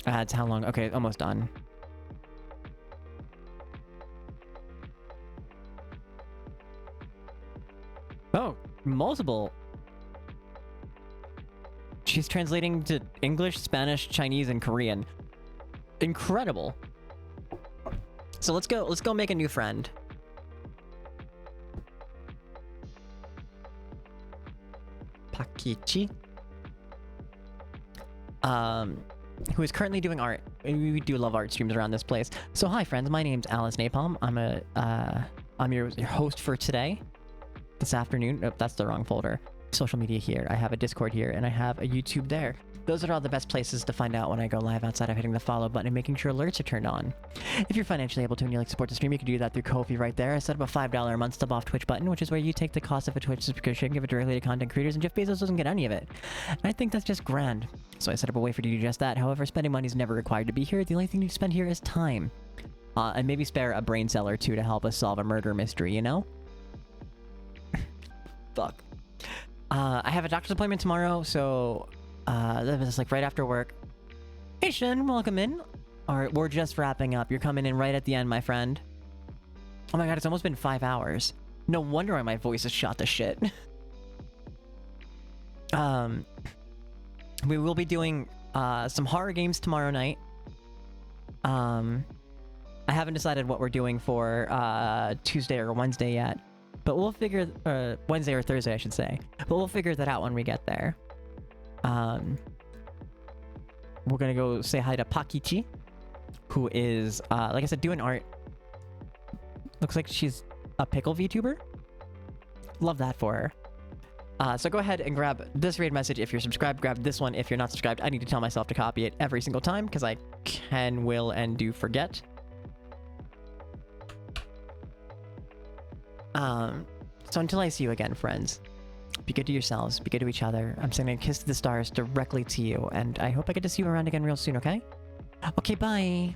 [SPEAKER 1] Ads, how long? Okay, almost done. Oh, multiple. She's translating to English, Spanish, Chinese, and Korean. Incredible. So let's go make a new friend. Pakichi. Who is currently doing art. We do love art streams around this place. So hi friends, my name's Alice Napalm. I'm your host for today. This afternoon. Nope, that's the wrong folder. Social media here. I have a Discord here, and I have a YouTube there. Those are all the best places to find out when I go live outside of hitting the follow button and making sure alerts are turned on. If you're financially able to and you like to support the stream, you can do that through Ko-fi right there. I set up a $5 a month stub off Twitch button, which is where you take the cost of a Twitch subscription, give it directly to content creators, and Jeff Bezos doesn't get any of it. And I think that's just grand. So I set up a way for you to do just that. However, spending money is never required to be here. The only thing you spend here is time. And maybe spare a brain cell or two to help us solve a murder mystery, you know? Fuck. I have a doctor's appointment tomorrow, so that's like right after work. Hey Shin, welcome in. Alright, we're just wrapping up. You're coming in right at the end, my friend. Oh my god, it's almost been 5 hours. No wonder why my voice is shot to shit. We will be doing some horror games tomorrow night. I haven't decided what we're doing for Tuesday or Wednesday yet. But we'll figure, Wednesday or Thursday, I should say. But we'll figure that out when we get there. We're gonna go say hi to Pakichi, who is, like I said, doing art. Looks like she's a pickle VTuber. Love that for her. So go ahead and grab this raid message if you're subscribed. Grab this one if you're not subscribed. I need to tell myself to copy it every single time because I can, will, and do forget. So until I see you again, friends, be good to yourselves, be good to each other. I'm sending a kiss to the stars directly to you, and I hope I get to see you around again real soon, okay? Okay, bye!